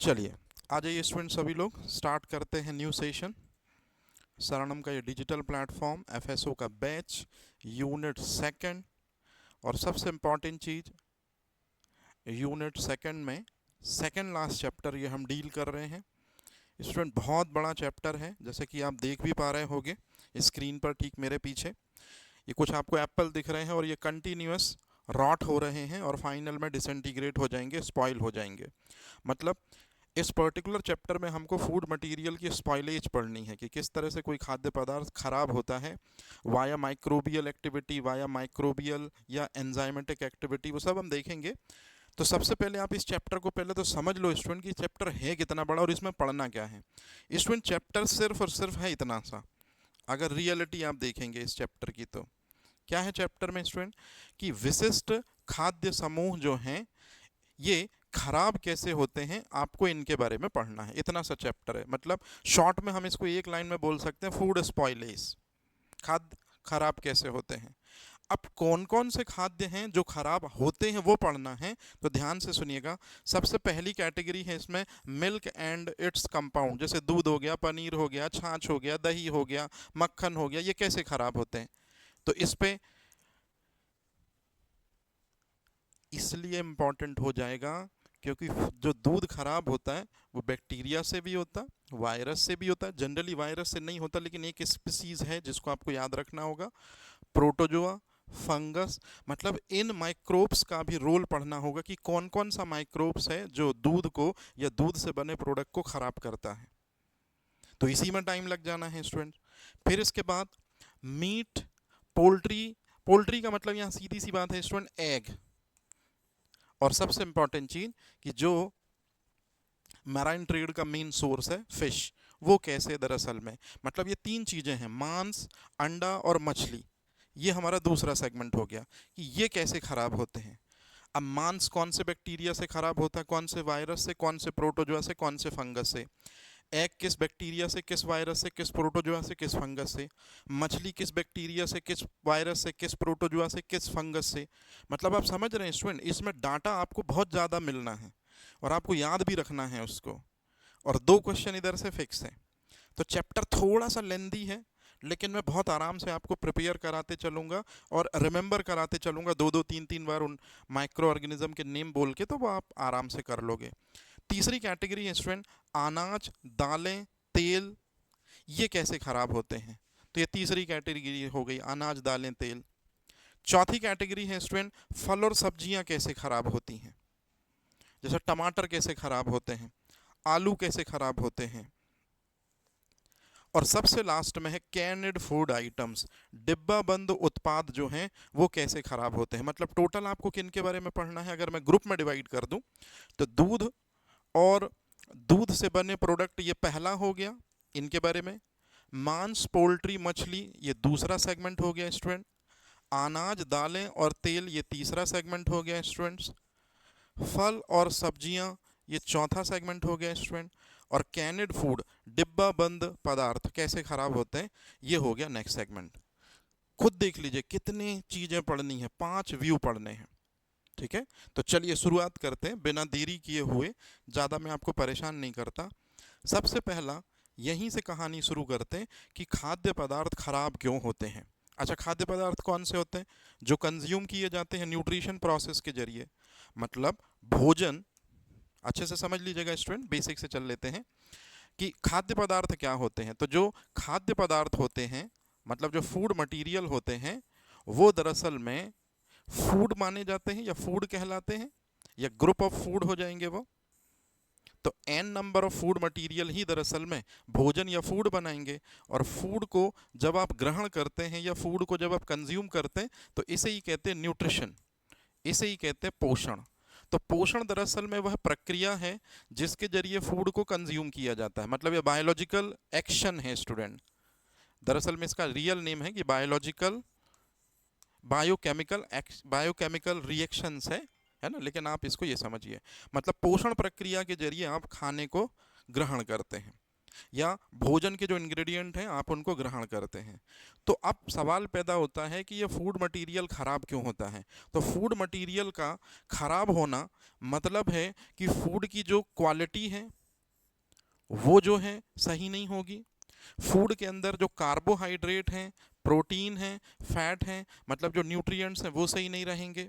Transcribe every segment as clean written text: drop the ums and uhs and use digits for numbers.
चलिए आ जाइए स्टूडेंट, सभी लोग स्टार्ट करते हैं न्यू सेशन। सरनम का ये डिजिटल प्लेटफॉर्म, एफएसओ का बैच, यूनिट सेकंड। और सबसे इम्पॉर्टेंट चीज़, यूनिट सेकंड में सेकंड लास्ट चैप्टर ये हम डील कर रहे हैं। स्टूडेंट बहुत बड़ा चैप्टर है, जैसे कि आप देख भी पा रहे होंगे स्क्रीन पर ठीक मेरे पीछे। ये कुछ आपको एप्पल दिख रहे हैं और ये कंटिन्यूअस रॉट हो रहे हैं और फाइनल में डिसइंटीग्रेट हो जाएंगे, स्पॉइल हो जाएंगे। मतलब इस पर्टिकुलर चैप्टर में हमको फूड मटेरियल की स्पॉइलेज पढ़नी है कि किस तरह से कोई खाद्य पदार्थ खराब होता है via microbial activity, via microbial या एंजाइमेटिक एक्टिविटी, वो सब हम देखेंगे। तो सबसे पहले आप इस चैप्टर को पहले तो समझ लो स्टूडेंट कि चैप्टर है कितना बड़ा और इसमें पढ़ना क्या है। स्टूडेंट चैप्टर सिर्फ और सिर्फ है इतना सा। अगर रियलिटी आप देखेंगे इस चैप्टर की तो क्या है चैप्टर में स्टूडेंट, कि विशिष्ट खाद्य समूह जो हैं ये खराब कैसे होते हैं, आपको इनके बारे में पढ़ना है। इतना सा चैप्टर है। मतलब शॉर्ट में हम इसको एक लाइन में बोल सकते हैं, फूड स्पॉइलेज, खाद्य खराब कैसे होते हैं। अब कौन कौन से खाद्य हैं जो खराब होते हैं वो पढ़ना है, तो ध्यान से सुनिएगा। सबसे पहली कैटेगरी है इसमें मिल्क एंड इट्स कंपाउंड, जैसे दूध हो गया, पनीर हो गया, छाछ हो गया, दही हो गया, मक्खन हो गया, ये कैसे खराब होते हैं। तो इस पे इसलिए इम्पॉर्टेंट हो जाएगा क्योंकि जो दूध खराब होता है वो बैक्टीरिया से भी होता है, वायरस से भी होता है। जनरली वायरस से नहीं होता, लेकिन एक स्पीसीज है जिसको आपको याद रखना होगा, प्रोटोजोआ, फंगस। मतलब इन माइक्रोब्स का भी रोल पढ़ना होगा कि कौन कौन सा माइक्रोब्स है जो दूध को या दूध से बने प्रोडक्ट को खराब करता है। तो इसी में टाइम लग जाना है स्टूडेंट। फिर इसके बाद मीट, पोल्ट्री। पोल्ट्री का मतलब यहाँ सीधी सी बात है स्टूडेंट, एग। और सबसे इंपॉर्टेंट चीज कि जो मैराइन ट्रेड का मेन सोर्स है फिश, वो कैसे दरअसल में, मतलब ये तीन चीजें हैं, मांस, अंडा और मछली। ये हमारा दूसरा सेगमेंट हो गया कि ये कैसे खराब होते हैं। अब मांस कौन से बैक्टीरिया से खराब होता है, कौन से वायरस से, कौन से प्रोटोजोआ से, कौन से फंगस से। एग किस बैक्टीरिया से, किस वायरस से, किस प्रोटोजोआ से, किस फंगस से। मछली किस बैक्टीरिया से, किस वायरस से, किस प्रोटोजोआ से, किस फंगस से। मतलब आप समझ रहे हैं स्टूडेंट, इसमें डाटा आपको बहुत ज़्यादा मिलना है और आपको याद भी रखना है उसको। और दो क्वेश्चन इधर से फिक्स है। तो चैप्टर थोड़ा सा लेंदी है, लेकिन मैं बहुत आराम से आपको प्रिपेयर कराते चलूँगा और रिमेंबर कराते चलूँगा दो दो तीन तीन बार उन माइक्रो ऑर्गेनिज्म के नेम बोल के, तो वो आप आराम से कर लोगे। तीसरी कैटेगरी है स्टूडेंट अनाज, दालें, तेल, ये कैसे खराब होते हैं। तो ये तीसरी कैटेगरी हो गई, अनाज, दालें, तेल। चौथी कैटेगरी है स्टूडेंट फल और सब्जियां कैसे खराब होती हैं, जैसे टमाटर कैसे खराब होते हैं, आलू कैसे खराब होते हैं। और सबसे लास्ट में है कैन्ड फूड आइटम्स, डिब्बा बंद उत्पाद जो हैं वो कैसे खराब होते हैं। मतलब टोटल आपको किन के बारे में पढ़ना है, अगर मैं ग्रुप में डिवाइड कर दूं तो दूध और दूध से बने प्रोडक्ट ये पहला हो गया, इनके बारे में। मांस, पोल्ट्री, मछली ये दूसरा सेगमेंट हो गया स्टूडेंट। अनाज, दालें और तेल ये तीसरा सेगमेंट हो गया स्टूडेंट्स। फल और सब्जियां ये चौथा सेगमेंट हो गया स्टूडेंट। और कैनेड फूड, डिब्बा बंद पदार्थ कैसे खराब होते हैं, ये हो गया नेक्स्ट सेगमेंट। खुद देख लीजिए कितनी चीजें पढ़नी है, 5 व्यू पढ़ने हैं। ठीक है, तो चलिए शुरुआत करते हैं बिना देरी किए हुए, ज़्यादा मैं आपको परेशान नहीं करता। सबसे पहला यहीं से कहानी शुरू करते हैं कि खाद्य पदार्थ खराब क्यों होते हैं। अच्छा, खाद्य पदार्थ कौन से होते हैं, जो कंज्यूम किए जाते हैं न्यूट्रिशन प्रोसेस के जरिए, मतलब भोजन। अच्छे से समझ लीजिएगा स्टूडेंट, बेसिक से चल लेते हैं कि खाद्य पदार्थ क्या होते हैं। तो जो खाद्य पदार्थ होते हैं, मतलब जो फूड मटेरियल होते हैं, वो दरअसल में फूड माने जाते हैं या फूड कहलाते हैं या ग्रुप ऑफ फूड हो जाएंगे वो। तो an number of food material ही दरअसल में भोजन या फूड बनाएंगे। और फूड को जब आप ग्रहण करते हैं या फूड को जब आप कंज्यूम करते हैं तो इसे ही कहते हैं न्यूट्रिशन, इसे ही कहते हैं पोषण। तो पोषण दरअसल में वह प्रक्रिया है जिसके जरिए फूड को कंज्यूम किया जाता है। मतलब ये बायोलॉजिकल एक्शन है स्टूडेंट। दरअसल में इसका रियल नेम है कि बायोलॉजिकल बायोकेमिकल रिएक्शंस है ना, लेकिन आप इसको ये समझिए, मतलब पोषण प्रक्रिया के जरिए आप खाने को ग्रहण करते हैं। या भोजन के जो इंग्रेडिएंट हैं आप उनको ग्रहण करते हैं। तो अब सवाल पैदा होता है कि ये फूड मटेरियल ख़राब क्यों होता है। तो फूड मटेरियल का ख़राब होना मतलब है कि फूड की जो क्वालिटी है वो जो है सही नहीं होगी। फूड के अंदर जो कार्बोहाइड्रेट हैं, प्रोटीन हैं, फैट हैं, मतलब जो न्यूट्रिएंट्स हैं वो सही नहीं रहेंगे।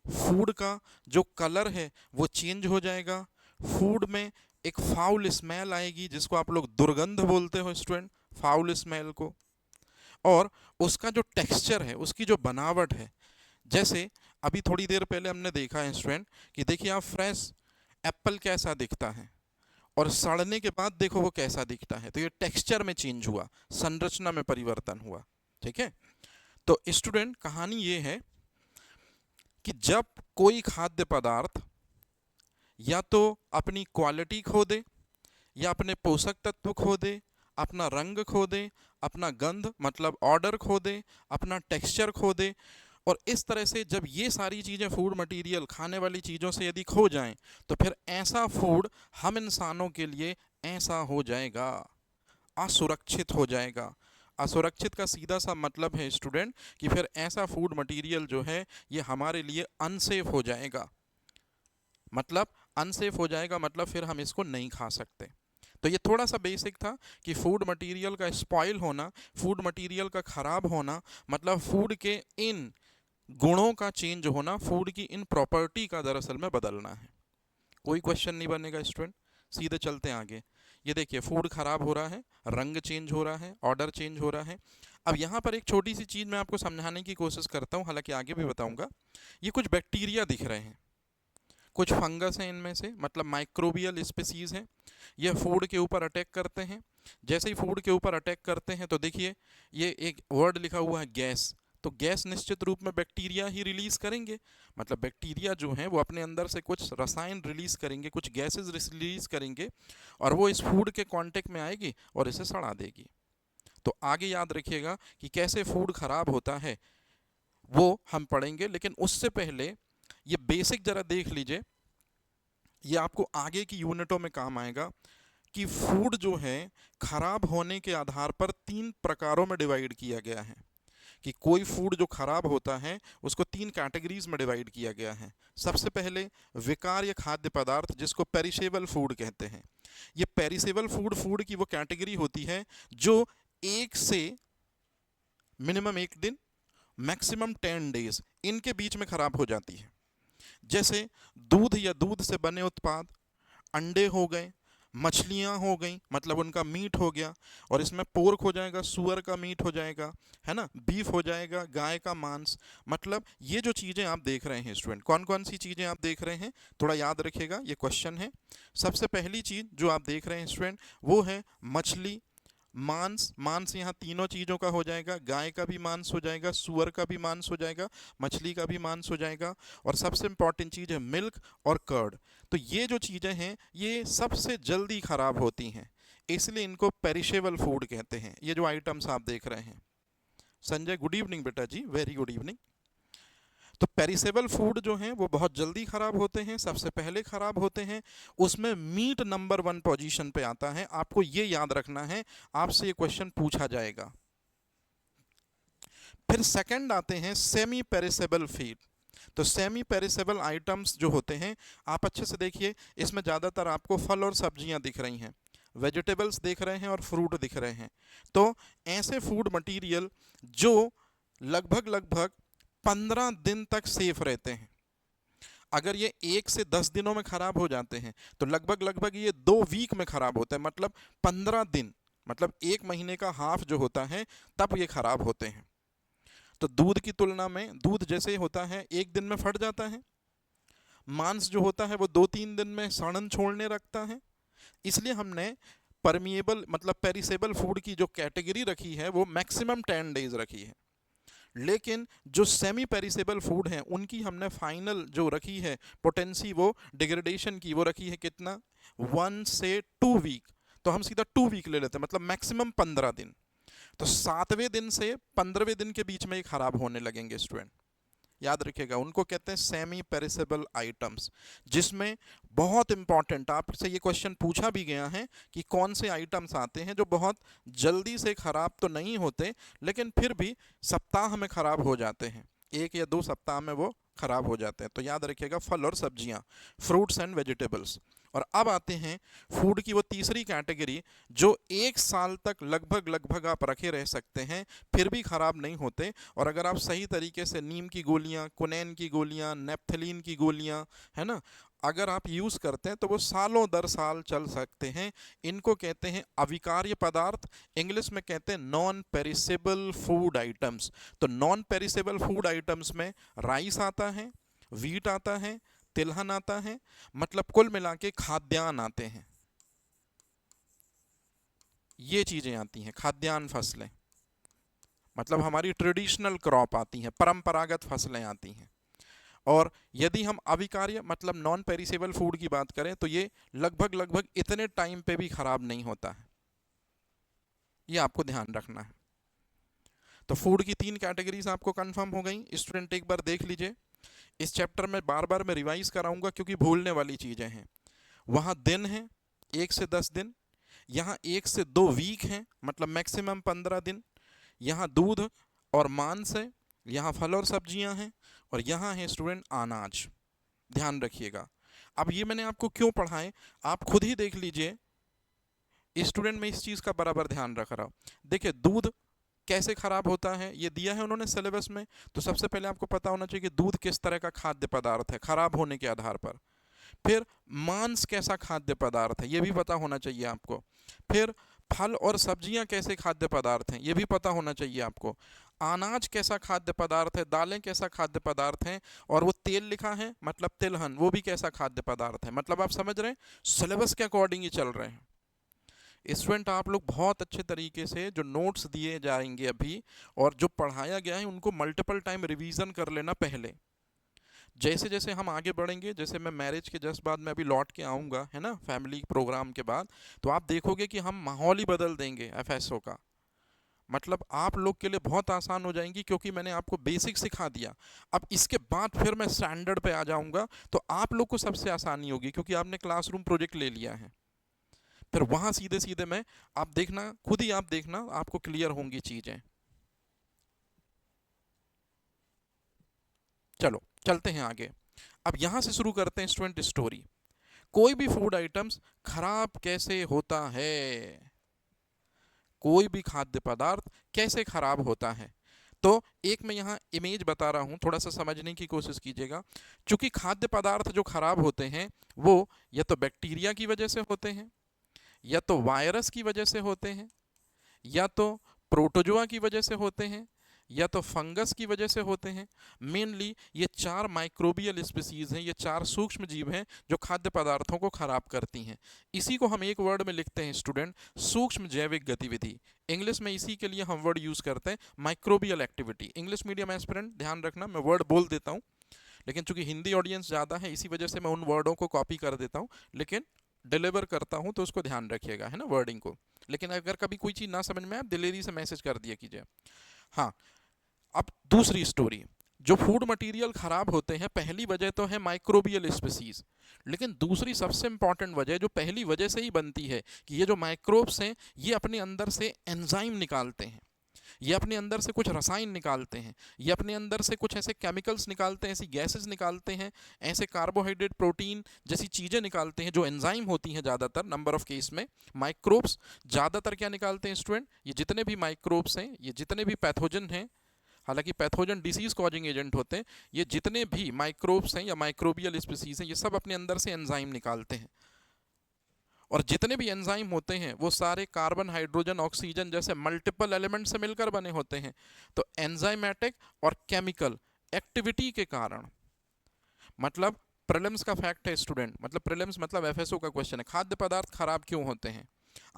फूड का जो कलर है वो चेंज हो जाएगा। फूड में एक फाउल स्मेल आएगी जिसको आप लोग दुर्गंध बोलते हो स्टूडेंट, फाउल स्मेल को। और उसका जो टेक्सचर है, उसकी जो बनावट है, जैसे अभी थोड़ी देर पहले हमने देखा है स्टूडेंट कि देखिए आप फ्रेश एप्पल कैसा दिखता है और सड़ने के बाद देखो वो कैसा दिखता है। तो ये टेक्सचर में चेंज हुआ, संरचना में परिवर्तन हुआ। ठीक है। तो स्टूडेंट कहानी ये है कि जब कोई खाद्य पदार्थ या तो अपनी क्वालिटी खो दे, या अपने पोषक तत्व खो दे, अपना रंग खो दे, अपना गंध मतलब ऑर्डर खो दे, अपना टेक्सचर खो दे, और इस तरह से जब ये सारी चीज़ें फूड मटेरियल खाने वाली चीज़ों से यदि खो जाएं तो फिर ऐसा फूड हम इंसानों के लिए ऐसा हो जाएगा, असुरक्षित हो जाएगा। असुरक्षित का सीधा सा मतलब है स्टूडेंट कि फिर ऐसा फूड मटेरियल जो है ये हमारे लिए अनसेफ हो जाएगा। मतलब अनसेफ हो जाएगा मतलब फिर हम इसको नहीं खा सकते। तो ये थोड़ा सा बेसिक था कि फूड मटेरियल का स्पॉइल होना, फूड मटेरियल का ख़राब होना मतलब फूड के इन गुणों का चेंज होना, फूड की इन प्रॉपर्टी का दरअसल में बदलना है। कोई क्वेश्चन नहीं बनेगा स्टूडेंट, सीधे चलते हैं आगे। ये देखिए फूड ख़राब हो रहा है, रंग चेंज हो रहा है, ऑर्डर चेंज हो रहा है। अब यहाँ पर एक छोटी सी चीज़ मैं आपको समझाने की कोशिश करता हूँ, हालांकि आगे भी बताऊँगा। ये कुछ बैक्टीरिया दिख रहे हैं, कुछ फंगस हैं इनमें से, मतलब माइक्रोबियल स्पीसीज़ हैं। ये फूड के ऊपर अटैक करते हैं। जैसे ही फूड के ऊपर अटैक करते हैं तो देखिए ये एक वर्ड लिखा हुआ है गैस। तो गैस निश्चित रूप में बैक्टीरिया ही रिलीज़ करेंगे। मतलब बैक्टीरिया जो हैं वो अपने अंदर से कुछ रसायन रिलीज़ करेंगे, कुछ गैसेस रिलीज़ करेंगे, और वो इस फूड के कांटेक्ट में आएगी और इसे सड़ा देगी। तो आगे याद रखिएगा कि कैसे फूड ख़राब होता है वो हम पढ़ेंगे, लेकिन उससे पहले ये बेसिक ज़रा देख लीजिए, ये आपको आगे की यूनिटों में काम आएगा कि फूड जो है खराब होने के आधार पर 3 प्रकारों में डिवाइड किया गया है। कि कोई फूड जो खराब होता है उसको 3 कैटेगरीज में डिवाइड किया गया है। सबसे पहले विकार्य खाद्य पदार्थ जिसको पेरिशेबल फूड कहते हैं। ये पेरिशेबल फूड फूड की वो कैटेगरी होती है जो 1 से मिनिमम 1 दिन, मैक्सिमम 10 डेज इनके बीच में खराब हो जाती है। जैसे दूध या दूध से बने उत्पाद, अंडे हो गए, मछलियाँ हो गई, मतलब उनका मीट हो गया, और इसमें पोर्क हो जाएगा, सुअर का मीट हो जाएगा, है ना, बीफ हो जाएगा, गाय का मांस। मतलब ये जो चीज़ें आप देख रहे हैं स्टूडेंट, कौन कौन सी चीज़ें आप देख रहे हैं, थोड़ा याद रखिएगा, ये क्वेश्चन है। सबसे पहली चीज़ जो आप देख रहे हैं स्टूडेंट वो है मछली, मांस। मांस यहाँ तीनों चीज़ों का हो जाएगा, गाय का भी मांस हो जाएगा, सुअर का भी मांस हो जाएगा, मछली का भी मांस हो जाएगा, और सबसे इम्पॉर्टेंट चीज़ है मिल्क और कर्ड। तो ये जो चीज़ें हैं ये सबसे जल्दी ख़राब होती हैं, इसलिए इनको पेरिशेबल फूड कहते हैं। ये जो आइटम्स आप देख रहे हैं। संजय गुड इवनिंग बेटा जी, वेरी गुड इवनिंग। तो पेरिसेबल फूड जो हैं वो बहुत जल्दी ख़राब होते हैं, सबसे पहले ख़राब होते हैं। उसमें मीट नंबर 1 पोजीशन पे आता है, आपको ये याद रखना है, आपसे ये क्वेश्चन पूछा जाएगा। फिर सेकंड आते हैं सेमी पेरिसेबल फीड। तो सेमी पेरिसेबल आइटम्स जो होते हैं, आप अच्छे से देखिए, इसमें ज़्यादातर आपको फल और सब्जियां दिख रही हैं, वेजिटेबल्स दिख रहे हैं और फ्रूट दिख रहे हैं। तो ऐसे फूड मटेरियल जो लगभग लगभग 15 दिन तक सेफ रहते हैं। अगर ये 1 से 10 दिनों में ख़राब हो जाते हैं तो लगभग लगभग ये 2 वीक में ख़राब होते हैं, मतलब 15 दिन, मतलब 1 महीने का हाफ जो होता है तब ये ख़राब होते हैं। तो दूध की तुलना में, दूध जैसे होता है 1 दिन में फट जाता है, मांस जो होता है वो 2-3 दिन में सड़न छोड़ने रखता है। इसलिए हमने परमिएबल मतलब पेरिसेबल फूड की जो कैटेगरी रखी है वो मैक्सिमम 10 डेज रखी है। लेकिन जो सेमी पेरिसेबल फूड हैं उनकी हमने फाइनल जो रखी है पोटेंसी, वो डिग्रेडेशन की, वो रखी है कितना, 1 से 2 वीक। तो हम सीधा 2 वीक ले लेते हैं, मतलब मैक्सिमम 15 दिन। तो 7वें दिन से 15वें दिन के बीच में ये खराब होने लगेंगे स्टूडेंट, याद रखिएगा, उनको कहते हैं सेमी पेरिसेबल आइटम्स, जिसमें बहुत इंपॉर्टेंट आपसे ये क्वेश्चन पूछा भी गया है कि कौन से आइटम्स आते हैं जो बहुत जल्दी से खराब तो नहीं होते लेकिन फिर भी सप्ताह में खराब हो जाते हैं, 1 या 2 सप्ताह में वो खराब हो जाते हैं। तो याद रखिएगा, फल और सब्जियां, फ्रूट्स एंड वेजिटेबल्स। और अब आते हैं फूड की वो तीसरी कैटेगरी जो 1 साल तक लगभग लगभग आप रखे रह सकते हैं फिर भी खराब नहीं होते, और अगर आप सही तरीके से नीम की गोलियां, कुनैन की गोलियां, नेप्थलीन की गोलियां, है ना, अगर आप यूज़ करते हैं तो वो सालों दर साल चल सकते हैं। इनको कहते हैं अविकार्य पदार्थ, इंग्लिश में कहते हैं नॉन पेरिसेबल फूड आइटम्स। तो नॉन पेरिसेबल फूड आइटम्स में राइस आता है, वीट आता है, तिलहन आता है, मतलब कुल मिला के खाद्यान्न आते हैं, ये चीजें आती हैं, खाद्यान्न फसलें, मतलब हमारी ट्रेडिशनल क्रॉप आती हैं, परंपरागत फसलें आती हैं। और यदि हम अविकार्य मतलब नॉन पेरिसेबल फूड की बात करें तो ये लगभग लगभग इतने टाइम पे भी खराब नहीं होता है, ये आपको ध्यान रखना है। तो फूड की 3 कैटेगरीज आपको कंफर्म हो गई। स्टूडेंट एक बार देख लीजिए, इस चैप्टर में बार बार मैं रिवाइज कराऊंगा क्योंकि भूलने वाली चीजें हैं। वहां दिन है 1 से 10 दिन, यहाँ 1 से 2 वीक हैं मतलब मैक्सिमम 15 दिन, यहाँ दूध और मांस है, यहाँ फल और सब्जियां हैं, और यहाँ है स्टूडेंट अनाज। ध्यान रखिएगा। अब ये मैंने आपको क्यों पढ़ाए आप खुद ही देख लीजिए, स्टूडेंट में इस चीज का बराबर ध्यान रख रहा हूं। देखिए दूध कैसे खराब होता है ये दिया है उन्होंने सिलेबस में, तो सबसे पहले आपको पता होना चाहिए कि दूध किस तरह का खाद्य पदार्थ है खराब होने के आधार पर। फिर मांस कैसा खाद्य पदार्थ है ये भी पता होना चाहिए आपको। फिर फल और सब्जियां कैसे खाद्य पदार्थ हैं ये भी पता होना चाहिए आपको। अनाज कैसा खाद्य पदार्थ है, दालें कैसा खाद्य पदार्थ हैं, और वो तेल लिखा है मतलब तिलहन वो भी कैसा खाद्य पदार्थ है। मतलब आप समझ रहे हैं सिलेबस के अकॉर्डिंग ही चल रहे हैं। स्टूडेंट आप लोग बहुत अच्छे तरीके से जो नोट्स दिए जाएंगे अभी और जो पढ़ाया गया है उनको मल्टीपल टाइम रिवीजन कर लेना पहले। जैसे जैसे हम आगे बढ़ेंगे, जैसे मैं मैरिज के जस्ट बाद मैं अभी लौट के आऊँगा है ना फैमिली प्रोग्राम के बाद, तो आप देखोगे कि हम माहौल ही बदल देंगे एफएसओ का। मतलब आप लोग के लिए बहुत आसान हो जाएंगी क्योंकि मैंने आपको बेसिक सिखा दिया। अब इसके बाद फिर मैं स्टैंडर्ड पे आ जाऊंगा तो आप लोग को सबसे आसानी होगी क्योंकि आपने क्लासरूम प्रोजेक्ट ले लिया है। फिर वहां सीधे सीधे मैं, आप देखना खुद ही, आप देखना आपको क्लियर होंगी चीजें। चलो चलते हैं आगे। अब यहां से शुरू करते हैं स्टूडेंट स्टोरी। कोई भी फूड आइटम्स खराब कैसे होता है, कोई भी खाद्य पदार्थ कैसे खराब होता है। तो एक मैं यहाँ इमेज बता रहा हूँ, थोड़ा सा समझने की कोशिश कीजिएगा। चूंकि खाद्य पदार्थ जो खराब होते हैं वो या तो बैक्टीरिया की वजह से होते हैं, या तो वायरस की वजह से होते हैं, या तो प्रोटोजोआ की वजह से होते हैं, या तो फंगस की वजह से होते हैं। मेनली ये 4 माइक्रोबियल स्पीसीज हैं, ये 4 सूक्ष्म जीव हैं जो खाद्य पदार्थों को खराब करती हैं। इसी को हम एक वर्ड में लिखते हैं स्टूडेंट, सूक्ष्म जैविक गतिविधि। इंग्लिश में इसी के लिए हम वर्ड यूज करते हैं microbial activity. English medium aspirant ध्यान रखना, मैं वर्ड बोल देता हूँ लेकिन चूंकि हिंदी ऑडियंस ज़्यादा है इसी वजह से मैं उन वर्डों को कॉपी कर देता हूँ, लेकिन डिलीवर करता हूँ तो उसको ध्यान रखिएगा है ना वर्डिंग को। लेकिन अगर कभी कोई चीज़ ना समझ में आए दिलेरी से मैसेज कर दिया कीजिए। हाँ, अब दूसरी स्टोरी, जो फूड मटेरियल खराब होते हैं पहली वजह तो है माइक्रोबियल स्पीसीज, लेकिन दूसरी सबसे इंपॉर्टेंट वजह जो पहली वजह से ही बनती है कि ये जो माइक्रोब्स हैं ये अपने अंदर से एंजाइम निकालते हैं, ये अपने अंदर से कुछ रसायन निकालते हैं, ये अपने अंदर से कुछ ऐसे केमिकल्स निकालते हैं, ऐसी गैसेस निकालते हैं, ऐसे कार्बोहाइड्रेट प्रोटीन जैसी चीज़ें निकालते हैं जो एंजाइम होती हैं ज़्यादातर नंबर ऑफ केस में। माइक्रोब्स ज़्यादातर क्या निकालते हैं स्टूडेंट, ये जितने भी माइक्रोब्स हैं, ये जितने भी पैथोजन हैं, हालांकि पैथोजन डिसीज कॉजिंग एजेंट होते हैं, ये जितने भी माइक्रोब्स हैं या माइक्रोबियल स्पीसीज हैं ये सब अपने अंदर से एंजाइम निकालते हैं। और जितने भी एंजाइम होते हैं वो सारे कार्बन, हाइड्रोजन, ऑक्सीजन जैसे मल्टीपल एलिमेंट से मिलकर बने होते हैं। तो एंजाइमेटिक और केमिकल एक्टिविटी के कारण, मतलब प्रीलिम्स का फैक्ट है स्टूडेंट, मतलब प्रीलिम्स मतलब एफएसओ का क्वेश्चन है, खाद्य पदार्थ खराब क्यों होते हैं?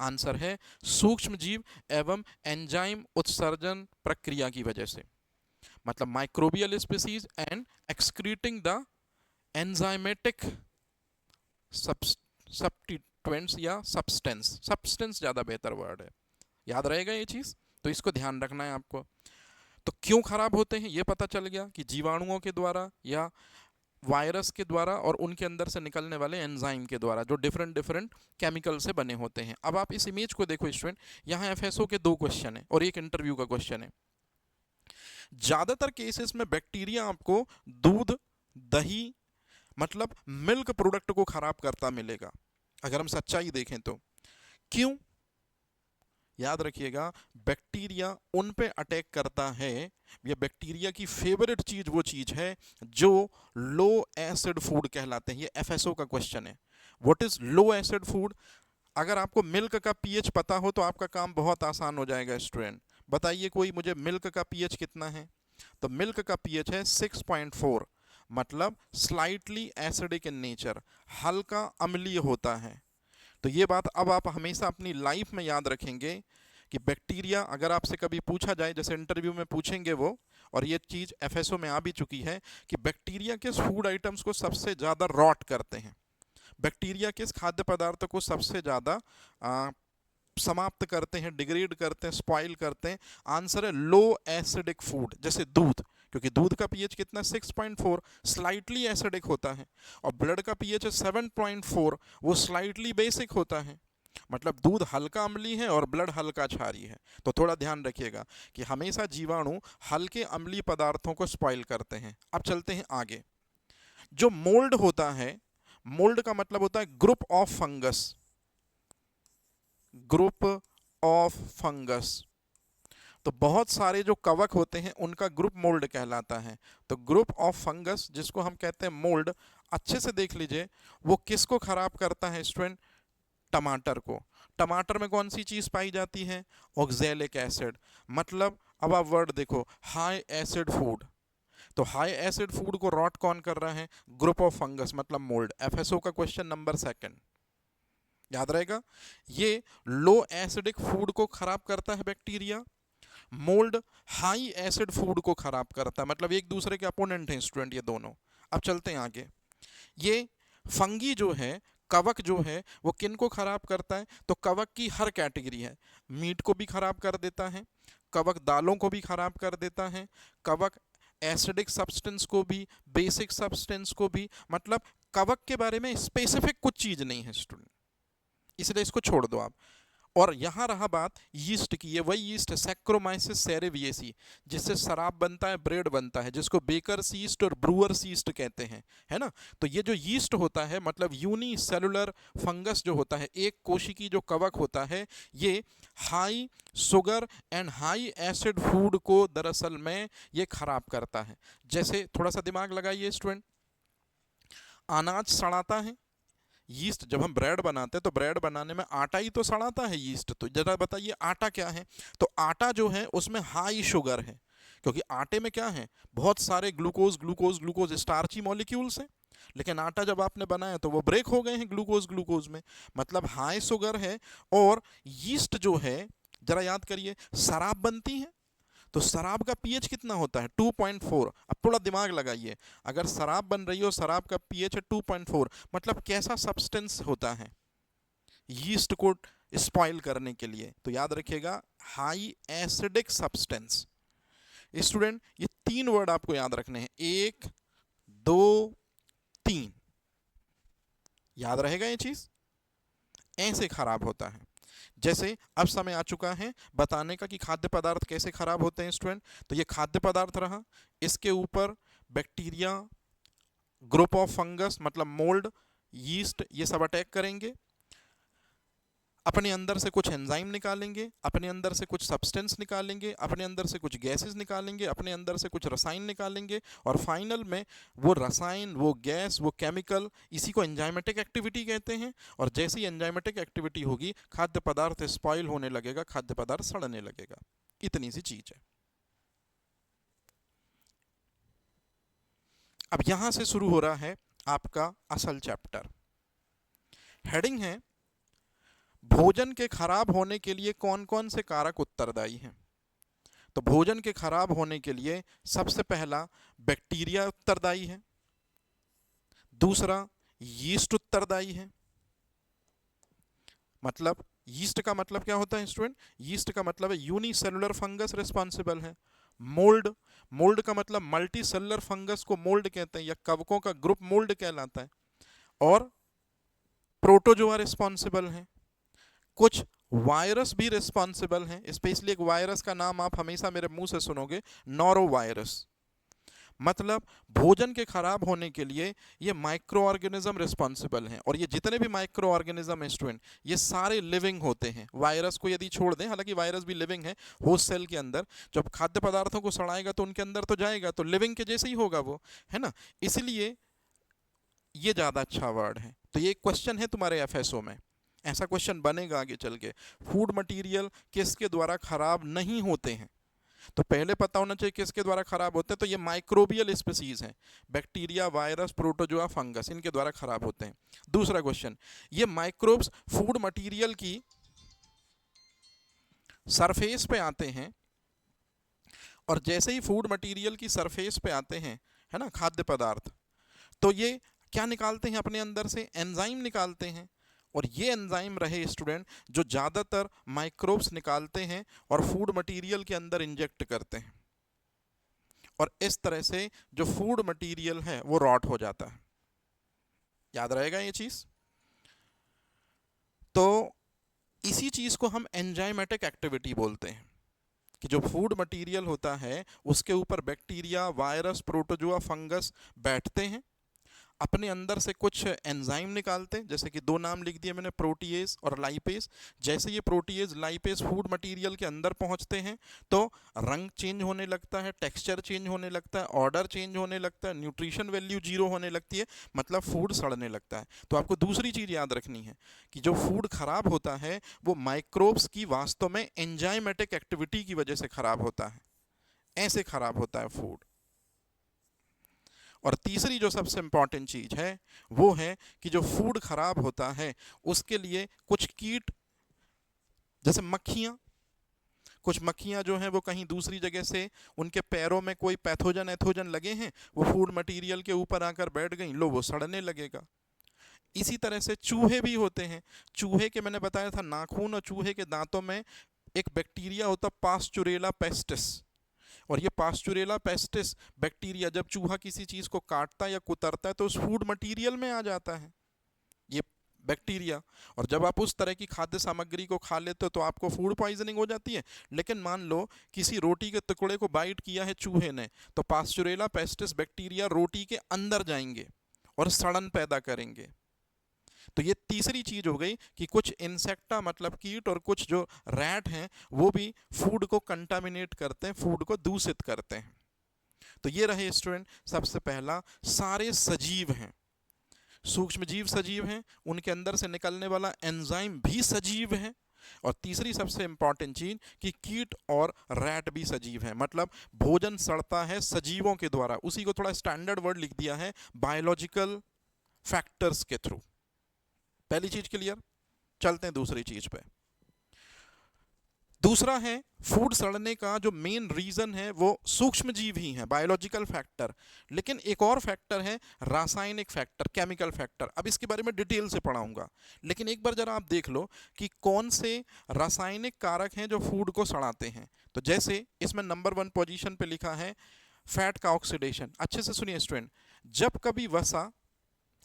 आंसर है सूक्ष्म जीव एवं एंजाइम उत्सर्जन प्रक्रिया की वजह से, मतलब microbial species and excreting the enzymatic substituents या सब्सटेंस ज़्यादा बेहतर वर्ड है, याद रहेगा ये चीज़, तो इसको ध्यान रखना है आपको। तो क्यों खराब होते हैं ये पता चल गया कि जीवाणुओं के द्वारा या वायरस के द्वारा और उनके अंदर से निकलने वाले एंजाइम के द्वारा, जो डिफरेंट डिफरेंट केमिकल से बने होते हैं। अब आप इस इमेज को देखो स्टूडेंट, यहाँ एफएसओ के 2 क्वेश्चन है और एक इंटरव्यू का क्वेश्चन है। ज्यादातर केसेस में बैक्टीरिया आपको दूध, दही मतलब मिल्क प्रोडक्ट को खराब करता मिलेगा, अगर हम सच्चाई देखें तो। क्यों? याद रखिएगा, बैक्टीरिया उन पे अटैक करता है, या बैक्टीरिया की फेवरेट चीज वो चीज है जो लो एसिड फूड कहलाते हैं। ये एफएसओ का क्वेश्चन है, what is low acid food. अगर आपको मिल्क का पीएच पता हो तो आपका काम बहुत आसान हो जाएगा स्टूडेंट। बताइए कोई मुझे, मिल्क का पीएच कितना है? तो मिल्क का पीएच है 6.4, मतलब स्लाइटली एसिडिक इन नेचर, हल्का अम्लीय होता है। तो ये बात अब आप हमेशा अपनी लाइफ में याद रखेंगे कि बैक्टीरिया, अगर आपसे कभी पूछा जाए, जैसे इंटरव्यू में पूछेंगे वो, और ये चीज़ एफएसओ में आ भी चुकी है कि बैक्टीरिया किस फूड आइटम्स को सबसे ज़्यादा रॉट करते हैं, बैक्टीरिया किस खाद्य पदार्थ को सबसे ज़्यादा समाप्त करते हैं, डिग्रेड करते हैं, स्पॉइल करते हैं। आंसर है लो एसिडिक फूड, जैसे दूध, क्योंकि दूध का पीएच कितना, 6.4, स्लाइटली एसिडिक होता है, और ब्लड का पीएच है 7.4, वो स्लाइटली बेसिक होता है। मतलब दूध हल्का अम्लीय है और ब्लड हल्का क्षारीय है। तो थोड़ा ध्यान रखिएगा कि हमेशा जीवाणु हल्के अम्लीय पदार्थों को स्पॉइल करते हैं। अब चलते हैं आगे। जो मोल्ड होता है, मोल्ड का मतलब होता है group of fungus, group of fungus. तो बहुत सारे जो कवक होते हैं उनका ग्रुप मोल्ड कहलाता है। तो ग्रुप ऑफ फंगस, जिसको हम कहते हैं मोल्ड, अच्छे से देख लीजिए, वो किसको खराब करता है स्टूडेंट? टमाटर को। टमाटर में कौन सी चीज पाई जाती है? Oxalic acid. मतलब अब आप वर्ड देखो, हाई एसिड फूड। तो हाई एसिड फूड को रॉट कौन कर रहा है? ग्रुप ऑफ फंगस, मतलब मोल्ड। एफएसओ का क्वेश्चन नंबर 2 याद रहेगा। ये लो एसिडिक फूड को खराब करता है bacteria, mould high acid food को खराब करता है, मतलब एक दूसरे के अपोनेंट हैं स्टूडेंट ये दोनों। अब चलते हैं आगे। ये फंगी जो है, कवक जो है, वो किन को खराब करता है? तो कवक की हर कैटेगरी है, मीट को भी खराब कर देता है, कवक दालों को भी खराब कर देता है, कवक एसिडिक सब्सटेंस को भी, बेसिक सब्सटेंस को भी। मतलब कवक के बारे में स्पेसिफिक कुछ चीज नहीं है स्टूडेंट, इसलिए इसको छोड़ दो आप। और यहां रहा बात यीस्ट की, ये वही यीस्ट है सैक्रोमाइसिस सेरेविएसी, जिससे शराब बनता है, ब्रेड बनता है, जिसको बेकर्स यीस्ट और ब्रूअर्स यीस्ट कहते हैं, है ना। तो ये जो यीस्ट होता है, मतलब यूनिसेलुलर फंगस जो होता है, एक कोशिकी जो कवक होता है, ये high sugar and high acid food को दरअसल में ये खराब करता है। जैसे थोड़ा सा दिमाग लगाइए स्टूडेंट, अनाज सड़ाता है यीस्ट, जब हम ब्रेड बनाते हैं तो ब्रेड बनाने में आटा ही तो सड़ाता है यीस्ट। तो जरा बताइए आटा क्या है? तो आटा जो है उसमें हाई शुगर है, क्योंकि आटे में क्या है, बहुत सारे glucose glucose glucose starchy molecules हैं। लेकिन आटा जब आपने बनाया तो वो ब्रेक हो गए हैं ग्लूकोज ग्लूकोज में, मतलब हाई शुगर है। और यीस्ट जो है, जरा याद करिए, शराब बनती है, तो शराब का पीएच कितना होता है? 2.4। अब थोड़ा दिमाग लगाइए, अगर शराब बन रही हो, शराब का पीएच है 2.4, मतलब कैसा सब्सटेंस होता है यीस्ट को स्पॉइल करने के लिए? तो याद रखिएगा, हाई एसिडिक सब्सटेंस। स्टूडेंट ये 3 वर्ड आपको याद रखने हैं, 1 2 3, याद रहेगा ये चीज, ऐसे खराब होता है। जैसे अब समय आ चुका है बताने का कि खाद्य पदार्थ कैसे खराब होते हैं स्टूडेंट। तो ये खाद्य पदार्थ रहा, इसके ऊपर बैक्टीरिया, ग्रुप ऑफ फंगस मतलब मोल्ड, यीस्ट, ये सब अटैक करेंगे, अपने अंदर से कुछ एंजाइम निकालेंगे, अपने अंदर से कुछ सब्सटेंस निकालेंगे, अपने अंदर से कुछ गैसेस निकालेंगे, अपने अंदर से कुछ रसायन निकालेंगे, और फाइनल में वो रसायन, वो गैस, वो केमिकल, इसी को एंजाइमेटिक एक्टिविटी कहते हैं। और जैसे ही एंजाइमेटिक एक्टिविटी होगी, खाद्य पदार्थ स्पॉइल होने लगेगा, खाद्य पदार्थ सड़ने लगेगा। इतनी सी चीज है। अब यहां से शुरू हो रहा है आपका असल चैप्टर। हेडिंग है, भोजन के खराब होने के लिए कौन कौन से कारक उत्तरदायी हैं। तो भोजन के खराब होने के लिए सबसे पहला बैक्टीरिया उत्तरदायी है, दूसरा यीस्ट उत्तरदायी है। मतलब यीस्ट का मतलब क्या होता है स्टूडेंट? यीस्ट का मतलब है यूनिसेलुलर फंगस रिस्पॉन्सिबल है। मोल्ड, मोल्ड का मतलब मल्टी सेलुलर फंगस को मोल्ड कहते हैं या कवकों का ग्रुप मोल्ड कहलाता है। और प्रोटोजोआ रिस्पॉन्सिबल हैं, कुछ वायरस भी रिस्पॉन्सिबल हैं। स्पेशली एक वायरस का नाम आप हमेशा मेरे मुंह से सुनोगे, नॉरो वायरस। मतलब भोजन के खराब होने के लिए ये माइक्रो ऑर्गेनिज्म रिस्पॉन्सिबल हैं। और ये जितने भी माइक्रो ऑर्गेनिज्म है स्टूडेंट, ये सारे लिविंग होते हैं। वायरस को यदि छोड़ दें, हालांकि वायरस भी लिविंग है, होस्ट सेल के अंदर जब खाद्य पदार्थों को सड़ाएगा तो उनके अंदर तो जाएगा, तो लिविंग के जैसे ही होगा वो, है ना। इसलिए ये ज़्यादा अच्छा वर्ड है। तो ये क्वेश्चन है तुम्हारे एफएसओ में, ऐसा क्वेश्चन बनेगा आगे चल के। फूड मटेरियल किसके द्वारा खराब नहीं होते हैं, तो पहले पता होना चाहिए किसके द्वारा खराब होते हैं। तो ये माइक्रोबियल स्पीसीज हैं, बैक्टीरिया, वायरस, प्रोटोजोआ, फंगस, इनके द्वारा खराब होते हैं। दूसरा क्वेश्चन, ये माइक्रोब्स फूड मटेरियल की सरफेस पे आते हैं, और जैसे ही फूड मटेरियल की सरफेस पे आते हैं, है ना, खाद्य पदार्थ, तो ये क्या निकालते हैं अपने अंदर से, एंजाइम निकालते हैं। और ये एंजाइम रहे स्टूडेंट जो ज़्यादातर माइक्रोब्स निकालते हैं और फूड मटेरियल के अंदर इंजेक्ट करते हैं, और इस तरह से जो फूड मटेरियल है वो रॉट हो जाता है। याद रहेगा ये चीज़। तो इसी चीज़ को हम एंजाइमेटिक एक्टिविटी बोलते हैं, कि जो फूड मटेरियल होता है उसके ऊपर बैक्टीरिया, वायरस, प्रोटोजोआ, फंगस बैठते हैं, अपने अंदर से कुछ एंजाइम निकालते हैं। जैसे कि दो नाम लिख दिए मैंने, प्रोटीएज और लाइपेज। जैसे ये प्रोटीएज, लाइपेज फूड मटेरियल के अंदर पहुंचते हैं तो रंग चेंज होने लगता है, टेक्सचर चेंज होने लगता है, ऑर्डर चेंज होने लगता है, न्यूट्रिशन वैल्यू जीरो होने लगती है, मतलब फूड सड़ने लगता है। तो आपको दूसरी चीज़ याद रखनी है कि जो फूड खराब होता है वो माइक्रोब्स की वास्तव में एंजाइमेटिक एक्टिविटी की वजह से खराब होता है, ऐसे खराब होता है फूड। और तीसरी जो सबसे इंपॉर्टेंट चीज़ है वो है कि जो फूड खराब होता है उसके लिए कुछ कीट, जैसे मक्खियाँ, कुछ मक्खियाँ जो हैं वो कहीं दूसरी जगह से, उनके पैरों में कोई पैथोजन एथोजन लगे हैं, वो फूड मटेरियल के ऊपर आकर बैठ गई, लो वो सड़ने लगेगा। इसी तरह से चूहे भी होते हैं। चूहे के मैंने बताया था नाखून और चूहे के दांतों में एक बैक्टीरिया होता पास्चुरेला पेस्टिस, और ये पास्चुरेला पेस्टिस बैक्टीरिया जब चूहा किसी चीज़ को काटता है या कुतरता है तो उस फूड मटेरियल में आ जाता है ये बैक्टीरिया, और जब आप उस तरह की खाद्य सामग्री को खा लेते हो तो आपको फूड पॉइजनिंग हो जाती है। लेकिन मान लो किसी रोटी के टुकड़े को बाइट किया है चूहे ने, तो पास्चुरेला पेस्टिस बैक्टीरिया रोटी के अंदर जाएंगे और सड़न पैदा करेंगे। तो ये तीसरी चीज हो गई कि कुछ इंसेक्टा मतलब कीट और कुछ जो रैट हैं वो भी फूड को कंटामिनेट करते हैं, फूड को दूषित करते हैं। तो ये रहे स्टूडेंट सबसे पहला, सारे सजीव हैं, सूक्ष्म जीव सजीव हैं, उनके अंदर से निकलने वाला एंजाइम भी सजीव है। और तीसरी सबसे इंपॉर्टेंट चीज कि कीट और रैट भी सजीव है, मतलब भोजन सड़ता है सजीवों के द्वारा। उसी को थोड़ा स्टैंडर्ड वर्ड लिख दिया है, बायोलॉजिकल फैक्टर्स के थ्रू। पहली चीज क्लियर, चलते हैं दूसरी चीज पे। दूसरा है फूड सड़ने का जो मेन रीजन है वो सूक्ष्म जीव ही है, बायोलॉजिकल फैक्टर। लेकिन एक और फैक्टर है रासायनिक फैक्टर, केमिकल फैक्टर। अब इसके बारे में डिटेल से पढ़ाऊंगा, लेकिन एक बार जरा आप देख लो कि कौन से रासायनिक कारक हैं जो फूड को सड़ाते हैं। तो जैसे इसमें नंबर 1 पोजीशन पे लिखा है फैट का ऑक्सीडेशन। अच्छे से सुनिए स्टूडेंट, जब कभी वसा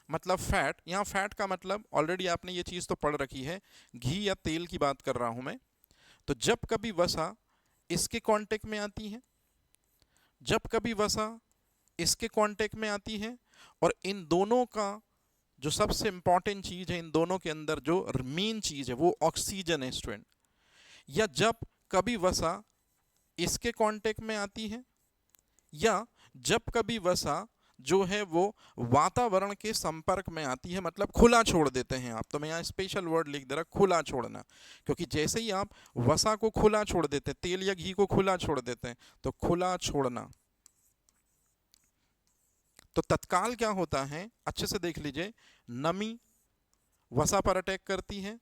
मतलब फैट, यहाँ फैट का मतलब ऑलरेडी आपने ये चीज़ तो पढ़ रखी है, घी या तेल की बात कर रहा हूँ मैं। तो जब कभी वसा इसके कांटेक्ट में आती है, जब कभी वसा इसके कांटेक्ट में आती है, और इन दोनों का जो सबसे इंपॉर्टेंट चीज़ है, इन दोनों के अंदर जो मेन चीज़ है वो ऑक्सीजन है स्टूडेंट। या जब कभी वसा इसके कांटेक्ट में आती है, या जब कभी वसा जो है वो वातावरण के संपर्क में आती है, मतलब खुला छोड़ देते हैं आप। तो मैं यहाँ स्पेशल वर्ड लिख दे रहा, खुला छोड़ना, क्योंकि जैसे ही आप वसा को खुला छोड़ देते हैं, तेल या घी को खुला छोड़ देते हैं, तो खुला छोड़ना, तो तत्काल क्या होता है, अच्छे से देख लीजिए, नमी वसा पर अटैक करती है,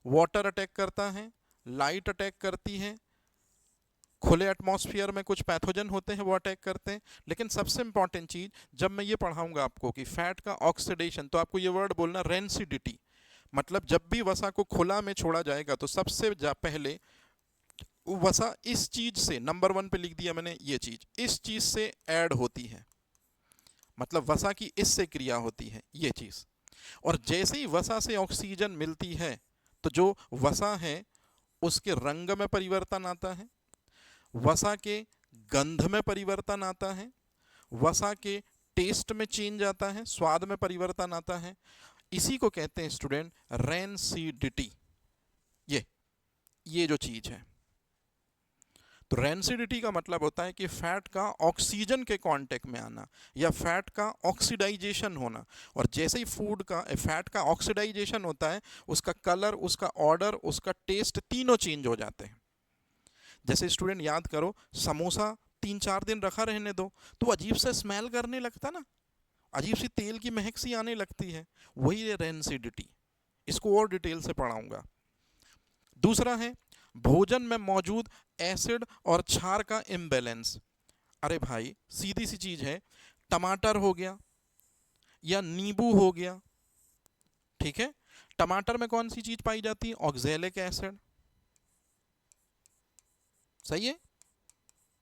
वाटर अटैक करता है, लाइट अटैक करती है, खुले एटमॉस्फेयर में कुछ पैथोजन होते हैं वो अटैक करते हैं। लेकिन सबसे इंपॉर्टेंट चीज जब मैं ये पढ़ाऊंगा आपको कि फैट का ऑक्सीडेशन, तो आपको ये वर्ड बोलना रेंसिडिटी, मतलब जब भी वसा को खुला में छोड़ा जाएगा तो सबसे पहले वसा इस चीज से, नंबर 1 पे लिख दिया मैंने, ये चीज इस चीज से ऐड होती है, मतलब वसा की इससे क्रिया होती है ये चीज। और जैसे ही वसा से ऑक्सीजन मिलती है तो जो वसा है उसके रंग में परिवर्तन आता है, वसा के गंध में परिवर्तन आता है, वसा के टेस्ट में चेंज आता है, स्वाद में परिवर्तन आता है। इसी को कहते हैं स्टूडेंट रेंसिडिटी। ये जो चीज है, तो रेंसिडिटी का मतलब होता है कि फैट का ऑक्सीजन के कांटेक्ट में आना या फैट का ऑक्सीडाइजेशन होना। और जैसे ही फूड का फैट का ऑक्सीडाइजेशन होता है उसका कलर, उसका ऑर्डर, उसका टेस्ट तीनों चेंज हो जाते हैं। जैसे स्टूडेंट याद करो, समोसा 3-4 दिन रखा रहने दो तो अजीब सा स्मेल करने लगता ना, अजीब सी तेल की महक सी आने लगती है, वही है रेंसिडिटी। इसको और डिटेल से पढ़ाऊंगा। दूसरा है भोजन में मौजूद एसिड और क्षार का इम्बैलेंस। अरे भाई सीधी सी चीज है, टमाटर हो गया या नींबू हो गया, ठीक है, टमाटर में कौन सी चीज पाई जाती है? ऑक्जेलिक एसिड, सही है,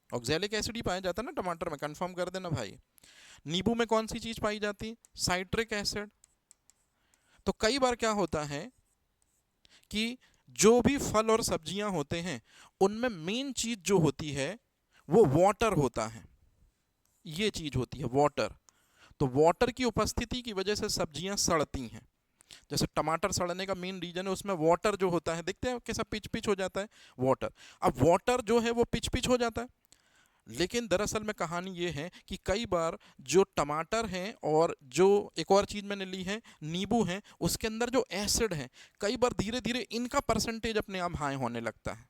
ऑक्जेलिक एसिड ही पाया जाता है ना टमाटर में, कंफर्म कर देना भाई। नींबू में कौन सी चीज पाई जाती है? Citric acid. तो कई बार क्या होता है कि जो भी फल और सब्जियां होते हैं उनमें मेन चीज जो होती है वो वाटर होता है, ये चीज होती है वाटर। तो वाटर की उपस्थिति की वजह से सब्जियां सड़ती हैं। जैसे टमाटर सड़ने का मेन रीजन है उसमें वाटर जो होता है, देखते हैं कैसा पिच पिच हो जाता है वाटर। अब वाटर जो है वो पिच पिच हो जाता है, लेकिन दरअसल में कहानी ये है कि कई बार जो टमाटर हैं और जो एक और चीज़ मैंने ली है नींबू है, उसके अंदर जो एसिड है कई बार धीरे धीरे इनका परसेंटेज अपने आप हाई होने लगता है।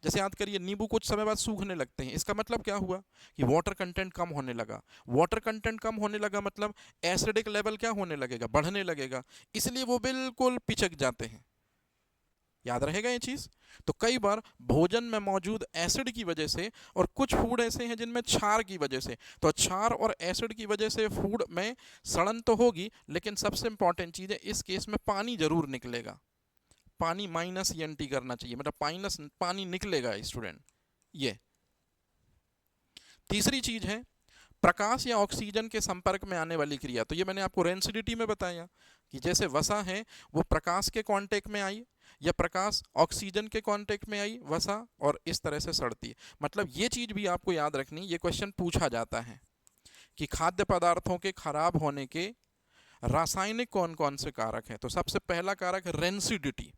जैसे याद करिए नींबू कुछ समय बाद सूखने लगते हैं, इसका मतलब क्या हुआ कि वाटर कंटेंट कम होने लगा। वाटर कंटेंट कम होने लगा मतलब एसिडिक लेवल क्या होने लगेगा? बढ़ने लगेगा, इसलिए वो बिल्कुल पिचक जाते हैं। याद रहेगा ये चीज। तो कई बार भोजन में मौजूद एसिड की वजह से, और कुछ फूड ऐसे हैं जिनमें क्षार की वजह से, तो क्षार और एसिड की वजह से फूड में सड़न तो होगी, लेकिन सबसे इंपॉर्टेंट चीज है इस केस में पानी जरूर निकलेगा। पानी माइनस ENT करना चाहिए, मतलब माइनस पानी निकलेगा स्टूडेंट। ये तीसरी चीज है प्रकाश या ऑक्सीजन के संपर्क में आने वाली क्रिया। तो ये मैंने आपको रेंसिडिटी में बताया कि जैसे वसा है वो प्रकाश के कांटेक्ट में आई या प्रकाश ऑक्सीजन के कांटेक्ट में आई वसा, और इस तरह से सड़ती है। मतलब ये चीज भी आपको याद रखनी, ये क्वेश्चन पूछा जाता है कि खाद्य पदार्थों के खराब होने के रासायनिक कौन कौन से कारक हैं। तो सबसे पहला कारक है रेंसिडिटी,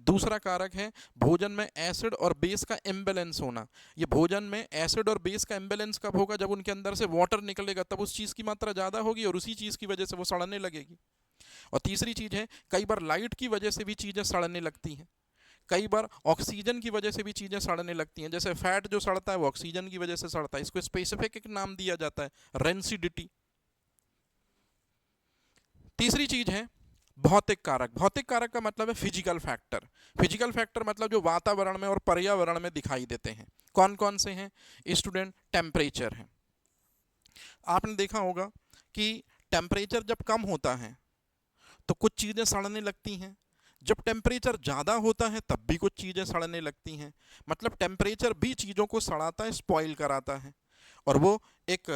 दूसरा कारक है भोजन में एसिड और बेस का इम्बैलेंस होना। ये भोजन में एसिड और बेस का इम्बैलेंस कब होगा? जब उनके अंदर से वाटर निकलेगा, तब उस चीज की मात्रा ज्यादा होगी और उसी चीज की वजह से वो सड़ने लगेगी। और तीसरी चीज है कई बार लाइट की वजह से भी चीजें सड़ने लगती हैं, कई बार ऑक्सीजन की वजह से भी चीजें सड़ने लगती हैं। जैसे फैट जो सड़ता है वो ऑक्सीजन की वजह से सड़ता है, इसको स्पेसिफिक एक नाम दिया जाता है रेंसिडिटी। तीसरी चीज है भौतिक कारक। भौतिक कारक का मतलब है फिजिकल फैक्टर। फिजिकल फैक्टर मतलब जो वातावरण में और पर्यावरण में दिखाई देते हैं। कौन कौन से हैं स्टूडेंट? टेम्परेचर है। आपने देखा होगा कि टेम्परेचर जब कम होता है तो कुछ चीजें सड़ने लगती हैं, जब टेम्परेचर ज़्यादा होता है तब भी कुछ चीज़ें सड़ने लगती हैं। मतलब टेम्परेचर भी चीज़ों को सड़ाता है, स्पॉइल कराता है, और वो एक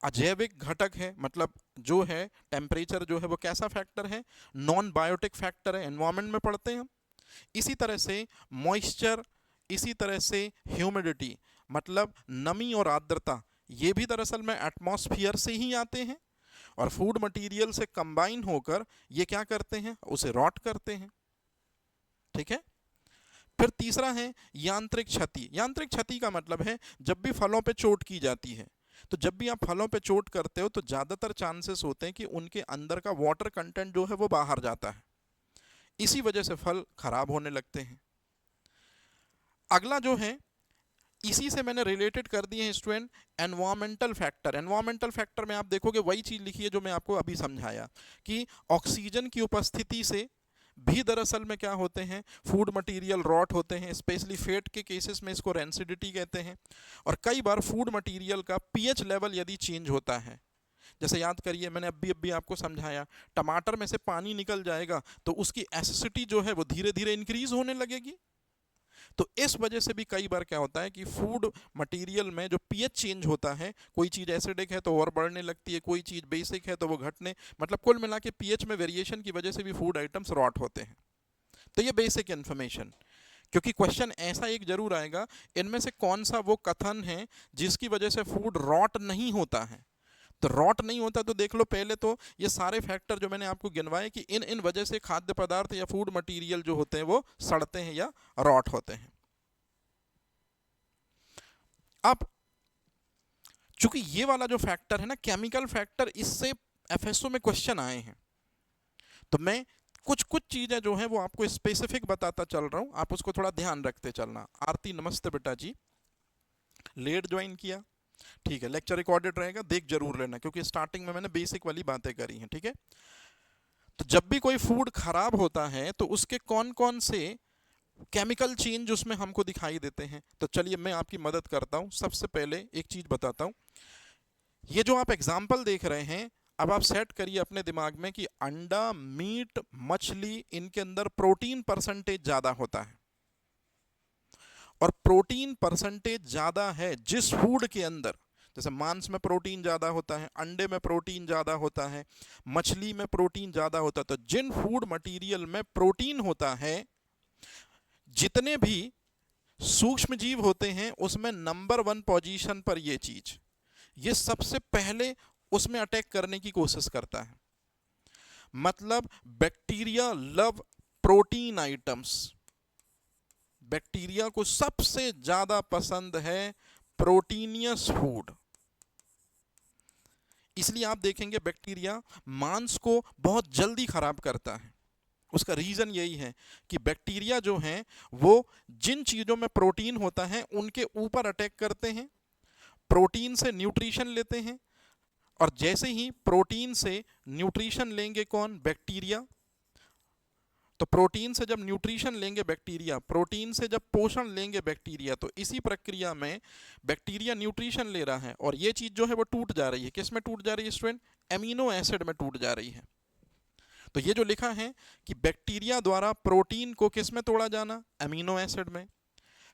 अजैविक घटक है। मतलब जो है टेम्परेचर जो है वो कैसा फैक्टर है? नॉन बायोटिक फैक्टर है, एनवायरनमेंट में पढ़ते हैं हम। इसी तरह से मॉइस्चर, इसी तरह से ह्यूमिडिटी मतलब नमी और आर्द्रता, ये भी दरअसल में एटमॉस्फेयर से ही आते हैं और फूड मटेरियल से कंबाइन होकर ये क्या करते हैं? उसे रॉट करते हैं। ठीक है। फिर तीसरा है यांत्रिक क्षति। यांत्रिक क्षति का मतलब है जब भी फलों पे चोट की जाती है, तो जब भी आप फलों पे चोट करते हो तो ज़्यादातर चांसेस होते हैं कि उनके अंदर का वाटर कंटेंट जो है वो बाहर जाता है, इसी वजह से फल खराब होने लगते हैं। अगला जो है, इसी से मैंने रिलेटेड कर दिए हैं student environmental factor. Environmental factor में आप देखोगे वही चीज़ लिखी है जो मैं आपको अभी समझाया कि ऑक्सीजन की उपस्थिति से भी दरअसल में क्या होते हैं? फूड मटेरियल रॉट होते हैं, स्पेशली फेट के केसेस में इसको रेंसिडिटी कहते हैं। और कई बार फूड मटेरियल का पीएच लेवल यदि चेंज होता है, जैसे याद करिए मैंने अभी आपको समझाया, टमाटर में से पानी निकल जाएगा तो उसकी एसिडिटी जो है वो धीरे धीरे इंक्रीज होने लगेगी। तो इस वजह से भी कई बार क्या होता है कि फूड मटेरियल में जो पीएच चेंज होता है, कोई चीज़ एसिडिक है तो और बढ़ने लगती है, कोई चीज़ बेसिक है तो वो घटने, मतलब कुल मिला के पीएच में वेरिएशन की वजह से भी फूड आइटम्स रॉट होते हैं। तो ये बेसिक इन्फॉर्मेशन, क्योंकि क्वेश्चन ऐसा एक जरूर आएगा, इनमें से कौन सा वो कथन है जिसकी वजह से फूड रॉट नहीं होता है। तो रॉट नहीं होता तो देख लो पहले तो ये सारे फैक्टर जो मैंने आपको गिनवाए कि इन इन वजह से खाद्य पदार्थ या फूड मटेरियल जो होते हैं वो सड़ते हैं या रॉट होते हैं। अब चूंकि ये वाला जो फैक्टर है ना, केमिकल फैक्टर, इससे एफएसओ में क्वेश्चन आए हैं, तो मैं कुछ कुछ चीजें जो है वो आपको स्पेसिफिक बताता चल रहा हूं, आप उसको थोड़ा ध्यान रखते चलना। आरती नमस्ते बेटा जी, लेट ज्वाइन किया, ठीक है, लेक्चर रिकॉर्डेड रहेगा, देख जरूर लेना, क्योंकि स्टार्टिंग में मैंने बेसिक वाली बातें करी हैं, ठीक है। तो जब भी कोई फूड खराब होता है तो उसके कौन कौन से केमिकल चेंज उसमें हमको दिखाई देते हैं, तो चलिए मैं आपकी मदद करता हूं। सबसे पहले एक चीज बताता हूं, ये जो आप एग्जाम्पल देख रहे हैं, अब आप सेट करिए अपने दिमाग में कि अंडा, मीट, मछली, इनके अंदर प्रोटीन परसेंटेज ज्यादा होता है, और प्रोटीन परसेंटेज ज्यादा है जिस फूड के अंदर, जैसे मांस में प्रोटीन ज्यादा होता है, अंडे में प्रोटीन ज्यादा होता है, मछली में प्रोटीन ज्यादा होता है, तो जिन फूड मटेरियल में प्रोटीन होता है, जितने भी सूक्ष्म जीव होते हैं उसमें नंबर 1 पोजीशन पर ये चीज, ये सबसे पहले उसमें अटैक करने की कोशिश करता है। मतलब bacteria love protein items, bacteria को सबसे ज्यादा पसंद है प्रोटीनियस फूड। इसलिए आप देखेंगे बैक्टीरिया मांस को बहुत जल्दी खराब करता है। उसका रीजन यही है कि बैक्टीरिया जो हैं वो जिन चीजों में प्रोटीन होता है उनके ऊपर अटैक करते हैं, प्रोटीन से न्यूट्रिशन लेते हैं, और जैसे ही प्रोटीन से न्यूट्रिशन लेंगे कौन, बैक्टीरिया, तो प्रोटीन से जब न्यूट्रिशन लेंगे बैक्टीरिया, प्रोटीन से जब पोषण लेंगे बैक्टीरिया, तो इसी प्रक्रिया में बैक्टीरिया न्यूट्रिशन ले रहा है और ये चीज जो है वो टूट जा रही है। किस में टूट जा रही है स्टूडेंट, एमिनो एसिड में टूट जा रही है। तो ये जो लिखा है कि बैक्टीरिया द्वारा प्रोटीन को किस में तोड़ा जाना, एमिनो एसिड में।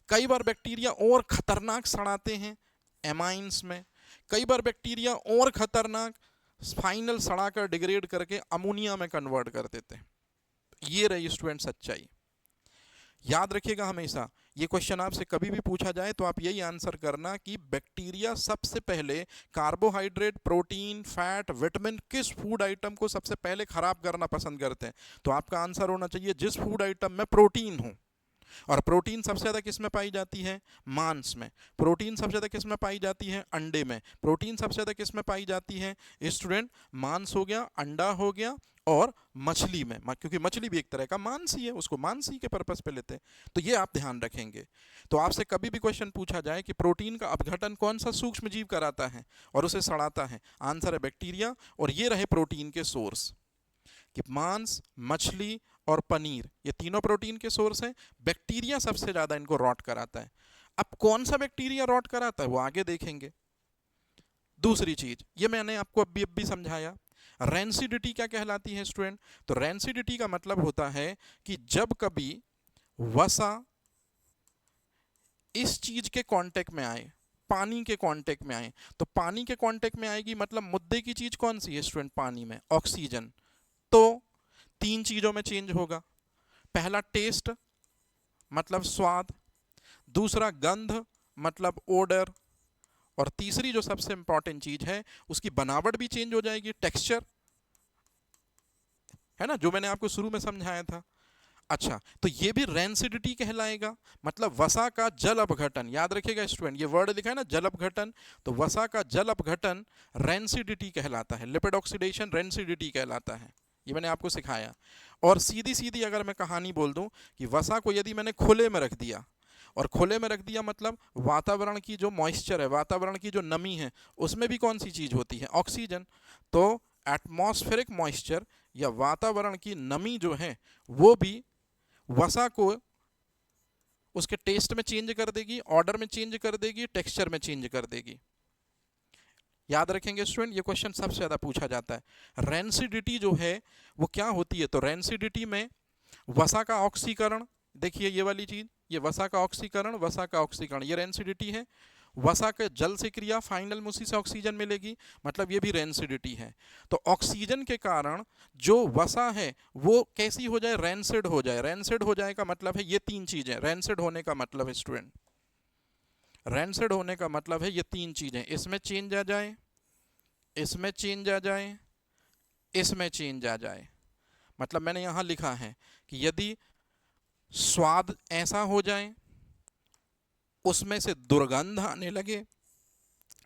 कई बार बैक्टीरिया और खतरनाक सड़ाते हैं, एमाइंस में। कई बार बैक्टीरिया और खतरनाक फाइनल सड़ाकर डिग्रेड करके अमोनिया में कन्वर्ट कर देते हैं। ये रही स्टूडेंट सच्चाई। याद रखिएगा हमेशा, ये क्वेश्चन आपसे कभी भी पूछा जाए तो आप यही आंसर करना कि बैक्टीरिया सबसे पहले कार्बोहाइड्रेट, प्रोटीन, फैट, विटामिन किस फूड आइटम को सबसे पहले खराब करना पसंद करते हैं। तो आपका आंसर होना चाहिए जिस फूड आइटम में प्रोटीन हो। और प्रोटीन सबसे ज्यादा किस में पाई जाती है, मांस में। प्रोटीन सबसे ज्यादा किस में पाई जाती है, अंडे में। प्रोटीन सबसे ज्यादा किस में पाई जाती है स्टूडेंट, मांस हो गया, अंडा हो गया और मछली में, क्योंकि मछली भी एक तरह का मांस ही है, उसको मांस ही के पर्पस पे लेते हैं। तो ये आप ध्यान रखेंगे। तो आपसे कभी भी क्वेश्चन पूछा जाए कि प्रोटीन का अपघटन कौन सा सूक्ष्म जीव कराता है और उसे सड़ाता है, आंसर है बैक्टीरिया। और ये रहे प्रोटीन के सोर्स कि मांस, मछली और पनीर, ये तीनों प्रोटीन के सोर्स हैं। बैक्टीरिया सबसे ज्यादा इनको रॉट कराता है। अब कौन सा बैक्टीरिया रॉट कराता है वो आगे देखेंगे। दूसरी चीज, ये मैंने आपको अभी समझाया, रेंसिडिटी क्या कहलाती है स्टूडेंट। तो रेंसिडिटी का मतलब होता है कि जब कभी वसा इस चीज के कांटेक्ट में आए, पानी के कांटेक्ट में आए, तो पानी के कांटेक्ट में आएगी, मतलब मुद्दे की चीज कौन सी है स्टूडेंट, पानी में ऑक्सीजन। तो 3 चीजों में चेंज होगा। पहला टेस्ट मतलब स्वाद, दूसरा गंध मतलब ओडर, और तीसरी जो सबसे इंपॉर्टेंट चीज है उसकी बनावट भी चेंज हो जाएगी, टेक्सचर, है ना, जो मैंने आपको शुरू में समझाया था। अच्छा, तो ये भी रेंसिडिटी कहलाएगा, मतलब वसा का जल अपघटन। याद रखिएगा स्टूडेंट, ये वर्ड लिखा है ना जल अपघटन, तो वसा का जल अपघटन रेंसिडिटी कहलाता है, लिपिड ऑक्सीडेशन रेंसिडिटी कहलाता है। ये मैंने आपको सिखाया। और सीधी सीधी अगर मैं कहानी बोल दूं कि वसा को यदि मैंने खुले में रख दिया, और खुले में रख दिया मतलब वातावरण की जो मॉइस्चर है, वातावरण की जो नमी है, उसमें भी कौन सी चीज होती है, ऑक्सीजन। तो एटमॉस्फेरिक मॉइस्चर या वातावरण की नमी जो है वो भी वसा को उसके टेस्ट में चेंज कर देगी, ऑर्डर में चेंज कर देगी, टेक्सचर में चेंज कर देगी। याद रखेंगे स्टूडेंट, ये क्वेश्चन सबसे ज्यादा पूछा जाता है। रेंसिडिटी जो है वो क्या होती है, तो रेंसिडिटी में वसा का ऑक्सीकरण, देखिए ये वाली चीज, ये वसा का ऑक्सीकरण, वसा का ऑक्सीकरण, ये रेंसिडिटी है। वसा के जल से क्रिया, फाइनल में उसी से ऑक्सीजन मिलेगी, मतलब ये भी रेंसिडिटी है। तो ऑक्सीजन के कारण जो वसा है वो कैसी हो जाए, रेंसिड हो जाए। रेंसिड हो जाए का मतलब है ये तीन चीजें। रेंसिड होने का मतलब है स्टूडेंट, रेंसिड होने का मतलब है ये तीन चीजें, इसमें चेंज आ जाए, इसमें चेंज आ जाए, इसमें चेंज आ जाए। मतलब मैंने यहां लिखा है कि यदि स्वाद ऐसा हो जाए, उसमें से दुर्गंध आने लगे,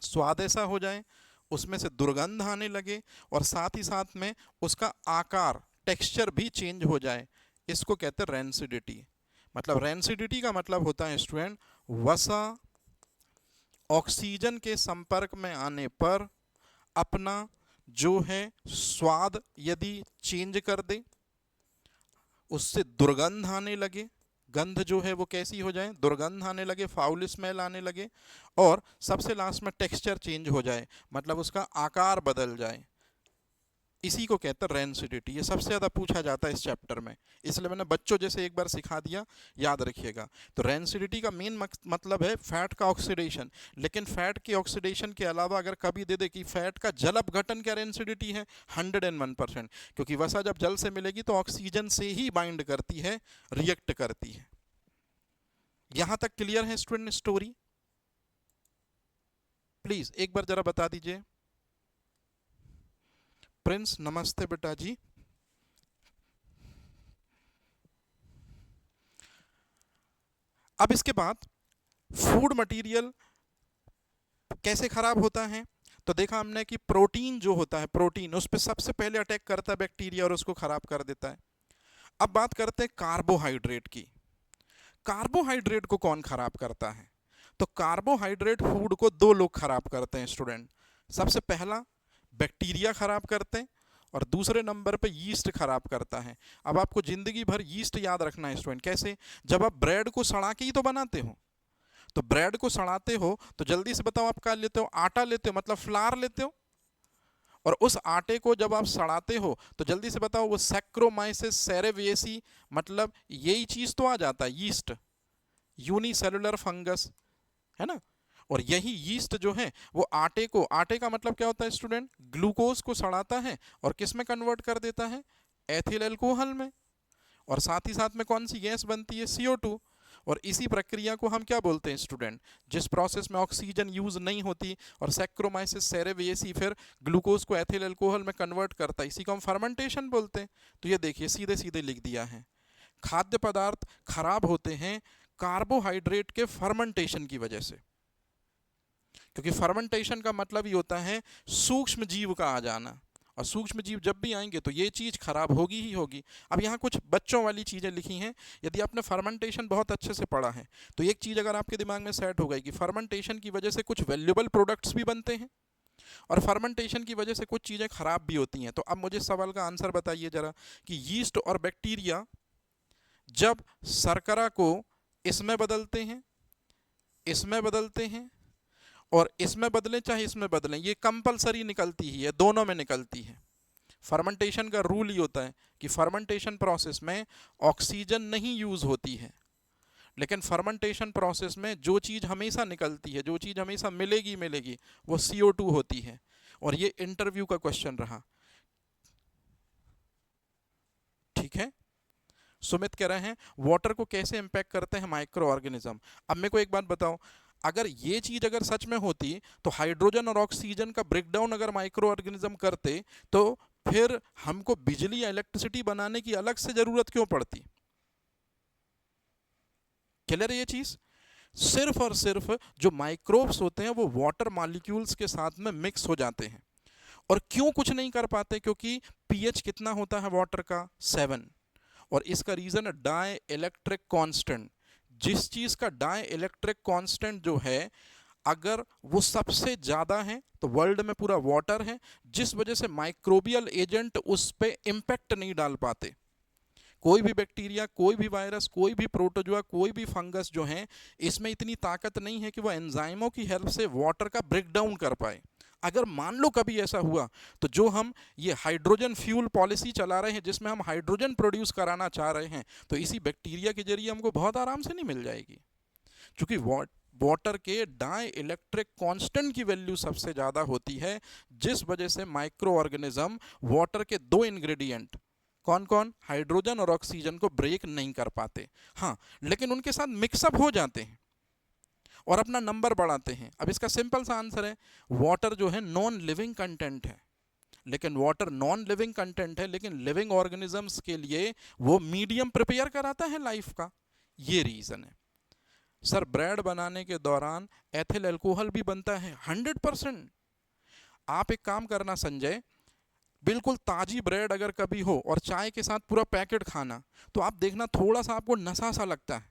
स्वाद ऐसा हो जाए उसमें से दुर्गंध आने लगे, और साथ ही साथ में उसका आकार, टेक्सचर भी चेंज हो जाए, इसको कहते हैं रेंसिडिटी। मतलब रेंसिडिटी का मतलब होता है स्टूडेंट, वसा ऑक्सीजन के संपर्क में आने पर अपना जो है स्वाद यदि चेंज कर दे, उससे दुर्गंध आने लगे, गंध जो है वो कैसी हो जाए, दुर्गंध आने लगे, फाउल स्मेल आने लगे, और सबसे लास्ट में टेक्सचर चेंज हो जाए, मतलब उसका आकार बदल जाए, इसी को कहते हैं रेंसिडिटी। ये सबसे ज़्यादा पूछा जाता है इस चैप्टर में, इसलिए मैंने बच्चों जैसे एक बार सिखा दिया, याद रखिएगा। तो रेंसिडिटी का मेन मतलब है फैट का ऑक्सीडेशन। लेकिन फैट के ऑक्सीडेशन के अलावा अगर कभी दे दे कि फैट का जल अपघटन क्या रेंसिडिटी है, 101%, क्योंकि वसा जब जल से मिलेगी तो ऑक्सीजन से ही बाइंड करती है, रिएक्ट करती है। यहां तक क्लियर है स्टूडेंट स्टोरी? प्लीज एक बार जरा बता दीजिए। प्रिंस नमस्ते बेटा जी। अब इसके बाद फूड मटेरियल कैसे खराब होता है, तो देखा हमने कि प्रोटीन जो होता है, प्रोटीन उस पर सबसे पहले अटैक करता है बैक्टीरिया और उसको खराब कर देता है। अब बात करते हैं कार्बोहाइड्रेट की। कार्बोहाइड्रेट को कौन खराब करता है? तो कार्बोहाइड्रेट फूड को दो लोग खराब करते हैं स्टूडेंट। सबसे पहला बैक्टीरिया खराब करते हैं, और दूसरे नंबर पे यीस्ट खराब करता है। अब आपको जिंदगी भर यीस्ट याद रखना है स्टूडेंट। कैसे? जब आप ब्रेड को सड़ा के ही तो बनाते हो, तो ब्रेड को सड़ाते हो तो जल्दी से बताओ आप क्या लेते हो, आटा लेते हो, मतलब फ्लार लेते हो। और उस आटे को जब आप सड़ाते हो तो जल्दी से बताओ वो सैक्रोमाइसिस सेरेविएसी, मतलब यही चीज तो आ जाता है, यीस्ट, यूनिसेलुलर फंगस, है ना। और यही यीस्ट जो है वो आटे को, आटे का मतलब क्या होता है स्टूडेंट, ग्लूकोज को सड़ाता है और किस में कन्वर्ट कर देता है, एथिल अल्कोहल में। और साथ ही साथ में कौन सी गैस बनती है, CO2। और इसी प्रक्रिया को हम क्या बोलते हैं स्टूडेंट, जिस प्रोसेस में ऑक्सीजन यूज नहीं होती और सैक्रोमाइसिस सेरेविएसी फिर ग्लूकोज को एथिल अल्कोहल में कन्वर्ट करता है, इसी को हम फर्मेंटेशन बोलते हैं। तो ये देखिए सीधे सीधे लिख दिया है, खाद्य पदार्थ खराब होते हैं कार्बोहाइड्रेट के फर्मेंटेशन की वजह से। क्योंकि फर्मेंटेशन का मतलब ही होता है सूक्ष्म जीव का आ जाना, और सूक्ष्म जीव जब भी आएंगे तो ये चीज खराब होगी ही होगी। अब यहाँ कुछ बच्चों वाली चीजें लिखी हैं। यदि आपने फर्मेंटेशन बहुत अच्छे से पढ़ा है तो एक चीज अगर आपके दिमाग में सेट हो गई कि फर्मेंटेशन की वजह से कुछ वैल्यूएबल प्रोडक्ट्स भी बनते हैं और फर्मेंटेशन की वजह से कुछ चीजें खराब भी होती हैं। तो अब मुझे सवाल का आंसर बताइए जरा कि यीस्ट और बैक्टीरिया जब शर्करा को इसमें बदलते हैं, इसमें बदलते हैं, और इसमें बदलें चाहे इसमें बदलें, ये कंपलसरी निकलती ही है, दोनों में निकलती है। फर्मेंटेशन का रूल ही होता है कि फर्मेंटेशन प्रोसेस में ऑक्सीजन नहीं यूज होती है, लेकिन फर्मेंटेशन प्रोसेस में जो चीज हमेशा निकलती है, जो चीज हमेशा मिलेगी मिलेगी, वो CO2 होती है। और ये इंटरव्यू का क्वेश्चन रहा, ठीक है। सुमित कह रहे हैं वाटर को कैसे इंपैक्ट करते हैं माइक्रो ऑर्गेनिज्म। अब मेरे को एक बात बताओ, अगर ये चीज अगर सच में होती तो हाइड्रोजन और ऑक्सीजन का ब्रेकडाउन अगर माइक्रो ऑर्गेनिज्म करते तो फिर हमको बिजली या इलेक्ट्रिसिटी बनाने की अलग से जरूरत क्यों पड़ती? क्लियर है ये चीज? सिर्फ और सिर्फ जो माइक्रोब्स होते हैं वो वाटर मॉलिक्यूल्स के साथ में मिक्स हो जाते हैं। और क्यों कुछ नहीं कर पाते? क्योंकि पीएच कितना होता है वाटर का, 7। और इसका रीजन है डाई इलेक्ट्रिक कांस्टेंट। जिस चीज का डाई इलेक्ट्रिक कांस्टेंट जो है अगर वो सबसे ज्यादा है तो वर्ल्ड में पूरा वाटर है, जिस वजह से माइक्रोबियल एजेंट उस पे इंपैक्ट नहीं डाल पाते। कोई भी बैक्टीरिया, कोई भी वायरस, कोई भी प्रोटोजोआ, कोई भी फंगस जो है, इसमें इतनी ताकत नहीं है कि वो एंजाइमों की हेल्प से वाटर का ब्रेकडाउन कर पाए। अगर मान लो कभी ऐसा हुआ तो जो हम ये हाइड्रोजन फ्यूल पॉलिसी चला रहे हैं जिसमें हम हाइड्रोजन प्रोड्यूस कराना चाह रहे हैं, तो इसी बैक्टीरिया के जरिए हमको बहुत आराम से नहीं मिल जाएगी। क्योंकि वाटर के डाई इलेक्ट्रिक कांस्टेंट की वैल्यू सबसे ज़्यादा होती है, जिस वजह से माइक्रो ऑर्गेनिज्म वाटर के दो इंग्रेडिएंट कौन कौन, हाइड्रोजन और ऑक्सीजन को ब्रेक नहीं कर पाते। हाँ, लेकिन उनके साथ मिक्सअप हो जाते हैं और अपना नंबर बढ़ाते हैं। अब इसका सिंपल सा आंसर है, वाटर जो है नॉन लिविंग कंटेंट है, लेकिन वाटर नॉन लिविंग कंटेंट है, लेकिन लिविंग ऑर्गेनिजम्स के लिए वो मीडियम प्रिपेयर कराता है लाइफ का। ये रीजन है। सर ब्रेड बनाने के दौरान एथिल अल्कोहल भी बनता है 100%। आप एक काम करना संजय, बिल्कुल ताजी ब्रेड अगर कभी हो और चाय के साथ पूरा पैकेट खाना, तो आप देखना थोड़ा सा आपको नशा सा लगता है,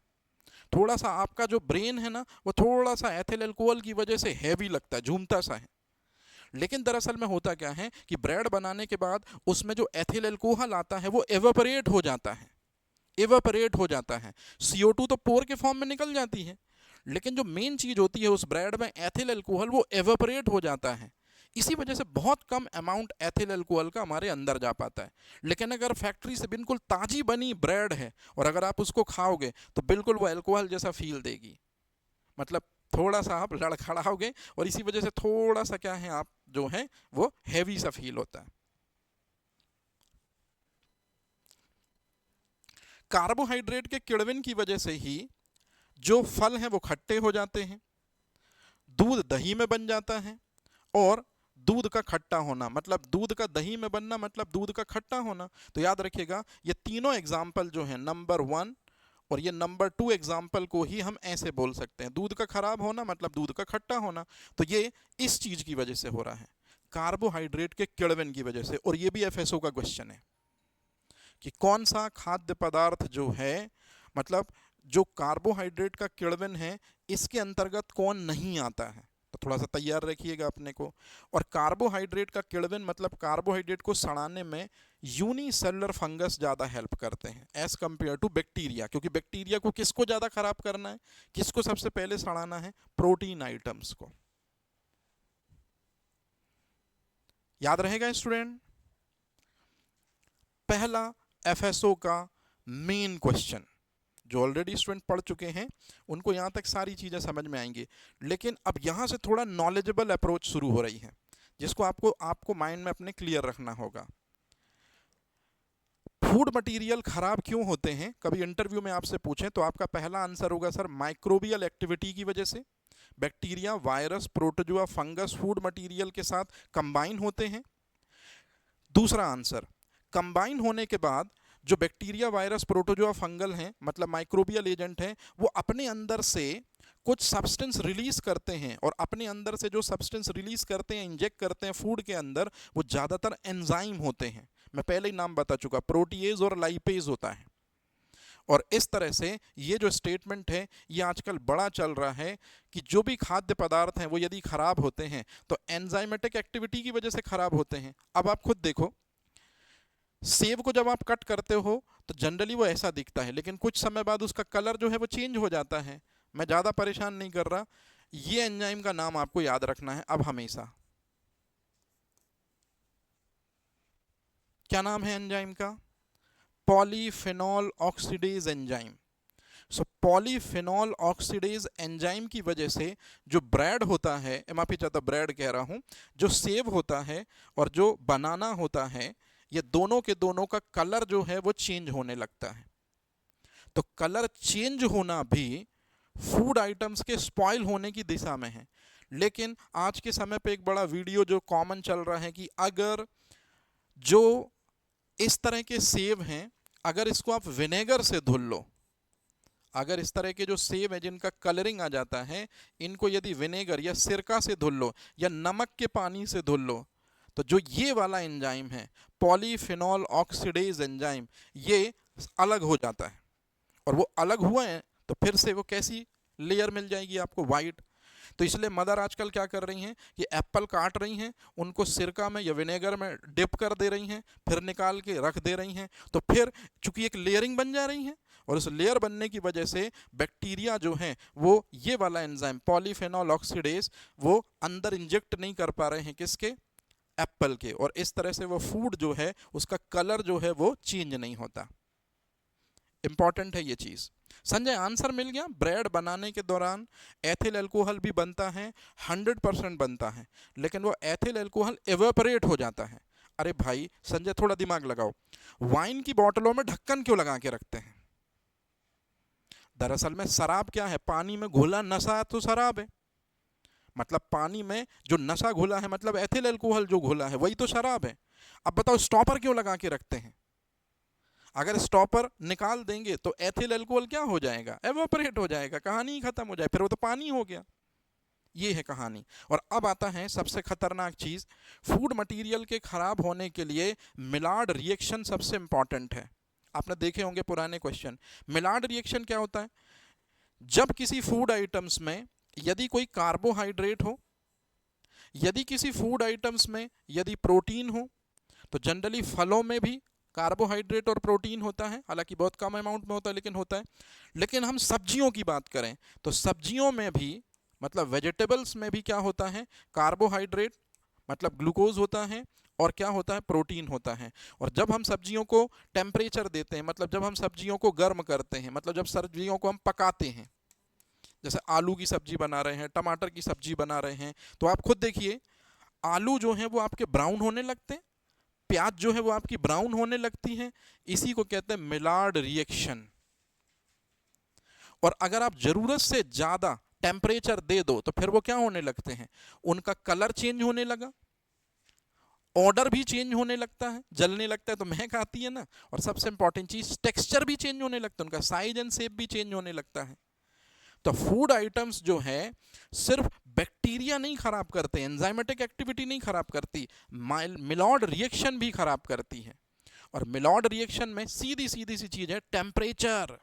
थोड़ा सा आपका जो ब्रेन है ना वो थोड़ा सा एथिल अल्कोहल की वजह से हैवी लगता है, झूमता सा है। लेकिन दरअसल में होता क्या है कि ब्रेड बनाने के बाद उसमें जो एथिल अल्कोहल आता है वो एवापोरेट हो जाता है, एवापोरेट हो जाता है। CO2 तो पोर के फॉर्म में निकल जाती है, लेकिन जो मेन चीज होती है उस ब्रेड में एथिल अल्कोहल वो एवापोरेट हो जाता है। इसी वजह से बहुत कम अमाउंट एथिल अल्कोहल का हमारे अंदर जा पाता है। लेकिन अगर फैक्ट्री से बिल्कुल ताजी बनी ब्रेड है और अगर आप उसको खाओगे तो बिल्कुल वो अल्कोहल जैसा फील देगी, मतलब थोड़ा सा आप लड़खड़ाओगे और इसी वजह से थोड़ा सा क्या है आप जो है वो हैवी सा फील होता है। कार्बोहाइड्रेट के किण्वन की वजह से ही जो फल हैं वो खट्टे हो जाते हैं, दूध दही में बन जाता है, और दूध का खट्टा होना मतलब दूध का दही में बनना मतलब दूध का खट्टा होना। तो याद रखिएगा ये तीनों एग्जाम्पल जो है नंबर 1 और ये नंबर 2 एग्जाम्पल को ही हम ऐसे बोल सकते हैं, दूध का खराब होना मतलब दूध का खट्टा होना। तो ये इस चीज की वजह से हो रहा है, कार्बोहाइड्रेट के किण्वन की वजह से। और ये भी FSO का क्वेश्चन है कि कौन सा खाद्य पदार्थ जो है, मतलब जो कार्बोहाइड्रेट का किण्वन है इसके अंतर्गत कौन नहीं आता है, तो थोड़ा सा तैयार रखिएगा अपने को। और कार्बोहाइड्रेट का किण्वन मतलब कार्बोहाइड्रेट को सड़ाने में यूनिसेलुलर फंगस ज़्यादा हेल्प करते हैं एज कंपेयर टू बैक्टीरिया, क्योंकि बैक्टीरिया को किसको ज़्यादा खराब करना है, किसको सबसे पहले सड़ाना है, प्रोटीन आइटम्स को। याद रहेगा स्टूडेंट? पहला FSO का मेन क्वेश्चन जो ऑलरेडी स्टूडेंट पढ़ चुके हैं उनको यहाँ तक सारी चीज़ें समझ में आएंगी, लेकिन अब यहाँ से थोड़ा नॉलेजेबल अप्रोच शुरू हो रही है जिसको आपको माइंड में अपने क्लियर रखना होगा। फूड मटेरियल खराब क्यों होते हैं, कभी इंटरव्यू में आपसे पूछें तो आपका पहला आंसर होगा सर माइक्रोबियल एक्टिविटी की वजह से, bacteria, virus, protozoa, fungus food material के साथ कंबाइन होते हैं। दूसरा आंसर, कंबाइन होने के बाद जो बैक्टीरिया, वायरस, प्रोटोजोआ, फंगल हैं मतलब माइक्रोबियल एजेंट हैं, वो अपने अंदर से कुछ सब्सटेंस रिलीज करते हैं, और अपने अंदर से जो सब्सटेंस रिलीज करते हैं, इंजेक्ट करते हैं फूड के अंदर, वो ज़्यादातर एंजाइम होते हैं। मैं पहले ही नाम बता चुका, प्रोटीएज और लाइपेज होता है। और इस तरह से ये जो स्टेटमेंट है ये आजकल बड़ा चल रहा है कि जो भी खाद्य पदार्थ हैं वो यदि खराब होते हैं तो एंजाइमेटिक एक्टिविटी की वजह से खराब होते हैं। अब आप खुद देखो, सेब को जब आप कट करते हो तो जनरली वो ऐसा दिखता है, लेकिन कुछ समय बाद उसका कलर जो है वो चेंज हो जाता है। मैं ज़्यादा परेशान नहीं कर रहा, ये एंजाइम का नाम आपको याद रखना है अब हमेशा। क्या नाम है एंजाइम का? Polyphenol oxidase enzyme. So polyphenol oxidase enzyme की वजह से जो ब्रेड होता है, माफी चाहता ब्रेड कह रहा हूं, जो सेब होता है और जो बनाना होता है, ये दोनों के दोनों का कलर जो है वो चेंज होने लगता है। तो कलर चेंज होना भी फूड आइटम्स के स्पॉइल होने की दिशा में है। लेकिन आज के समय पे एक बड़ा वीडियो जो कॉमन चल रहा है कि अगर जो इस तरह के सेब हैं, अगर इसको आप विनेगर से धुल लो, अगर इस तरह के जो सेब है जिनका कलरिंग आ जाता है, इनको यदि विनेगर या सिरका से धुल लो या नमक के पानी से धुल लो, तो जो ये वाला एंजाइम है पॉलीफेनॉल ऑक्सीडेज एंजाइम, ये अलग हो जाता है। और वो अलग हुआ है तो फिर से वो कैसी लेयर मिल जाएगी आपको? वाइट। तो इसलिए मदर आजकल क्या कर रही हैं कि एप्पल काट रही हैं, उनको सिरका में या विनेगर में डिप कर दे रही हैं, फिर निकाल के रख दे रही हैं, तो फिर चूंकि एक लेयरिंग बन जा रही है, और उस लेयर बनने की वजह से बैक्टीरिया जो हैं वो ये वाला एंजाइम पॉलीफेनॉल ऑक्सीडेज वो अंदर इंजेक्ट नहीं कर पा रहे हैं, किसके, एप्पल के, और इस तरह से वो फूड जो है उसका कलर जो है वो चेंज नहीं होता। इंपॉर्टेंट है ये चीज। संजय आंसर मिल गया। ब्रेड बनाने के दौरान एथिल अल्कोहल भी बनता है, 100% बनता है, लेकिन वो एथिल अल्कोहल एवेपोरेट हो जाता है। अरे भाई संजय थोड़ा दिमाग लगाओ, वाइन की बोतलों में ढक्कन क्यों लगा के रखते हैं? दरअसल में शराब क्या है, पानी में घुला नशा तो शराब है, मतलब पानी में जो नशा घुला है, मतलब एथिल अल्कोहल जो घुला है वही तो शराब है। अब बताओ स्टॉपर क्यों लगा के रखते हैं? अगर स्टॉपर निकाल देंगे तो एथिल अल्कोहल क्या हो जाएगा, एवापोरेट हो जाएगा, कहानी ही खत्म हो जाए, फिर वो तो पानी हो गया। ये है कहानी। और अब आता है सबसे खतरनाक चीज, फूड मटेरियल के खराब होने के लिए मिलार्ड रिएक्शन सबसे इंपॉर्टेंट है। आपने देखे होंगे पुराने क्वेश्चन। मिलार्ड रिएक्शन क्या होता है? जब किसी फूड आइटम्स में यदि कोई कार्बोहाइड्रेट हो, यदि किसी फूड आइटम्स में यदि प्रोटीन हो, तो जनरली फलों में भी कार्बोहाइड्रेट और प्रोटीन होता है, हालांकि बहुत कम अमाउंट में होता है लेकिन होता है। लेकिन हम सब्जियों की बात करें तो सब्जियों में भी, मतलब वेजिटेबल्स में भी क्या होता है, कार्बोहाइड्रेट मतलब ग्लूकोज होता है, और क्या होता है, प्रोटीन होता है। और जब हम सब्जियों को टेम्परेचर देते हैं, मतलब जब हम सब्जियों को गर्म करते हैं, मतलब जब सब्जियों को हम पकाते हैं, जैसे आलू की सब्जी बना रहे हैं, टमाटर की सब्जी बना रहे हैं, तो आप खुद देखिए आलू जो है वो आपके ब्राउन होने लगते हैं, प्याज जो है वो आपकी ब्राउन होने लगती है। इसी को कहते हैं मिलार्ड रिएक्शन। और अगर आप जरूरत से ज्यादा टेम्परेचर दे दो तो फिर वो क्या होने लगते हैं, उनका कलर चेंज होने लगा, ऑर्डर भी चेंज होने लगता है, जलने लगता है तो महक आती है ना, और सबसे इंपॉर्टेंट चीज टेक्सचर भी चेंज होने लगता है, उनका साइज एंड शेप भी चेंज होने लगता है। तो फूड आइटम्स जो है सिर्फ बैक्टीरिया नहीं खराब करते, एंजाइमेटिक एक्टिविटी नहीं खराब करती, मिलॉर्ड रिएक्शन भी खराब करती है। और मिलॉर्ड रिएक्शन में सीधी सीधी सी चीज है टेम्परेचर।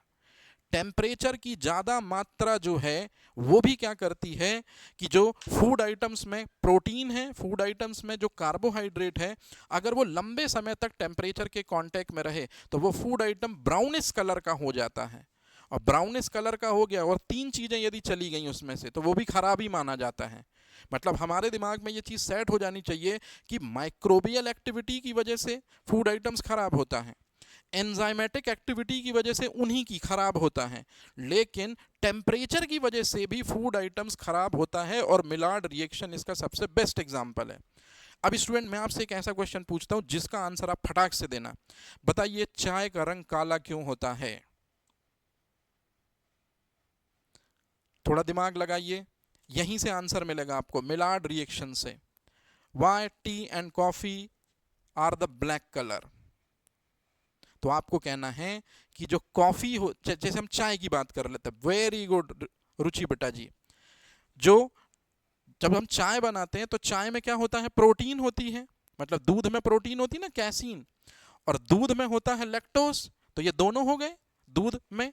टेम्परेचर की ज़्यादा मात्रा जो है वो भी क्या करती है कि जो फूड आइटम्स में प्रोटीन है, फूड आइटम्स में जो कार्बोहाइड्रेट है, अगर वो लंबे समय तक टेम्परेचर के कांटेक्ट में रहे तो वो फूड आइटम ब्राउनिश कलर का हो जाता है। और ब्राउनिश कलर का हो गया और तीन चीज़ें यदि चली गई उसमें से तो वो भी खराब ही माना जाता है। मतलब हमारे दिमाग में ये चीज़ सेट हो जानी चाहिए कि माइक्रोबियल एक्टिविटी की वजह से फूड आइटम्स खराब होता है, एंजाइमेटिक एक्टिविटी की वजह से उन्हीं की खराब होता है, लेकिन टेम्परेचर की वजह से भी फूड आइटम्स खराब होता है, और मिलार्ड रिएक्शन इसका सबसे बेस्ट एग्जांपल है। अब स्टूडेंट मैं आपसे एक ऐसा क्वेश्चन पूछता हूं जिसका आंसर आप फटाक से देना। बताइए चाय का रंग काला क्यों होता है? थोड़ा दिमाग लगाइए, यहीं से आंसर मिलेगा आपको, मिलार्ड रिएक्शन से। Why tea and coffee are the black colour? तो आपको कहना है कि जो कॉफी हो, जैसे हम चाय की बात कर लेते हैं, वेरी गुड रुचि बेटा जी, जो जब हम चाय बनाते हैं तो चाय में क्या होता है, प्रोटीन होती है, मतलब दूध में प्रोटीन होती है ना, कैसीन, और दूध में होता है लैक्टोज। तो ये दोनों हो गए दूध में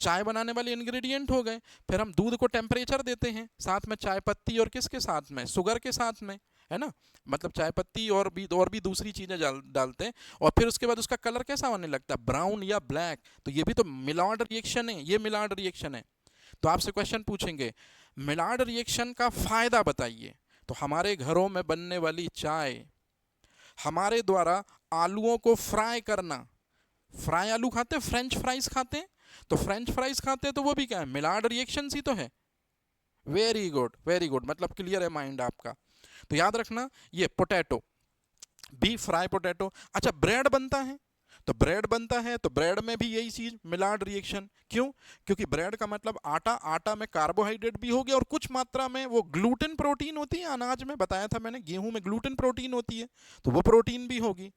चाय बनाने वाले इंग्रेडिएंट हो गए। फिर हम दूध को टेम्परेचर देते हैं, साथ में चाय पत्ती और किसके साथ में, शुगर के साथ में, है ना, मतलब चाय पत्ती और भी दूसरी चीजें डालते हैं, और फिर उसके बाद उसका कलर कैसा होने लगता है, ब्राउन या ब्लैक। तो ये भी तो मिलार्ड रिएक्शन है, ये मिलार्ड रिएक्शन है। तो आपसे क्वेश्चन पूछेंगे मिलार्ड रिएक्शन का फायदा बताइए, तो हमारे घरों में बनने वाली चाय, हमारे द्वारा आलूओं को फ्राई करना, फ्राई आलू खाते हैं, फ्रेंच फ्राइज खाते हैं, तो फ्रेंच फ्राइज खाते हैं तो वो भी क्या है, मिलार्ड रिएक्शन ही तो है। वेरी गुड वेरी गुड, मतलब क्लियर है माइंड आपका। तो याद रखना ये पोटैटो भी फ्राई पोटैटो। अच्छा ब्रेड बनता है, तो ब्रेड बनता है तो ब्रेड में भी यही चीज मिलार्ड रिएक्शन। क्यों? क्योंकि ब्रेड का मतलब आटा, आटा में कार्बोहाइड्रेट भी हो गया और कुछ मात्रा में वो ग्लूटेन प्रोटीन होती है, अनाज में बताया था मैंने, गेहूं में ग्लूटेन प्रोटीन होती है, तो वो प्रोटीन भी होगी,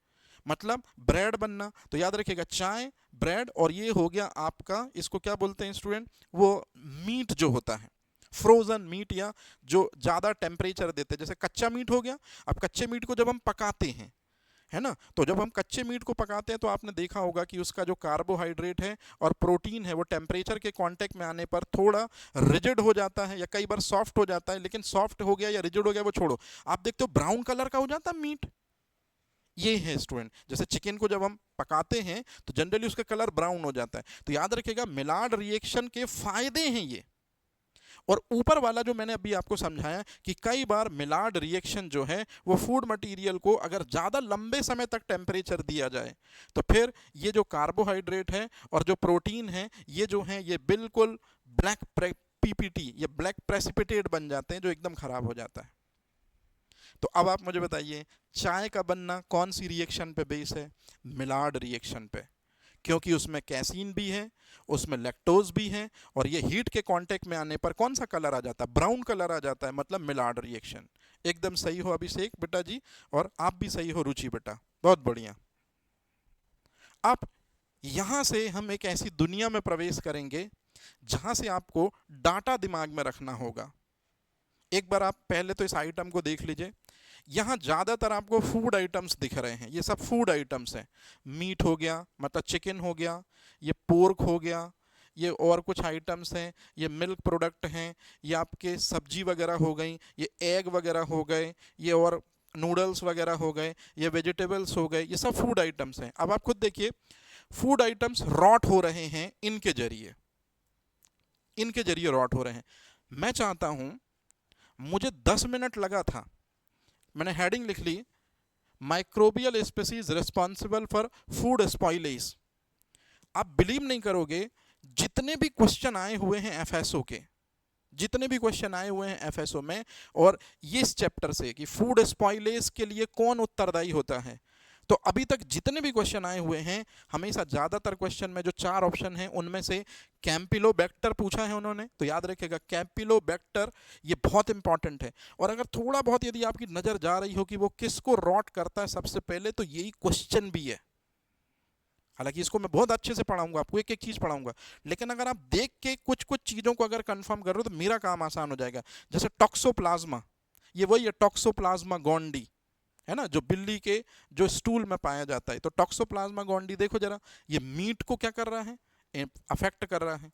मतलब ब्रेड बनना। तो याद रखिएगा चाय, ब्रेड, और ये हो गया आपका, इसको क्या बोलते हैं स्टूडेंट, वो मीट जो होता है, फ्रोजन मीट, या जो ज़्यादा टेम्परेचर देते हैं, जैसे कच्चा मीट हो गया। अब कच्चे मीट को जब हम पकाते हैं, है ना। तो जब हम कच्चे मीट को पकाते हैं तो आपने देखा होगा कि उसका जो कार्बोहाइड्रेट है और प्रोटीन है वो टेम्परेचर के कांटेक्ट में आने पर थोड़ा रिजिड हो जाता है या कई बार सॉफ्ट हो जाता है, लेकिन सॉफ्ट हो गया या रिजिड हो गया वो छोड़ो, आप देखते हो ब्राउन कलर का हो जाता है मीट। ये है स्टूडेंट, जैसे चिकन को जब हम पकाते हैं तो जनरली उसका कलर ब्राउन हो जाता है। तो याद रखिएगा मिलार्ड रिएक्शन के फायदे हैं ये। और ऊपर वाला जो मैंने अभी आपको समझाया कि कई बार मिलार्ड रिएक्शन जो है वो फूड मटेरियल को अगर ज़्यादा लंबे समय तक टेम्परेचर दिया जाए तो फिर ये जो कार्बोहाइड्रेट है और जो प्रोटीन है ये जो है ये बिल्कुल ब्लैक पीपीटी ये ब्लैक प्रेसिपिटेट बन जाते हैं जो एकदम खराब हो जाता है। तो अब आप मुझे बताइए चाय का बनना कौन सी रिएक्शन पे बेस है? मिलार्ड रिएक्शन पे, क्योंकि उसमें कैसीन भी है, उसमें लैक्टोज भी है, और ये हीट के कांटेक्ट में आने पर कौन सा कलर आ जाता है? ब्राउन कलर आ जाता है, मतलब मिलार्ड रिएक्शन। एकदम सही हो अभिषेक बेटा जी, और आप भी सही हो रुचि बेटा, बहुत बढ़िया। अब यहां से हम एक ऐसी दुनिया में प्रवेश करेंगे जहां से आपको डाटा दिमाग में रखना होगा। एक बार आप पहले तो इस आइटम को देख लीजिए। यहाँ ज़्यादातर आपको फूड आइटम्स दिख रहे हैं, ये सब फूड आइटम्स हैं। मीट हो गया मतलब चिकन हो गया, ये पोर्क हो गया, ये और कुछ आइटम्स हैं, ये मिल्क प्रोडक्ट हैं, ये आपके सब्जी वगैरह हो गई, ये एग वगैरह हो गए, ये और नूडल्स वगैरह हो गए, ये वेजिटेबल्स हो गए, ये सब फूड आइटम्स हैं। अब आप खुद देखिए फूड आइटम्स रॉट हो रहे हैं इनके जरिए, इनके जरिए रॉट हो रहे हैं। मैं चाहता हूं, मुझे 10 मिनट लगा था, मैंने हेडिंग लिख ली microbial species responsible for food spoilage. आप बिलीव नहीं करोगे जितने भी क्वेश्चन आए हुए हैं एफएसओ के, जितने भी क्वेश्चन आए हुए हैं एफएसओ में, और ये इस चैप्टर से कि फूड स्पॉइलेज के लिए कौन उत्तरदायी होता है, तो अभी तक जितने भी क्वेश्चन आए हुए हैं हमेशा ज़्यादातर क्वेश्चन में जो 4 ऑप्शन हैं उनमें से कैंपिलोबैक्टर पूछा है उन्होंने। तो याद रखिएगा कैंपिलोबैक्टर ये बहुत इंपॉर्टेंट है। और अगर थोड़ा बहुत यदि आपकी नज़र जा रही हो कि वो किसको रॉट करता है सबसे पहले, तो यही क्वेश्चन भी है। हालांकि इसको मैं बहुत अच्छे से पढ़ाऊंगा, आपको एक एक चीज़ पढ़ाऊंगा, लेकिन अगर आप देख के कुछ कुछ चीज़ों को अगर कंफर्म कर रहे हो तो मेरा काम आसान हो जाएगा। जैसे टॉक्सोप्लाज्मा, ये वही है टॉक्सोप्लाज्मा गोंडी, है ना, जो बिल्ली के जो स्टूल में पाया जाता है। तो टॉक्सोप्लाज्मा गोंडी देखो जरा, ये मीट को क्या कर रहा है? अफेक्ट कर रहा है।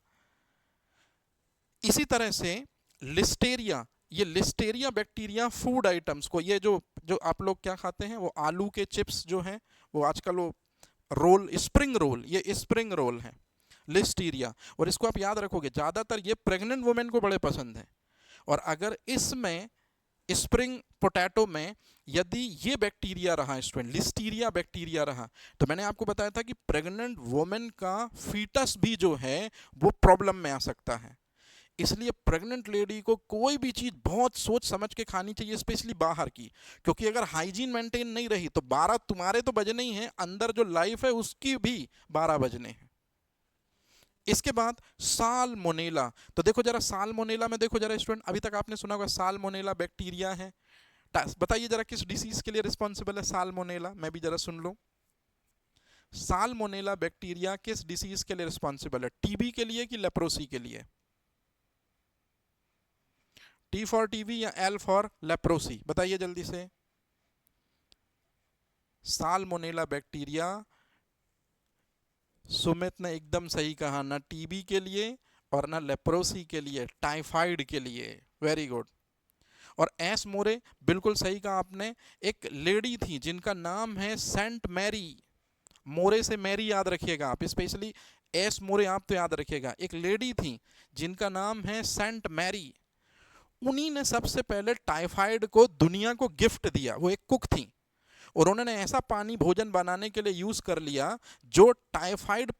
इसी तरह से लिस्टेरिया, ये लिस्टेरिया बैक्टीरिया फूड आइटम्स को, ये जो जो आप लोग क्या खाते हैं, वो आलू के चिप्स जो हैं, वो आजकल वो रोल, स्प्रिंग रोल, ये स्प्रिंग रोल है लिस्टीरिया। और इसको आप याद रखोगे ज़्यादातर ये प्रेग्नेंट वुमेन को बड़े पसंद है। और अगर इसमें स्प्रिंग पोटैटो में यदि ये बैक्टीरिया रहा स्टूडेंट, लिस्टीरिया बैक्टीरिया रहा, तो मैंने आपको बताया था कि प्रेग्नेंट वुमेन का फीटस भी जो है वो प्रॉब्लम में आ सकता है। इसलिए प्रेग्नेंट लेडी को कोई भी चीज़ बहुत सोच समझ के खानी चाहिए, स्पेशली बाहर की, क्योंकि अगर हाइजीन मेंटेन नहीं रही तो 12 तुम्हारे तो बजने ही हैं, अंदर जो लाइफ है उसकी भी 12 बजने हैं। इसके बाद साल्मोनेला, तो देखो जरा साल्मोनेला में देखो जरा स्टूडेंट, अभी तक आपने सुना होगा साल्मोनेला बैक्टीरिया है। बताइए जरा किस डिसीज के लिए रिस्पॉन्सिबल है साल्मोनेला, मैं भी जरा सुन लो। साल्मोनेला बैक्टीरिया किस डिसीज के लिए रिस्पॉन्सिबल है? टीबी के लिए कि लेप्रोसी के लिए? टी फॉर टीबी या एल फॉर लेप्रोसी, बताइए जल्दी से। साल्मोनेला बैक्टीरिया, सुमित ने एकदम सही कहा, ना टीबी के लिए और ना लेप्रोसी के लिए, टाइफाइड के लिए। Very good. और एस मोरे, बिल्कुल सही कहा आपने। एक लेडी थी जिनका नाम है सेंट मैरी, मोरे से मैरी याद रखिएगा आप, स्पेशली एस मोरे आप तो याद रखिएगा। एक लेडी थी जिनका नाम है सेंट मैरी, उन्हीं ने सबसे पहले टाइफाइड को दुनिया को गिफ्ट दिया। वो एक कुक थी और उन्होंने ऐसा पानी भोजन बनाने के लिए यूज कर लिया जो टाइफाइड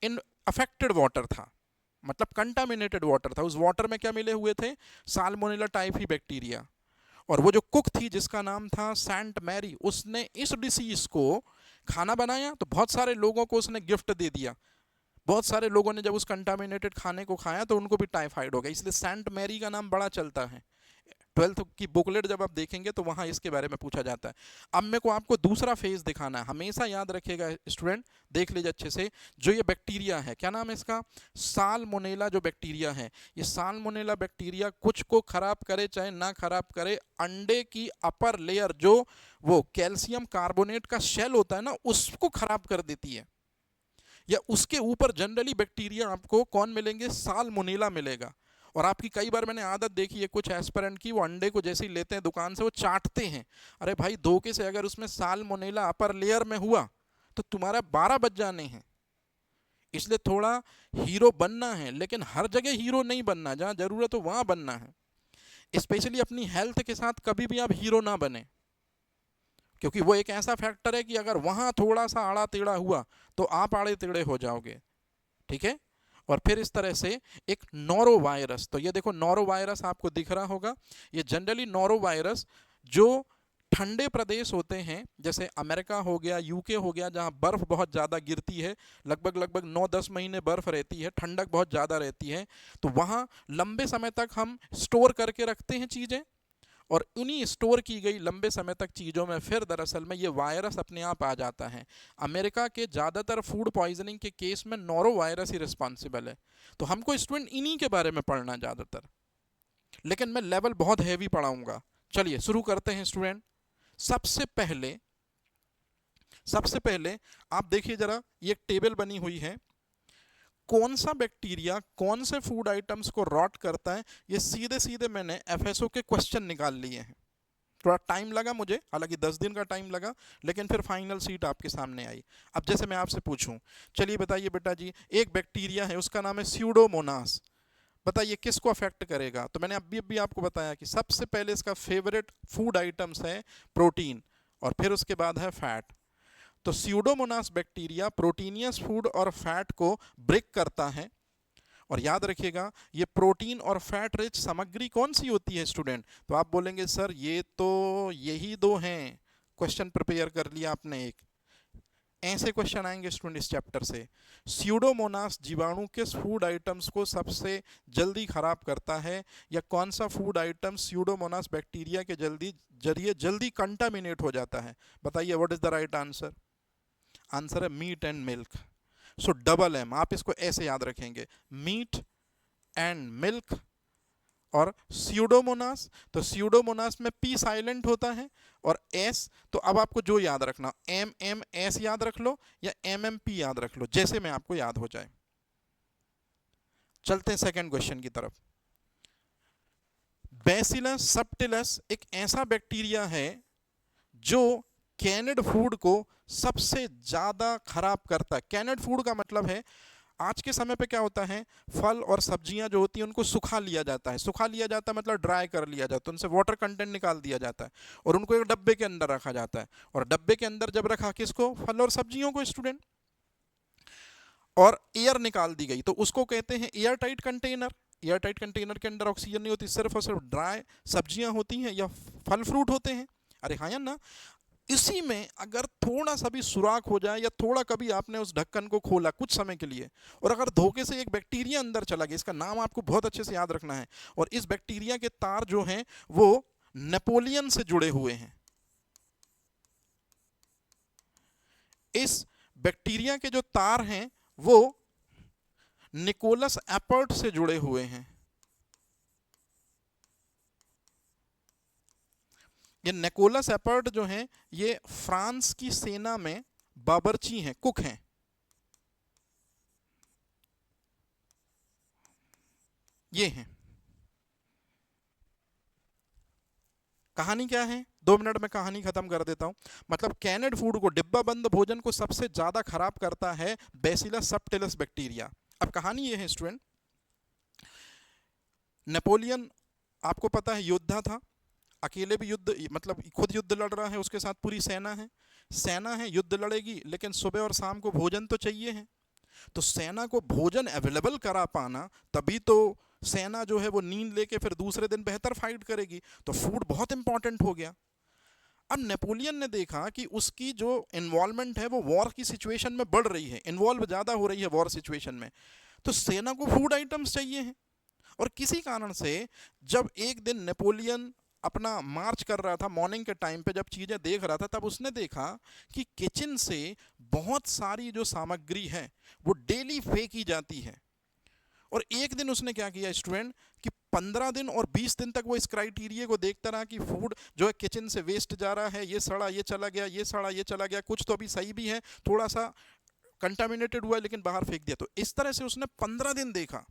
इन अफेक्टेड वाटर था, मतलब कंटामिनेटेड वाटर था। उस वाटर में क्या मिले हुए थे? Salmonella typhi bacteria. और वो जो कुक थी जिसका नाम था सेंट मैरी, उसने इस डिसीज को खाना बनाया तो बहुत सारे लोगों को उसने गिफ्ट दे दिया। बहुत सारे लोगों ने जब उस कंटामिनेटेड खाने को खाया तो उनको भी टाइफाइड हो गया, इसलिए सेंट मैरी का नाम बड़ा चलता है। 12th की बुकलेट जब आप देखेंगे तो वहां इसके बारे में पूछा जाता है। अब मेरे को आपको दूसरा फेज दिखाना है, हमेशा याद रखिएगा स्टूडेंट, देख लीजिए अच्छे से। जो ये बैक्टीरिया है, क्या नाम है इसका, साल्मोनेला जो बैक्टीरिया है, ये साल्मोनेला बैक्टीरिया कुछ को खराब करे चाहे ना खराब करे, अंडे की अपर लेयर जो वो कैल्शियम कार्बोनेट का शेल होता है ना, उसको खराब कर देती है। या उसके ऊपर जनरली बैक्टीरिया आपको कौन मिलेंगे, साल्मोनेला मिलेगा। और आपकी कई बार मैंने आदत देखी है कुछ एस्पिरेंट की, वो अंडे को जैसे ही लेते हैं दुकान से वो चाटते हैं। अरे भाई, धोखे से अगर उसमें साल्मोनेला अपर लेयर में हुआ तो तुम्हारा 12 बज जाने हैं। इसलिए थोड़ा हीरो बनना है, लेकिन हर जगह हीरो नहीं बनना, जहां जरूरत हो वहां बनना है। स्पेशली अपनी हेल्थ के साथ कभी भी आप हीरो ना बने, क्योंकि वो एक ऐसा फैक्टर है कि अगर वहां थोड़ा सा आड़ा टेढ़ा हुआ तो आप आड़े टेढ़े हो जाओगे। ठीक है। और फिर इस तरह से एक नोरो वायरस, तो ये देखो नोरो वायरस आपको दिख रहा होगा। ये जनरली नोरो वायरस जो ठंडे प्रदेश होते हैं, जैसे अमेरिका हो गया, यूके हो गया, जहां बर्फ बहुत ज़्यादा गिरती है, लगभग लगभग 9-10 महीने बर्फ रहती है, ठंडक बहुत ज़्यादा रहती है, तो वहां लंबे समय तक हम स्टोर करके रखते हैं चीज़ें, और उन्हीं स्टोर की गई लंबे समय तक चीज़ों में फिर दरअसल में ये वायरस अपने आप आ जाता है। अमेरिका के ज़्यादातर फूड पॉइजनिंग के केस में नोरो वायरस ही रिस्पॉन्सिबल है। तो हमको स्टूडेंट इन्हीं के बारे में पढ़ना ज़्यादातर, लेकिन मैं लेवल बहुत हैवी पढ़ाऊंगा। चलिए शुरू करते हैं स्टूडेंट। सबसे पहले आप देखिए जरा, ये एक टेबल बनी हुई है। कौन सा बैक्टीरिया कौन से फूड आइटम्स को रॉट करता है, ये सीधे सीधे मैंने एफएसओ के क्वेश्चन निकाल लिए हैं। थोड़ा टाइम लगा मुझे, हालांकि 10 दिन का टाइम लगा, लेकिन फिर फाइनल सीट आपके सामने आई। अब जैसे मैं आपसे पूछूं, चलिए बताइए बेटा जी, एक बैक्टीरिया है उसका नाम है स्यूडोमोनास, बताइए किसको अफेक्ट करेगा। तो मैंने अभी आपको बताया कि सबसे पहले इसका फेवरेट फूड आइटम्स है प्रोटीन, और फिर उसके बाद है फैट। तो स्यूडोमोनास बैक्टीरिया प्रोटीनियस फूड और फैट को ब्रेक करता है। और याद रखिएगा, ये प्रोटीन और फैट रिच सामग्री कौन सी होती है स्टूडेंट, तो आप बोलेंगे सर ये तो यही दो हैं। क्वेश्चन प्रिपेयर कर लिया आपने एक, ऐसे क्वेश्चन आएंगे स्टूडेंट इस चैप्टर से। स्यूडोमोनास जीवाणु किस फूड आइटम्स को सबसे जल्दी खराब करता है, या कौन सा फूड आइटम स्यूडोमोनास बैक्टीरिया के जरिए जल्दी कंटामिनेट हो जाता है, बताइए what is the right answer. Answer है meat and milk. So double M, आप इसको ऐसे याद रखेंगे, मीट एंड मिल्क और स्यूडोमोनास। तो स्यूडोमोनास में पी साइलेंट होता है और एस, तो अब आपको जो याद रखना, एम एम एस याद रख लो या एम एम पी याद रख लो, जैसे में आपको याद हो जाए। चलते हैं सेकंड क्वेश्चन की तरफ। बैसिलस सबटिलस एक ऐसा बैक्टीरिया है जो कैनेड फूड को सबसे ज्यादा खराब करता है। कैनेड फूड का मतलब है, आज के समय पे क्या होता है, फल और सब्जियां जो होती हैं उनको सुखा लिया जाता है। सुखा लिया जाता है मतलब ड्राई कर लिया जाता है, उनसे वाटर कंटेंट निकाल दिया जाता है और उनको एक डब्बे के अंदर रखा जाता है। और डब्बे के अंदर जब रखा किसको, फल और सब्जियों को स्टूडेंट, और एयर निकाल दी गई तो उसको कहते हैं air tight container. Air tight container के अंदर ऑक्सीजन नहीं होती, सिर्फ और सिर्फ ड्राई सब्जियां होती हैं या फल फ्रूट होते हैं। अरे हाँ या ना, इसी में अगर थोड़ा सा भी सुराख हो जाए या थोड़ा कभी आपने उस ढक्कन को खोला कुछ समय के लिए और अगर धोखे से एक बैक्टीरिया अंदर चला गया, इसका नाम आपको बहुत अच्छे से याद रखना है, और इस बैक्टीरिया के तार जो हैं वो नेपोलियन से जुड़े हुए हैं। इस बैक्टीरिया के जो तार हैं वो निकोलस एपर्ट से जुड़े हुए हैं। ये निकोलस एपर्ट जो हैं ये फ्रांस की सेना में बाबरची हैं, कुक हैं। ये हैं। कहानी क्या है, 2 मिनट में कहानी खत्म कर देता हूं। मतलब कैनेड फूड को, डिब्बा बंद भोजन को सबसे ज्यादा खराब करता है बैसिलस सबटिलस बैक्टीरिया। अब कहानी ये है स्टूडेंट, नेपोलियन आपको पता है योद्धा था, अकेले भी युद्ध, मतलब खुद युद्ध लड़ रहा है, उसके साथ पूरी सेना है। सेना है, युद्ध लड़ेगी, लेकिन सुबह और शाम को भोजन तो चाहिए है। तो सेना को भोजन अवेलेबल करा पाना, तभी तो सेना जो है वो नींद लेके फिर दूसरे दिन बेहतर फाइट करेगी। तो फूड बहुत इंपॉर्टेंट हो गया। अब नेपोलियन ने देखा कि उसकी जो इन्वॉल्वमेंट है वो वॉर की सिचुएशन में बढ़ रही है, इन्वॉल्व ज़्यादा हो रही है वॉर सिचुएशन में, तो सेना को फूड आइटम्स चाहिए हैं। और किसी कारण से जब एक दिन नेपोलियन अपना मार्च कर रहा था मॉर्निंग के टाइम पे, जब चीज़ें देख रहा था, तब उसने देखा कि किचन से बहुत सारी जो सामग्री है वो डेली फेंकी जाती है। और एक दिन उसने क्या किया स्टूडेंट, कि 15 दिन और 20 दिन तक वो इस क्राइटेरिया को देखता रहा कि फूड जो है किचन से वेस्ट जा रहा है, ये सड़ा ये चला गया, ये सड़ा ये चला गया, कुछ तो अभी सही भी है, थोड़ा सा कंटामिनेटेड हुआ है लेकिन बाहर फेंक दिया। तो इस तरह से उसने 15 दिन देखा,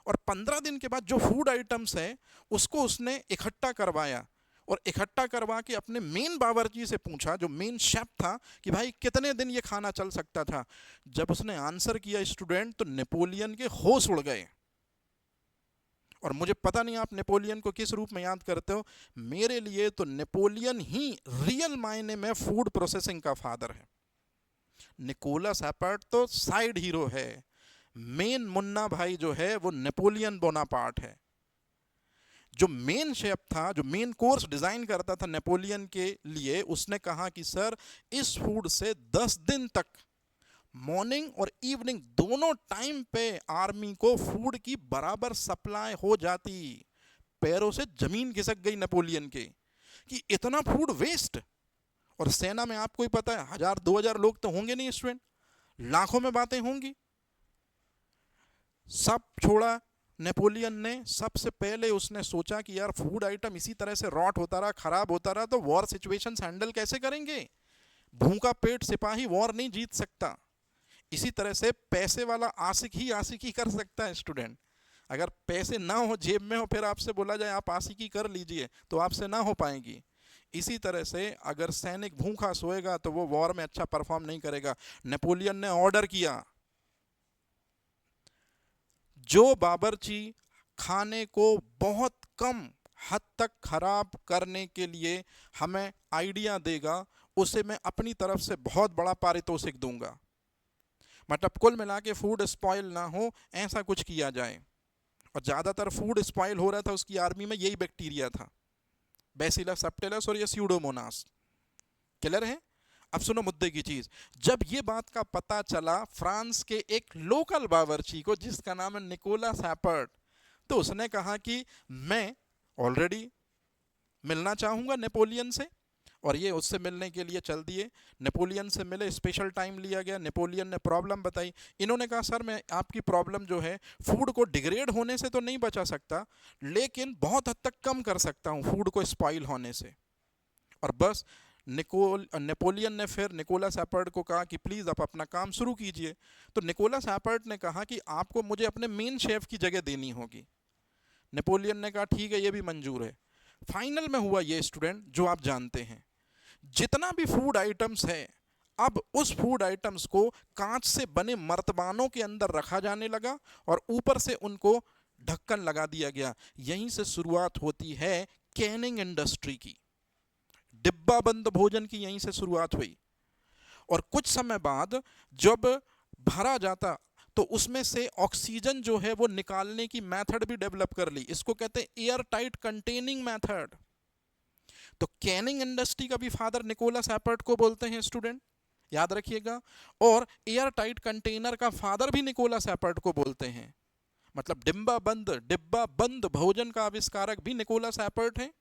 और 15 दिन के बाद जो फूड आइटम्स है उसको उसने इकट्ठा करवाया, और इकट्ठा करवा के अपने मेन बावर्ची से पूछा, जो मेन शेफ था, कि भाई कितने दिन ये खाना चल सकता था। जब उसने आंसर किया स्टूडेंट, तो नेपोलियन के होश उड़ गए। और मुझे पता नहीं आप नेपोलियन को किस रूप में याद करते हो, मेरे लिए तो नेपोलियन ही रियल मायने में फूड प्रोसेसिंग का फादर है। निकोलस एपर्ट तो साइड हीरो है, मेन मुन्ना भाई जो है वो नेपोलियन बोनापार्ट है। जो मेन शेफ था, जो मेन कोर्स डिजाइन करता था नेपोलियन के लिए, उसने कहा कि सर इस फूड से 10 दिन तक मॉर्निंग और इवनिंग दोनों टाइम पे आर्मी को फूड की बराबर सप्लाई हो जाती। पैरों से जमीन खिसक गई नेपोलियन के कि इतना फूड वेस्ट। और सेना में आपको ही पता है 1000-2000 लोग तो होंगे नहीं स्टूडेंट, लाखों में बातें होंगी। सब छोड़ा नेपोलियन ने, सबसे पहले उसने सोचा कि यार फूड आइटम इसी तरह से रॉट होता रहा, खराब होता रहा, तो वॉर सिचुएशन हैंडल कैसे करेंगे। भूखा पेट सिपाही वॉर नहीं जीत सकता। इसी तरह से पैसे वाला आशिक ही आशिकी कर सकता है स्टूडेंट। अगर पैसे ना हो जेब में हो, फिर आपसे बोला जाए आप आशिकी कर लीजिए, तो आपसे ना हो पाएगी। इसी तरह से अगर सैनिक भूखा सोएगा तो वो वॉर में अच्छा परफॉर्म नहीं करेगा। नेपोलियन ने ऑर्डर किया, जो बावर्ची खाने को बहुत कम हद तक खराब करने के लिए हमें आइडिया देगा, उसे मैं अपनी तरफ से बहुत बड़ा पारितोषिक दूंगा। मतलब कुल मिला के फूड स्पॉइल ना हो, ऐसा कुछ किया जाए। और ज़्यादातर फूड स्पॉइल हो रहा था उसकी आर्मी में यही बैक्टीरिया था, बैसिलस सबटिलस और ये स्यूडोमोनास। क्लियर है। अब सुनो मुद्दे की चीज, जब ये बात का पता चला फ्रांस के एक लोकल बावर्ची को जिसका नाम है निकोलस एपर्ट, तो उसने कहा कि मैं ऑलरेडी मिलना चाहूंगा नेपोलियन से, और ये उससे मिलने के लिए चल दिए। नेपोलियन से मिले, स्पेशल टाइम लिया गया, नेपोलियन ने प्रॉब्लम बताई। इन्होंने कहा सर मैं आपकी प्रॉब्लम जो है फूड को डिग्रेड होने से तो नहीं बचा सकता, लेकिन बहुत हद तक कम कर सकता हूँ फूड को स्पॉइल होने से। और बस नेपोलियन ने फिर निकोलस एपर्ट को कहा कि प्लीज़ आप अपना काम शुरू कीजिए। तो निकोलस एपर्ट ने कहा कि आपको मुझे अपने मेन शेफ की जगह देनी होगी। नेपोलियन ने कहा ठीक है, ये भी मंजूर है। फाइनल में हुआ ये स्टूडेंट जो आप जानते हैं, जितना भी फूड आइटम्स है, अब उस फूड आइटम्स को कांच से बने मर्तबानों के अंदर रखा जाने लगा और ऊपर से उनको ढक्कन लगा दिया गया। यहीं से शुरुआत होती है कैनिंग इंडस्ट्री की। डिब्बा बंद भोजन की यहीं से शुरुआत हुई। और कुछ समय बाद जब भरा जाता तो उसमें से ऑक्सीजन जो है वो निकालने की मेथड भी डेवलप कर ली। इसको कहते हैं एयर टाइट कंटेनिंग मेथड। तो कैनिंग इंडस्ट्री का भी फादर निकोलस एपर्ट को बोलते हैं स्टूडेंट, याद रखिएगा। और एयर टाइट कंटेनर का फादर भी निकोलस एपर्ट को बोलते हैं। मतलब डिब्बा बंद भोजन का आविष्कारक भी निकोलस एपर्ट है।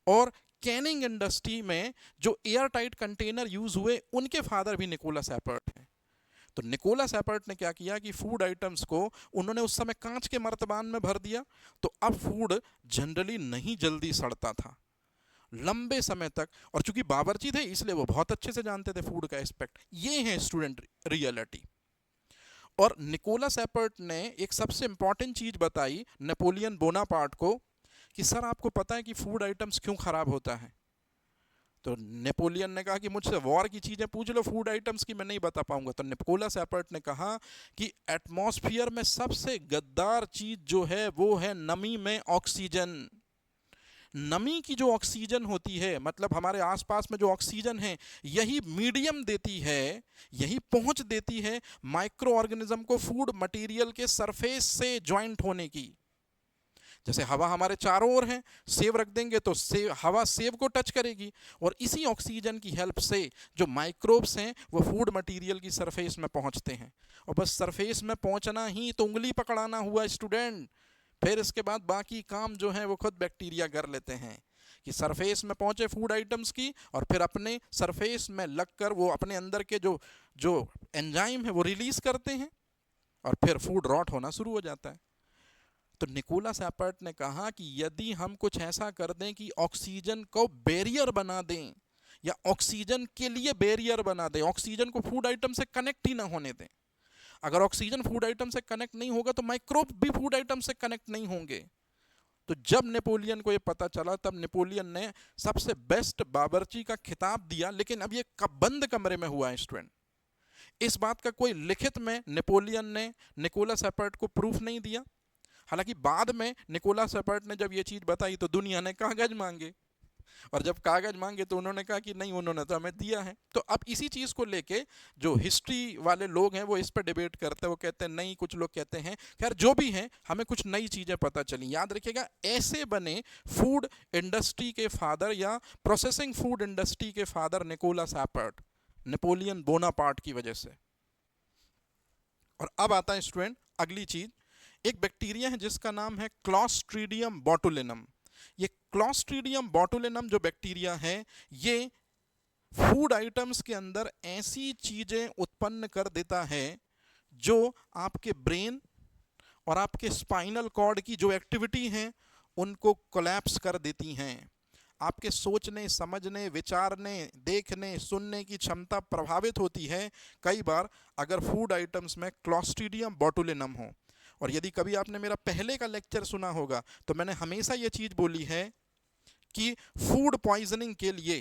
और कैनिंग इंडस्ट्री में जो एयर टाइट कंटेनर यूज हुए उनके फादर भी निकोलस एपर्ट हैं। तो निकोलस एपर्ट ने क्या किया कि फूड आइटम्स को उन्होंने उस समय कांच के मर्तबान में भर दिया। तो अब फूड जनरली नहीं जल्दी सड़ता था लंबे समय तक। और चूंकि बावर्ची थे इसलिए वो बहुत अच्छे से जानते थे फूड का एस्पेक्ट। ये है स्टूडेंट रियलिटी। और निकोलस एपर्ट ने एक सबसे इंपॉर्टेंट चीज बताई नेपोलियन बोनापार्ट को कि सर आपको पता है कि फूड आइटम्स क्यों खराब होता है। तो नेपोलियन ने कहा कि मुझसे वॉर की चीजें पूछ लो, फूड आइटम्स की मैं नहीं बता पाऊंगा। तो निकोलस एपर्ट ने कहा कि एटमॉस्फेयर में सबसे गद्दार चीज जो है वो है नमी में ऑक्सीजन। नमी की जो ऑक्सीजन होती है, मतलब हमारे आसपास में जो ऑक्सीजन है, यही मीडियम देती है, यही पहुंच देती है माइक्रो ऑर्गेनिज्म को फूड मटेरियल के सरफेस से ज्वाइंट होने की। जैसे हवा हमारे चारों ओर है, सेब रख देंगे तो हवा सेब को टच करेगी, और इसी ऑक्सीजन की हेल्प से जो माइक्रोब्स हैं वो फूड मटेरियल की सरफेस में पहुंचते हैं। और बस सरफेस में पहुंचना ही तो उंगली पकड़ाना हुआ स्टूडेंट। फिर इसके बाद बाकी काम जो है वो खुद बैक्टीरिया कर लेते हैं। कि सरफेस में पहुंचे फूड आइटम्स की और फिर अपने सरफेस में लगकर वो अपने अंदर के जो जो एंजाइम है वो रिलीज करते हैं और फिर फूड रॉट होना शुरू हो जाता है। तो निकोलस एपर्ट ने कहा कि यदि हम कुछ ऐसा कर दें कि ऑक्सीजन को बैरियर बना दें या ऑक्सीजन के लिए बैरियर बना दें, ऑक्सीजन को फूड आइटम से कनेक्ट ही ना होने दें। अगर ऑक्सीजन फूड आइटम से कनेक्ट नहीं होगा तो माइक्रोब भी फूड आइटम से कनेक्ट नहीं होंगे। तो जब नेपोलियन को ये पता चला तब नेपोलियन ने सबसे बेस्ट बावर्ची का खिताब दिया। लेकिन अब ये बंद कमरे में हुआ है स्टूडेंट, इस बात का कोई लिखित में नेपोलियन ने निकोलस एपर्ट को प्रूफ नहीं दिया। हालांकि बाद में निकोलस एपर्ट ने जब ये चीज बताई तो दुनिया ने कागज मांगे, और जब कागज मांगे तो उन्होंने कहा कि नहीं, उन्होंने तो हमें दिया है। तो अब इसी चीज को लेके जो हिस्ट्री वाले लोग हैं वो इस पर डिबेट करते हैं। वो कहते हैं नहीं, कुछ लोग कहते हैं, खैर जो भी है हमें कुछ नई चीजें पता चली। याद रखिएगा, ऐसे बने फूड इंडस्ट्री के फादर या प्रोसेसिंग फूड इंडस्ट्री के father Nicolas Appert, Napoleon Bonaparte की वजह से। और अब आता है स्टूडेंट अगली चीज, एक बैक्टीरिया है जिसका नाम है क्लॉस्ट्रीडियम बोटुलिनम। ये क्लॉस्ट्रीडियम बोटुलिनम जो बैक्टीरिया है ये फूड आइटम्स के अंदर ऐसी चीजें उत्पन्न कर देता है जो आपके ब्रेन और आपके स्पाइनल कॉर्ड की जो एक्टिविटी है उनको कोलैप्स कर देती हैं। आपके सोचने, समझने, विचारने, देखने, सुनने की क्षमता प्रभावित होती है कई बार अगर फूड आइटम्स में क्लॉस्ट्रीडियम बोटुलिनम हो। और यदि कभी आपने मेरा पहले का लेक्चर सुना होगा तो मैंने हमेशा ये चीज बोली है कि फूड पॉइजनिंग के लिए,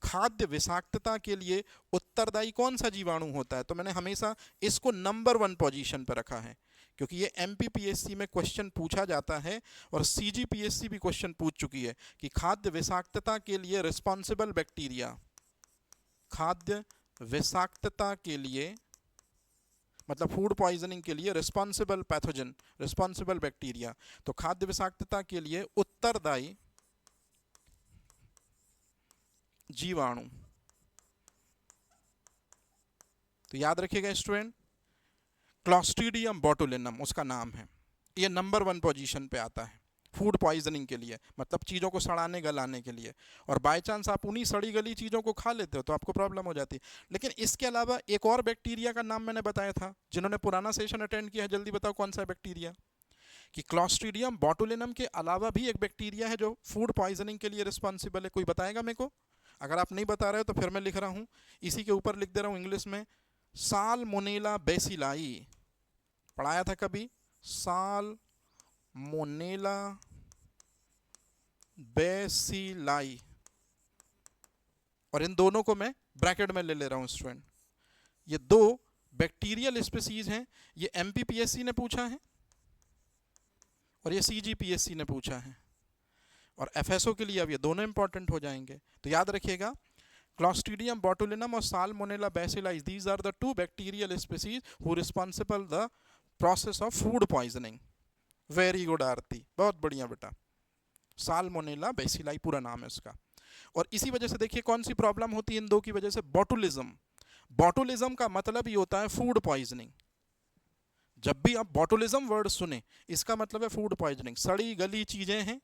खाद्य विषाक्तता के लिए उत्तरदायी कौन सा जीवाणु होता है। तो मैंने हमेशा इसको नंबर 1 पोजीशन पर रखा है, क्योंकि ये एमपीपीएससी में क्वेश्चन पूछा जाता है और सीजीपीएससी भी क्वेश्चन पूछ चुकी है कि खाद्य विषाक्तता के लिए रिस्पॉन्सिबल बैक्टीरिया, खाद्य विषाक्तता के लिए मतलब फूड पॉइजनिंग के लिए रिस्पॉन्सिबल पैथोजन, रिस्पॉन्सिबल बैक्टीरिया, तो खाद्य विषाक्तता के लिए उत्तरदायी जीवाणु। तो याद रखिएगा स्टूडेंट, क्लॉस्ट्रीडियम बोटुलिनम उसका नाम है। ये नंबर 1 पोजीशन पे आता है फूड पॉइजनिंग के लिए, मतलब चीज़ों को सड़ाने गलाने के लिए। और बाय चांस आप उन्हीं सड़ी गली चीज़ों को खा लेते हो तो आपको प्रॉब्लम हो जाती है। लेकिन इसके अलावा एक और बैक्टीरिया का नाम मैंने बताया था, जिन्होंने पुराना सेशन अटेंड किया है जल्दी बताओ कौन सा बैक्टीरिया। कि क्लॉस्ट्रीडियम बोटुलिनम के अलावा भी एक बैक्टीरिया है जो फूड पॉइजनिंग के लिए रिस्पॉन्सिबल है। कोई बताएगा मेरे को? अगर आप नहीं बता रहे हो तो फिर मैं लिख रहा हूँ, इसी के ऊपर लिख दे रहा हूँ इंग्लिश में, साल्मोनेला बेसिलाई। पढ़ाया था कभी, साल्मोनेला बेसिलाई। और इन दोनों को मैं ब्रैकेट में ले रहा हूं स्टूडेंट। ये दो बैक्टीरियल स्पीसीज हैं, ये एमपीपीएससी ने पूछा है और ये सीजीपीएससी ने पूछा है, और एफएसओ के लिए अब ये दोनों इंपॉर्टेंट हो जाएंगे। तो याद रखिएगा, क्लॉस्ट्रीडियम बोटुलिनम और salmonella bacilli, these are the 2 bacterial species who responsible the process of food poisoning. Very good Aarti, बहुत बढ़िया बेटा। साल्मोनेला बेसिलाई पूरा नाम है इसका। और इसी वजह से देखिए कौन सी प्रॉब्लम होती है इन दो की वजह से, बोटुलिज्म। बोटुलिज्म का मतलब ये होता है फूड पॉइजनिंग। जब भी आप बोटुलिज्म वर्ड सुने इसका मतलब है फूड पॉइजनिंग, सड़ी गली चीजें हैं।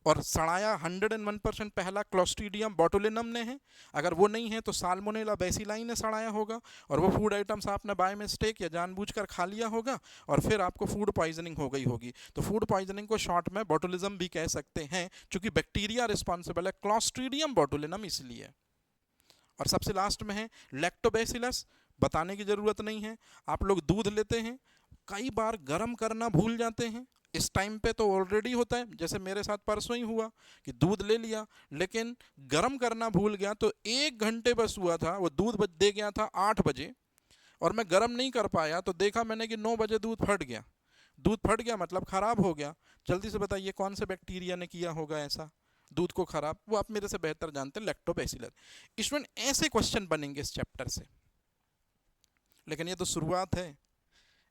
और सड़ाया 101% पहला क्लॉस्ट्रीडियम बोटुलिनम ने है, अगर वो नहीं है तो साल्मोनेला बेसिलाई ने सड़ाया होगा, और वो फूड आइटम्स आपने बाय मिस्टेक या जानबूझकर खा लिया होगा और फिर आपको फूड पॉइजनिंग हो गई होगी। तो फूड पॉइजनिंग को शॉर्ट में बोटुलिज्म भी कह सकते हैं, क्योंकि बैक्टीरिया रिस्पॉन्सिबल है क्लॉस्ट्रीडियम बोटुलिनम इसलिए। और सबसे लास्ट में है लैक्टोबैसिलस, बताने की जरूरत नहीं है। आप लोग दूध लेते हैं, कई बार गर्म करना भूल जाते हैं। इस टाइम पे तो ऑलरेडी होता है, जैसे मेरे साथ परसों ही हुआ कि दूध ले लिया लेकिन गर्म करना भूल गया, तो 1 घंटे बस हुआ था, वो दूध दे गया था 8 बजे और मैं गर्म नहीं कर पाया, तो देखा मैंने कि 9 बजे दूध फट गया। दूध फट गया मतलब खराब हो गया। जल्दी से बताइए कौन से बैक्टीरिया ने किया होगा ऐसा दूध को खराब? वो आप मेरे से बेहतर जानते हैं, लैक्टोबैसिलस। इसमें ऐसे क्वेश्चन बनेंगे इस चैप्टर से, लेकिन ये तो शुरुआत है।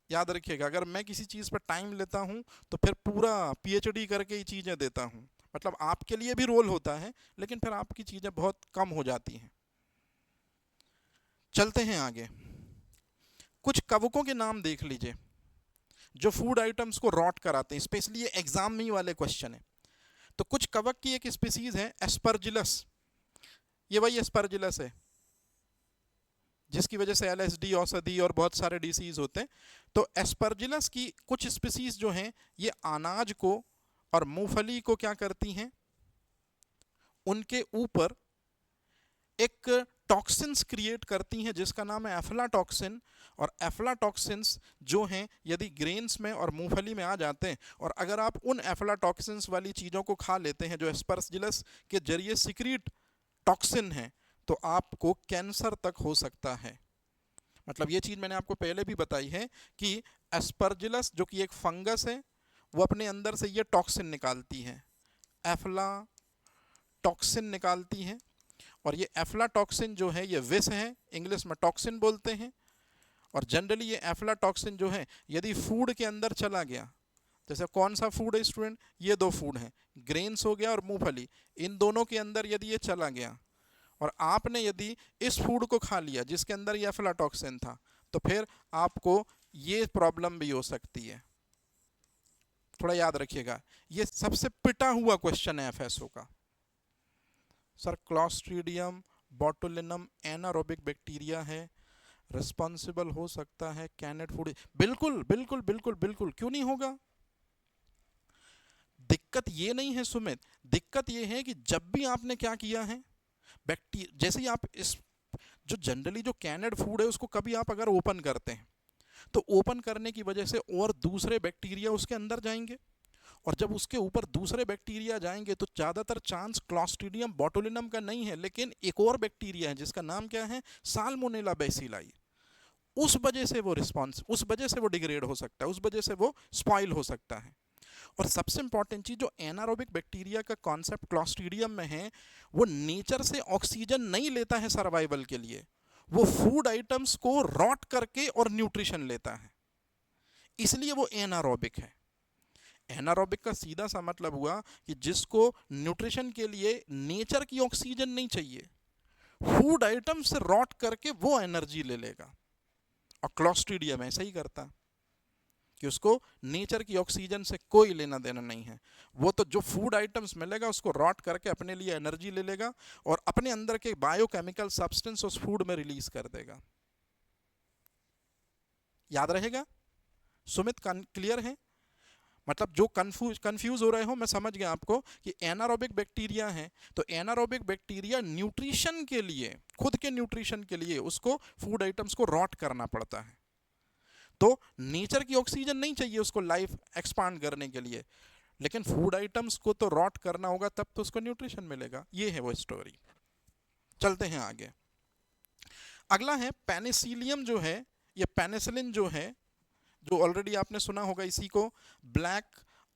याद रखिएगा, अगर मैं किसी चीज़ पर टाइम लेता हूं तो फिर पूरा पीएचडी करके ही चीज़ें देता हूं। मतलब आपके लिए भी रोल होता है, लेकिन फिर आपकी चीज़ें बहुत कम हो जाती हैं। चलते हैं आगे। कुछ कवकों के नाम देख लीजिए जो फूड आइटम्स को रॉट कराते हैं, स्पेशली ये एग्जाम में ही वाले क्वेश्चन है। तो कुछ कवक की एक स्पीसीज है एस्परजिलस, ये वही एस्परजिलस है जिसकी वजह से LSD औषधि और बहुत सारे डिसीज होते हैं। तो एस्परजिलस की कुछ स्पीसीज जो हैं ये अनाज को और मूंगफली को क्या करती हैं, उनके ऊपर एक टॉक्सिन्स क्रिएट करती हैं जिसका नाम है एफ्लाटॉक्सिन। और एफ्लाटॉक्सिन्स जो हैं यदि ग्रेन्स में और मूंगफली में आ जाते हैं और अगर आप उन एफ्लाटॉक्सिन्स वाली चीज़ों को खा लेते हैं जो एस्परजिलस के जरिए सिक्रीट टॉक्सिन है, तो आपको कैंसर तक हो सकता है। मतलब ये चीज़ मैंने आपको पहले भी बताई है कि एस्परजिलस जो कि एक फंगस है वो अपने अंदर से ये टॉक्सिन निकालती है, एफ्लाटॉक्सिन निकालती है। और ये एफ्लाटॉक्सिन जो है ये विष है, इंग्लिश में टॉक्सिन बोलते हैं। और जनरली ये एफ्लाटॉक्सिन जो है यदि फूड के अंदर चला गया, जैसे कौन सा फूड है स्टूडेंट, ये दो फूड हैं, ग्रेन्स हो गया और मूंगफली, इन दोनों के अंदर यदि ये चला गया और आपने यदि इस फूड को खा लिया जिसके अंदर ये एफ्लाटॉक्सिन था, तो फिर आपको ये प्रॉब्लम भी हो सकती है। थोड़ा याद रखिएगा, ये सबसे पिटा हुआ क्वेश्चन है FSO का। Sir Clostridium botulinum anaerobic bacteria है, रिस्पॉन्सिबल हो सकता है कैनेड फूड। बिल्कुल बिल्कुल बिल्कुल बिल्कुल, क्यों नहीं होगा। दिक्कत ये नहीं है सुमित, दिक्कत ये है कि जब भी आपने क्या किया है, बैक्टीरिया जैसे ही आप इस जो जनरली जो कैनेड फूड है उसको कभी आप अगर ओपन करते हैं तो ओपन करने की वजह से और दूसरे बैक्टीरिया उसके अंदर जाएंगे, और जब उसके ऊपर दूसरे बैक्टीरिया जाएंगे तो ज़्यादातर चांस क्लॉस्ट्रीडियम बोटुलिनम का नहीं है, लेकिन एक और बैक्टीरिया है जिसका नाम क्या है, साल्मोनेला बेसिलाई। उस वजह से वो रिस्पॉन्स, उस वजह से वो डिग्रेड हो सकता है, उस वजह से वो स्पॉइल हो सकता है। और सबसे इंपॉर्टेंट चीज जो एनारोबिक बैक्टीरिया का कॉन्सेप्ट क्लॉस्ट्रीडियम में है, वो नेचर से ऑक्सीजन नहीं लेता है सर्वाइवल के लिए, वो फूड आइटम्स को रॉट करके और न्यूट्रिशन लेता है, इसलिए वो एनारोबिक है। एनारोबिक का सीधा सा मतलब हुआ कि जिसको न्यूट्रिशन के लिए नेचर की ऑक्सीजन नहीं चाहिए, फूड आइटम से रॉट करके वो एनर्जी ले लेगा। और क्लॉस्ट्रीडियम ऐसा ही करता कि उसको नेचर की ऑक्सीजन से कोई लेना देना नहीं है, वो तो जो फूड आइटम्स मिलेगा उसको रॉट करके अपने लिए एनर्जी ले लेगा और अपने अंदर के बायोकेमिकल सब्सटेंस उस फूड में रिलीज कर देगा। याद रहेगा सुमित, क्लियर है। मतलब जो कंफ्यूज हो रहे हो, मैं समझ गया आपको कि एनारोबिक बैक्टीरिया है, तो एनारोबिक बैक्टीरिया न्यूट्रिशन के लिए, खुद के न्यूट्रिशन के लिए उसको फूड आइटम्स को रॉट करना पड़ता है। तो नेचर की ऑक्सीजन नहीं चाहिए उसको लाइफ एक्सपांड करने के लिए, लेकिन फूड आइटम्स को तो रॉट करना होगा तब तो उसको न्यूट्रिशन मिलेगा। ये है वो स्टोरी। चलते हैं आगे। अगला है पेनिसिलियम जो है, ये पेनिसिलिन जो है, जो ऑलरेडी आपने सुना होगा, इसी को ब्लैक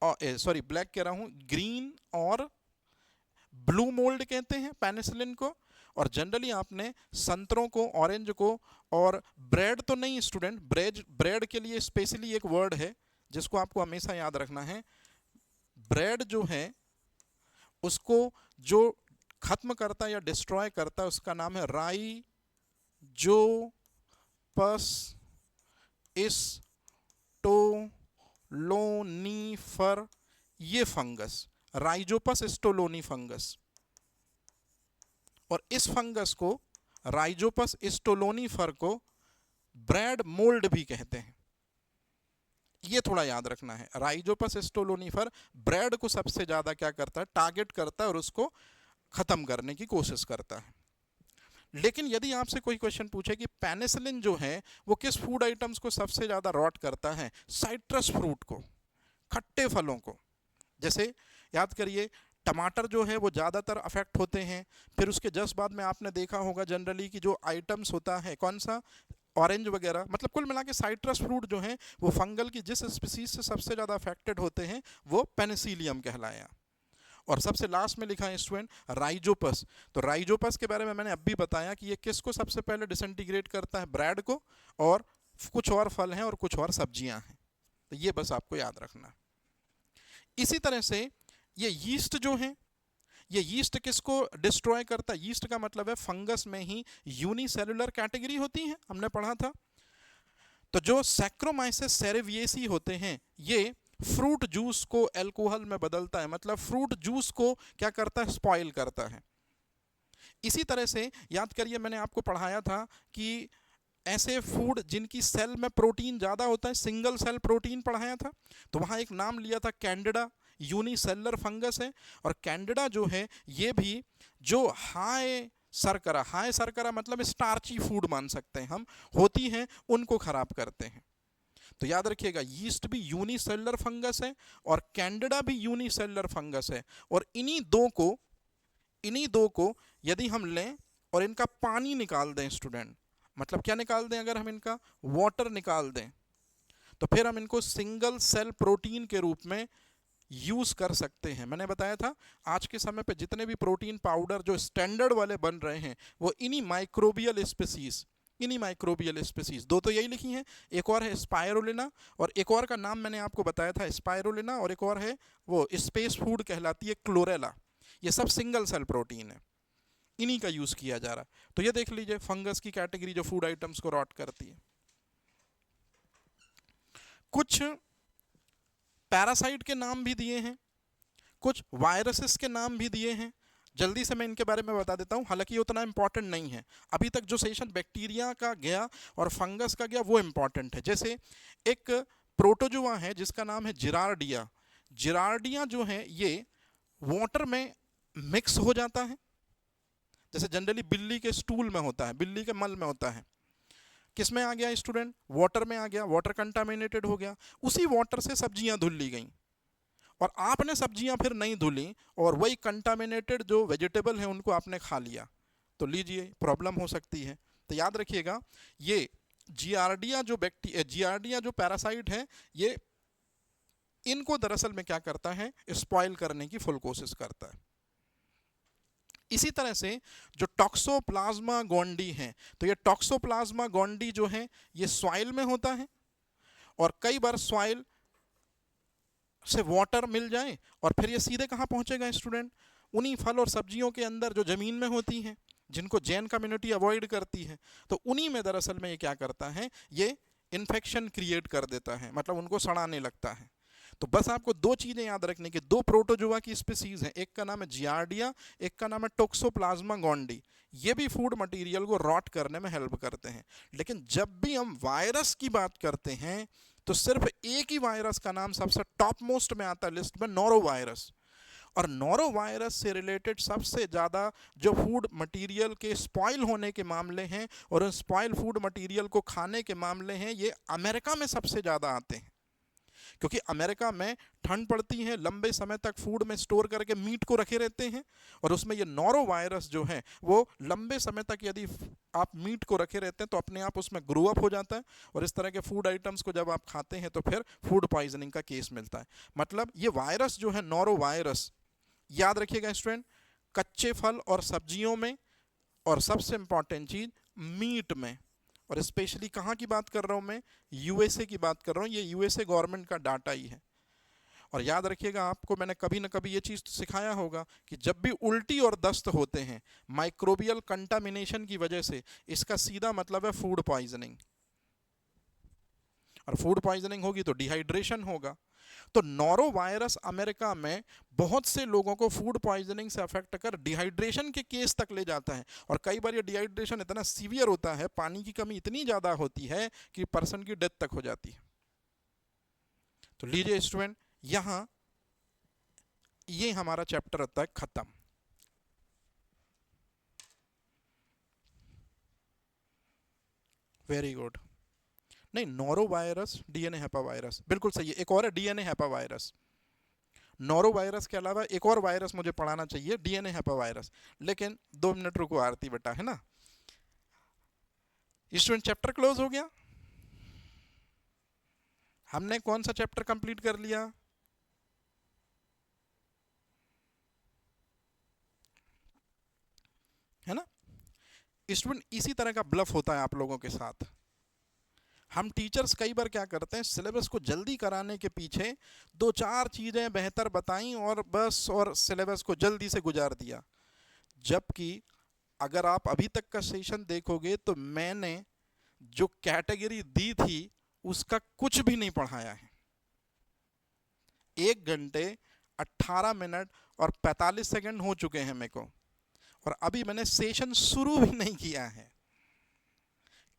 ब्लैक कह रहा हूं, ग्रीन और ब्लू मोल्ड कहते हैं पेनिसिलिन को। और जनरली आपने संतरों को, ऑरेंज को, और ब्रेड तो नहीं स्टूडेंट, ब्रेड के लिए स्पेशली एक वर्ड है जिसको आपको हमेशा याद रखना है। ब्रेड जो है उसको जो खत्म करता है या डिस्ट्रॉय करता है उसका नाम है राइजोपस स्टोलोनिफर, ये फंगस राइजोपस स्टोलोनी फंगस। और इस फंगस को, राइजोपस स्टोलोनिफर को ब्रेड मोल्ड भी कहते हैं, ये थोड़ा याद रखना है। राइजोपस स्टोलोनिफर ब्रेड को सबसे ज्यादा क्या करता है, टारगेट करता है और उसको खत्म करने की कोशिश करता है। लेकिन यदि आपसे कोई क्वेश्चन पूछे कि पेनिसिलिन जो है वो किस फूड आइटम्स को सबसे ज्यादा रॉट करता है, साइट्रस फ्रूट को, खट्टे फलों को। जैसे याद करिए टमाटर जो है वो ज़्यादातर अफेक्ट होते हैं। फिर उसके जस्ट बाद में आपने देखा होगा जनरली कि जो आइटम्स होता है कौन सा, ऑरेंज वगैरह। मतलब कुल मिला के साइट्रस फ्रूट जो है वो फंगल की जिस स्पीसीज से सबसे ज़्यादा अफेक्टेड होते हैं वो पेनिसिलियम कहलाया। और सबसे लास्ट में लिखा है स्टूडेंट राइजोपस। तो राइजोपस के बारे में मैंने अभी बताया कि ये किसको सबसे पहले डिसइंटीग्रेट करता है, ब्रेड को, और कुछ और फल हैं और कुछ और सब्जियां हैं। तो ये बस आपको याद रखना। इसी तरह से ये यीस्ट जो है, ये यीस्ट किसको डिस्ट्रॉय करता है, यीस्ट का मतलब है फंगस में ही यूनिसेलुलर कैटेगरी होती है, हमने पढ़ा था। तो जो सैक्रोमाइसिस सेरेवियेसी होते हैं ये फ्रूट जूस को अल्कोहल में बदलता है, मतलब फ्रूट जूस को क्या करता है, स्पॉइल करता है। इसी तरह से याद करिए, मैंने आपको पढ़ाया था कि ऐसे फूड जिनकी सेल में प्रोटीन ज़्यादा होता है, सिंगल सेल प्रोटीन पढ़ाया था, तो वहाँ एक नाम लिया था कैंडिडा, यूनिसेलुलर फंगस है। और कैंडिडा जो है ये भी जो हाई शर्करा मतलब स्टार्ची फूड मान सकते हैं हम, होती हैं, उनको खराब करते हैं। तो याद रखिएगा, यीस्ट भी यूनिसेलुलर फंगस है और कैंडिडा भी यूनिसेलुलर फंगस है। और इन्हीं दो को यदि हम लें और इनका पानी निकाल दें स्टूडेंट, मतलब क्या निकाल दें, अगर हम इनका वाटर निकाल दें तो फिर हम इनको सिंगल सेल प्रोटीन के रूप में यूज कर सकते हैं। मैंने बताया था आज के समय पे जितने भी प्रोटीन पाउडर जो स्टैंडर्ड वाले बन रहे हैं वो इन्हीं माइक्रोबियल स्पीसीज, दो तो यही लिखी हैं, एक और है स्पायरुलिना और एक और का नाम मैंने आपको बताया था स्पायरुलिना, और एक और है वो स्पेस फूड कहलाती है क्लोरेला। ये सब सिंगल सेल प्रोटीन है, इन्हीं का यूज किया जा रहा है। तो ये देख लीजिए फंगस की कैटेगरी जो फूड आइटम्स को रॉट करती है। कुछ पैरासाइट के नाम भी दिए हैं, कुछ वायरसेस के नाम भी दिए हैं। जल्दी से मैं इनके बारे में बता देता हूं, हालांकि उतना इंपॉर्टेंट नहीं है। अभी तक जो सेशन बैक्टीरिया का गया और फंगस का गया वो इंपॉर्टेंट है। जैसे एक प्रोटोजुआ है जिसका नाम है जिरार्डिया। जिरार्डिया जो है ये वाटर में मिक्स हो जाता है, जैसे जनरली बिल्ली के स्टूल में होता है, बिल्ली के मल में होता है। किस में आ गया स्टूडेंट, वाटर में आ गया, वाटर कंटामिनेटेड हो गया, उसी वाटर से सब्जियां धुल ली गई और आपने सब्जियां फिर नहीं धुली और वही कंटामिनेटेड जो वेजिटेबल है उनको आपने खा लिया, तो लीजिए प्रॉब्लम हो सकती है। तो याद रखिएगा ये जियार्डिया जो पैरासाइट है ये इनको दरअसल में क्या करता है, स्पॉइल करने की फुल कोशिश करता है। इसी तरह से जो टॉक्सोप्लाज्मा गोंडी है, तो ये टॉक्सोप्लाज्मा गोंडी जो है ये सॉइल में होता है और कई बार सॉइल से वाटर मिल जाए और फिर ये सीधे कहाँ पहुंचेगा स्टूडेंट, उन्हीं फल और सब्जियों के अंदर जो जमीन में होती हैं, जिनको जैन कम्युनिटी अवॉइड करती है, तो उन्हीं में दरअसल में ये क्या करता है, ये इन्फेक्शन क्रिएट कर देता है, मतलब उनको सड़ाने लगता है। तो बस आपको दो चीजें याद रखने की, दो प्रोटोजुआ की स्पीसीज हैं, एक का नाम है जियार्डिया, एक का नाम है टोक्सोप्लाज्मा गोंडी। ये भी फूड मटेरियल को रॉट करने में हेल्प करते हैं। लेकिन जब भी हम वायरस की बात करते हैं तो सिर्फ एक ही वायरस का नाम सबसे टॉप मोस्ट में आता है लिस्ट में, नोरो वायरस। और नोरो वायरस से रिलेटेड सबसे ज़्यादा जो फूड मटेरियल के स्पॉइल होने के मामले हैं और उन स्पॉइल फूड मटेरियल को खाने के मामले हैं, ये अमेरिका में सबसे ज़्यादा आते हैं। क्योंकि अमेरिका में ठंड पड़ती है, लंबे समय तक फूड में स्टोर करके मीट को रखे रहते हैं और उसमें ये नोरो वायरस जो है वो लंबे समय तक यदि आप मीट को रखे रहते हैं तो अपने आप उसमें ग्रो अप हो जाता है और इस तरह के फूड आइटम्स को जब आप खाते हैं तो फिर फूड पॉइजनिंग का केस मिलता है। मतलब ये वायरस जो है नोरो वायरस, याद रखिएगा स्टूडेंट, कच्चे फल और सब्जियों में और सबसे इंपॉर्टेंट चीज मीट में, और स्पेशली कहाँ की बात कर रहा हूँ मैं, यूएसए की बात कर रहा हूँ। ये यूएसए गवर्नमेंट का डाटा ही है। और याद रखिएगा आपको मैंने कभी ना कभी ये चीज़ तो सिखाया होगा कि जब भी उल्टी और दस्त होते हैं माइक्रोबियल कंटामिनेशन की वजह से, इसका सीधा मतलब है फूड पॉइजनिंग, और फूड पॉइजनिंग होगी तो डिहाइड्रेशन होगा। तो नोरो वायरस अमेरिका में बहुत से लोगों को फूड पॉइजनिंग से अफेक्ट कर डिहाइड्रेशन के केस तक ले जाता है और कई बार ये डिहाइड्रेशन इतना सीवियर होता है, पानी की कमी इतनी ज़्यादा होती है कि पर्सन की डेथ तक हो जाती है। तो लीजिए स्टूडेंट, यहाँ ये हमारा चैप्टर होता है खत्म। Very good. नहीं, नोरो वायरस डीएनए हैपावायरस बिल्कुल सही है, एक और है डीएनए हैपावायरस। नोरो वायरस के अलावा एक और वायरस मुझे पढ़ाना चाहिए, डीएनए हैपावायरस, लेकिन 2 मिनट रुको आरती बेटा, है ना। स्टूडेंट चैप्टर क्लोज हो गया। हमने कौन सा चैप्टर कंप्लीट कर लिया, है ना। स्टूडेंट इसी तरह का ब्लफ होता है आप लोगों के साथ। हम टीचर्स कई बार क्या करते हैं, सिलेबस को जल्दी कराने के पीछे 2-4 चीज़ें बेहतर बताई और बस, और सिलेबस को जल्दी से गुजार दिया। जबकि अगर आप अभी तक का सेशन देखोगे तो मैंने जो कैटेगरी दी थी उसका कुछ भी नहीं पढ़ाया है। 1 घंटे 18 मिनट और 45 सेकंड हो चुके हैं मेरे को, और अभी मैंने सेशन शुरू भी नहीं किया है,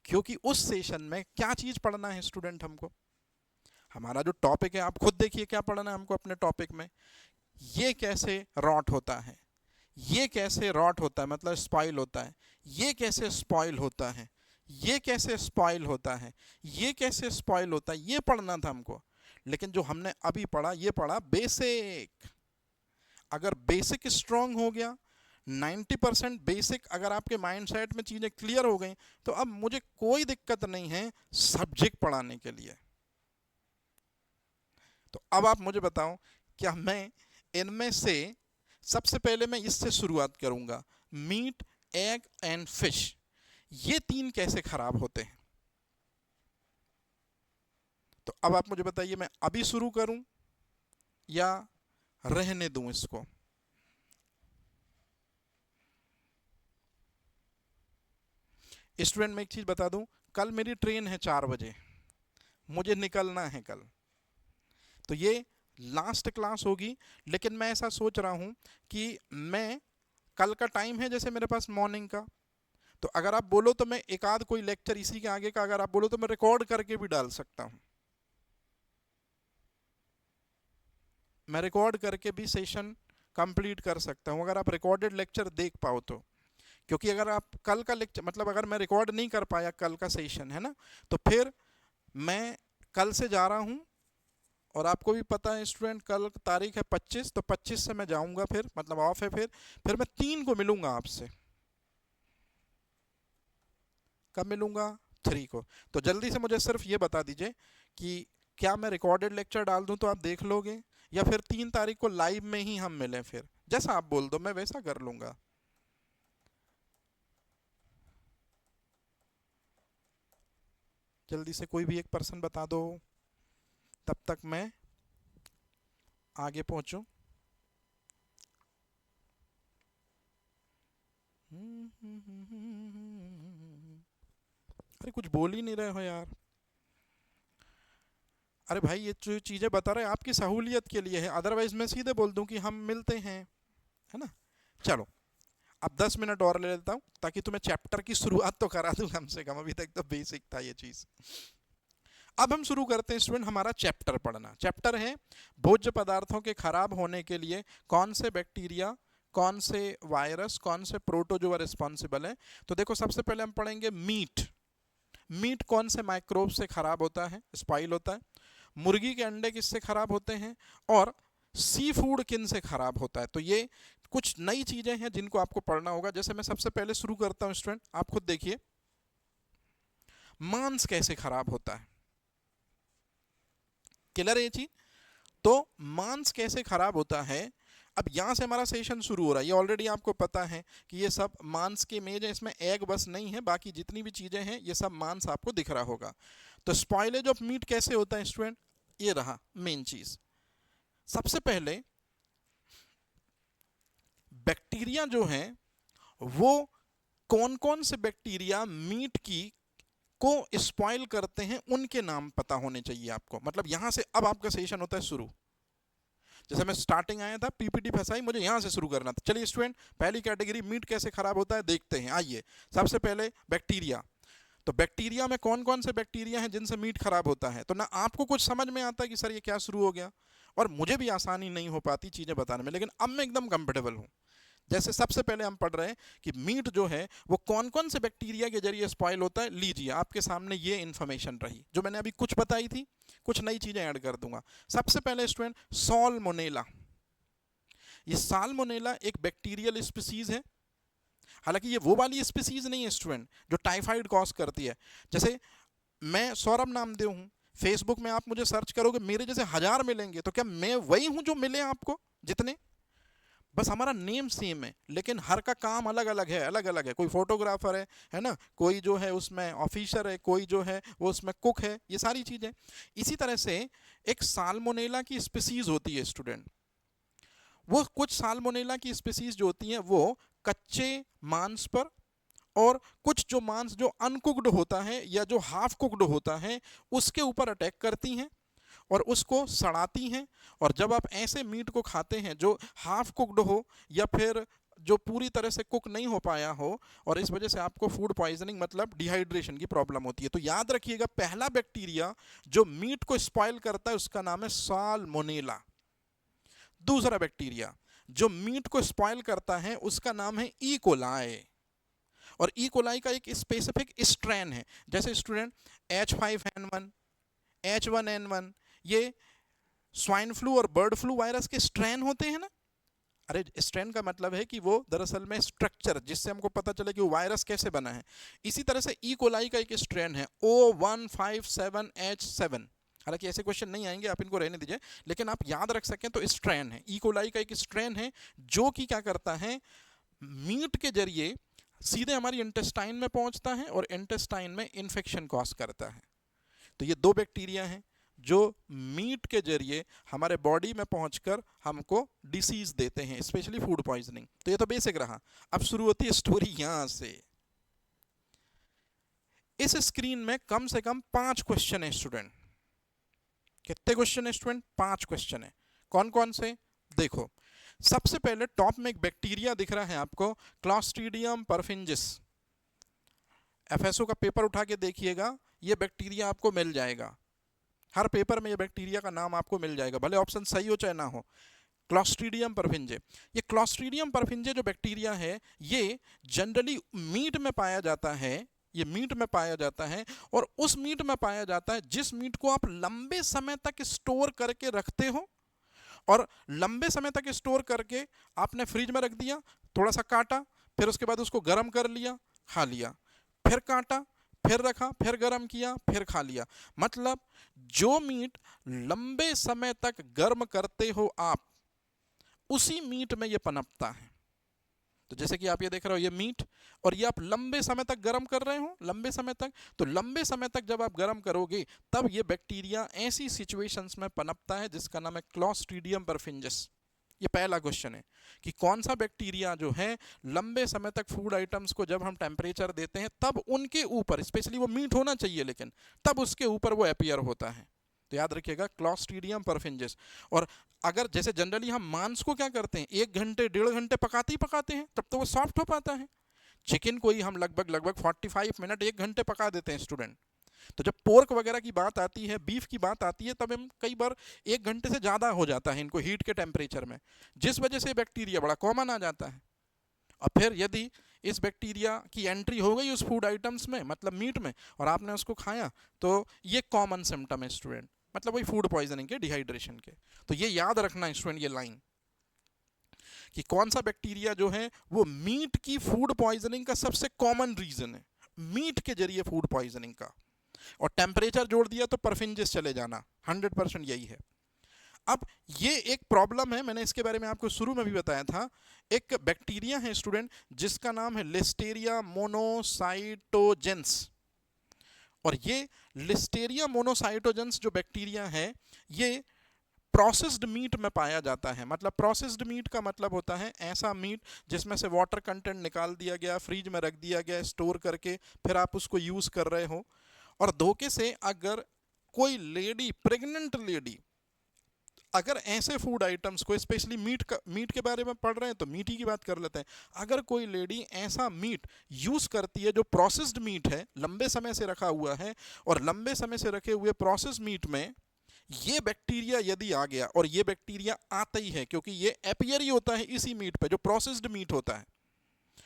क्योंकि उस सेशन में क्या चीज पढ़ना है स्टूडेंट हमको। हमारा जो टॉपिक है आप खुद देखिए क्या पढ़ना है हमको अपने टॉपिक में। ये कैसे रॉट होता है, ये कैसे रॉट होता है मतलब स्पॉइल होता है, ये कैसे स्पॉइल होता है, ये कैसे स्पॉइल होता है, ये कैसे स्पॉइल होता है, ये पढ़ना था हमको। लेकिन जो हमने अभी पढ़ा ये पढ़ा बेसिक। अगर बेसिक स्ट्रांग हो गया, 90% बेसिक अगर आपके माइंडसेट में चीजें क्लियर हो गई, तो अब मुझे कोई दिक्कत नहीं है सब्जेक्ट पढ़ाने के लिए। तो अब आप मुझे बताओ, क्या मैं इनमें से सबसे पहले मैं इससे शुरुआत करूंगा, मीट, एग एंड फिश, ये 3 कैसे खराब होते हैं। तो अब आप मुझे बताइए, मैं अभी शुरू करूं या रहने दूं इसको। स्टूडेंट मैं एक चीज बता दूं, कल मेरी ट्रेन है 4 बजे, मुझे निकलना है कल, तो ये लास्ट क्लास होगी। लेकिन मैं ऐसा सोच रहा हूं कि मैं कल का टाइम है जैसे मेरे पास मॉर्निंग का, तो अगर आप बोलो तो मैं एक आध कोई लेक्चर इसी के आगे का अगर आप बोलो तो मैं रिकॉर्ड करके भी डाल सकता हूं, मैं रिकॉर्ड करके भी सेशन कंप्लीट कर सकता हूं अगर आप रिकॉर्डेड लेक्चर देख पाओ तो। क्योंकि अगर आप कल का लेक्चर मतलब अगर मैं रिकॉर्ड नहीं कर पाया कल का सेशन है ना, तो फिर मैं कल से जा रहा हूं, और आपको भी पता है स्टूडेंट कल तारीख है 25, तो 25 से मैं जाऊंगा, फिर मतलब ऑफ है, फिर मैं 3 को मिलूंगा आपसे। कब मिलूंगा? 3 को। तो जल्दी से मुझे सिर्फ ये बता दीजिए कि क्या मैं रिकॉर्डेड लेक्चर डाल दूं तो आप देख लोगे, या फिर 3 तारीख को लाइव में ही हम मिलें, फिर जैसा आप बोल दो मैं वैसा कर लूंगा। जल्दी से कोई भी एक पर्सन बता दो, तब तक मैं आगे पहुंचूं। अरे कुछ बोल ही नहीं रहे हो यार। अरे भाई ये जो चीजें बता रहे हैं आपकी सहूलियत के लिए है, अदरवाइज मैं सीधे बोल दूं कि हम मिलते हैं, है ना। चलो अब 10 मिनट और ले लेता हूं ताकि तुम्हें चैप्टर की शुरुआत तो करा दूं कम से कम, अभी तक तो बेसिक था ये चीज। अब हम शुरू करते हैं स्टूडेंट हमारा चैप्टर पढ़ना। चैप्टर है भोज्य पदार्थों के खराब होने के लिए कौन से बैक्टीरिया, कौन से वायरस, कौन से प्रोटोजोआ रिस्पॉन्सिबल है। तो देखो सबसे पहले हम पढ़ेंगे मीट। मीट कौन से माइक्रोब से खराब होता है, स्पाइल होता है। मुर्गी के अंडे किससे खराब होते हैं, और सी फूड किन से खराब होता है। तो ये कुछ नई चीजें हैं जिनको आपको पढ़ना होगा। जैसे मैं सबसे पहले शुरू करता हूं स्टूडेंट, आप खुद देखिए मांस कैसे खराब होता है। क्लियर है ये चीज? तो मांस कैसे खराब होता है, अब यहां से हमारा सेशन शुरू हो रहा है। ये ऑलरेडी आपको पता है कि ये सब मांस के मेज है, इसमें एग बस नहीं है, बाकी जितनी भी चीजें हैं ये सब मांस आपको दिख रहा होगा। तो स्पॉइलेज ऑफ मीट कैसे होता है स्टूडेंट, ये रहा मेन चीज। सबसे पहले बैक्टीरिया जो हैं वो कौन कौन से बैक्टीरिया मीट की को स्पॉइल करते हैं उनके नाम पता होने चाहिए आपको। मतलब यहां से अब आपका सेशन होता है शुरू। जैसे मैं स्टार्टिंग आया था पीपीटी फंसाई, मुझे यहां से शुरू करना था। चलिए स्टूडेंट पहली कैटेगरी मीट कैसे खराब होता है देखते हैं। आइए सबसे पहले बैक्टीरिया। तो बैक्टीरिया में कौन कौन से बैक्टीरिया हैं जिनसे मीट खराब होता है। तो ना आपको कुछ समझ में आता है कि सर ये क्या शुरू हो गया, और मुझे भी आसानी नहीं हो पाती चीजें बताने में, लेकिन अब मैं एकदम कंफर्टेबल हूं। जैसे सबसे पहले हम पढ़ रहे हैं कि मीट जो है वो कौन कौन से बैक्टीरिया के जरिए स्पॉइल होता है। लीजिए आपके सामने ये इंफॉर्मेशन रही जो मैंने अभी कुछ बताई थी, कुछ नई चीजें ऐड कर दूंगा। सबसे पहले स्टूडेंट साल्मोनेला। ये साल्मोनेला एक बैक्टीरियल स्पीसीज है, हालांकि ये वो वाली स्पीसीज नहीं है स्टूडेंट जो टाइफाइड कॉज करती है। जैसे मैं सौरभ नामदेव हूं, फेसबुक में आप मुझे सर्च करोगे मेरे जैसे 1000 मिलेंगे, तो क्या मैं वही हूं जो मिले आपको जितने, बस हमारा नेम सेम है लेकिन हर का काम अलग अलग है, अलग अलग है। कोई फोटोग्राफर है ना, कोई जो है उसमें ऑफिसर है, कोई जो है वो उसमें कुक है, ये सारी चीजें। इसी तरह से एक साल्मोनेला की स्पीसीज होती है स्टूडेंट। वो कुछ साल्मोनेला की स्पीसीज जो होती हैं वो कच्चे मांस पर, और कुछ जो मांस जो अनकुक्ड होता है या जो हाफ कुक्ड होता है उसके ऊपर अटैक करती हैं, और उसको सड़ाती हैं। और जब आप ऐसे मीट को खाते हैं जो हाफ कुक्ड हो या फिर जो पूरी तरह से कुक नहीं हो पाया हो, और इस वजह से आपको फूड पॉइजनिंग मतलब डिहाइड्रेशन की प्रॉब्लम होती है। तो याद रखिएगा, पहला बैक्टीरिया जो मीट को स्पॉइल करता है उसका नाम है साल्मोनेला। दूसरा बैक्टीरिया जो मीट को स्पॉइल करता है उसका नाम है ई कोलाई। और ई कोलाई का एक स्पेसिफिक स्ट्रेन है, जैसे स्टूडेंट H5N1, H1N1, ये स्वाइन फ्लू और बर्ड फ्लू वायरस के स्ट्रेन होते हैं ना। अरे स्ट्रेन का मतलब है कि वो दरअसल में स्ट्रक्चर, जिससे हमको पता चले कि वो वायरस कैसे बना है। इसी तरह से ई कोलाई का एक स्ट्रेन है O157H7। हालांकि ऐसे क्वेश्चन नहीं आएंगे, आप इनको रहने दीजिए, लेकिन आप याद रख सकें तो स्ट्रेन है। ई कोलाई का एक स्ट्रेन है जो कि क्या करता है, मीट के जरिए सीधे हमारी इंटेस्टाइन में पहुंचता है और इंटेस्टाइन में इन्फेक्शन कॉज करता है। तो ये दो बैक्टीरिया हैं जो मीट के जरिए हमारे बॉडी में पहुंचकर हमको डिसीज देते हैं, स्पेशली फूड पॉइजनिंग। तो ये तो बेसिक रहा। अब शुरू होती है स्टोरी यहां से। इस स्क्रीन में कम से कम 5 क्वेश्चन है स्टूडेंट। कितने क्वेश्चन है स्टूडेंट? 5 क्वेश्चन है। कौन कौन से? देखो, सबसे पहले टॉप में एक बैक्टीरिया दिख रहा है आपको, क्लॉस्ट्रीडियम परफिंजिस। एफएसओ का पेपर उठा के देखिएगा, ये बैक्टीरिया आपको मिल जाएगा। हर पेपर में ये बैक्टीरिया का नाम आपको मिल जाएगा, भले ऑप्शन सही हो चाहे ना हो। क्लॉस्ट्रीडियम परफिंजे। ये क्लॉस्ट्रीडियम परफिंजे जो बैक्टीरिया है, ये जनरली मीट में पाया जाता है। ये मीट में पाया जाता है, और उस मीट में पाया जाता है जिस मीट को आप लंबे समय तक स्टोर करके रखते हो। और लंबे समय तक स्टोर करके आपने फ्रिज में रख दिया, थोड़ा सा काटा, फिर उसके बाद उसको गर्म कर लिया, खा लिया, फिर काटा, फिर रखा, फिर गर्म किया, फिर खा लिया। मतलब जो मीट लंबे समय तक गर्म करते हो आप, उसी मीट में ये पनपता है। तो जैसे कि आप ये देख रहे हो, ये मीट, और ये आप लंबे समय तक गर्म कर रहे हो, लंबे समय तक। तो लंबे समय तक जब आप गर्म करोगे, तब ये बैक्टीरिया ऐसी सिचुएशंस में पनपता है जिसका नाम है क्लॉस्ट्रीडियम परफिंजिस। ये पहला क्वेश्चन है कि कौन सा बैक्टीरिया जो है लंबे समय तक फूड आइटम्स को जब हम टेम्परेचर देते हैं तब उनके ऊपर, स्पेशली वो मीट होना चाहिए लेकिन तब उसके ऊपर वो अपीयर होता है। तो याद रखिएगा, क्लॉस्ट्रीडियम परफिंजिस। और अगर जैसे जनरली हम मांस को क्या करते हैं, 1 घंटे 1.5 घंटे पकाते ही पकाते हैं, तब तो वो सॉफ्ट हो पाता है। चिकन को ही हम लगभग 45 मिनट 1 घंटे पका देते हैं स्टूडेंट। तो जब पोर्क वगैरह की बात आती है, बीफ की बात आती है, तब हम कई बार 1 घंटे से ज़्यादा हो जाता है इनको हीट के टेम्परेचर में, जिस वजह से बैक्टीरिया बड़ा कॉमन आ जाता है। और फिर यदि इस बैक्टीरिया की एंट्री हो गई उस फूड आइटम्स में, मतलब मीट में, और आपने उसको खाया, तो ये कॉमन सिम्टम है स्टूडेंट, मतलब वही फूड पॉइजनिंग के, डिहाइड्रेशन के। तो ये याद रखना है स्टूडेंट, ये लाइन, कि कौन सा बैक्टीरिया जो है वो मीट की फूड पॉइजनिंग का सबसे कॉमन रीजन है, मीट के जरिए फूड पॉइजनिंग का। और टेम्परेचर जोड़ दिया तो परफिंजिस चले जाना, 100% यही है। अब ये एक प्रॉब्लम है, मैंने इसके बारे में आपको शुरू में भी बताया था। एक बैक्टीरिया है स्टूडेंट जिसका नाम है लिस्टेरिया मोनोसाइटोजेंस। और ये लिस्टेरिया मोनोसाइटोजेंस जो बैक्टीरिया है, ये प्रोसेस्ड मीट में पाया जाता है। मतलब प्रोसेस्ड मीट का मतलब होता है ऐसा मीट जिसमें से वाटर कंटेंट निकाल दिया गया, फ्रिज में रख दिया गया स्टोर करके, फिर आप उसको यूज़ कर रहे हो। और धोखे से अगर कोई लेडी, प्रेग्नेंट लेडी, अगर ऐसे फूड आइटम्स को, स्पेशली मीट के बारे में पढ़ रहे हैं तो मीट ही की बात कर लेते हैं, अगर कोई लेडी ऐसा मीट यूज़ करती है जो प्रोसेस्ड मीट है, लंबे समय से रखा हुआ है, और लंबे समय से रखे हुए प्रोसेस्ड मीट में ये बैक्टीरिया यदि आ गया, और ये बैक्टीरिया आता ही है क्योंकि ये अपीयर ही होता है इसी मीट पे जो प्रोसेस्ड मीट होता है।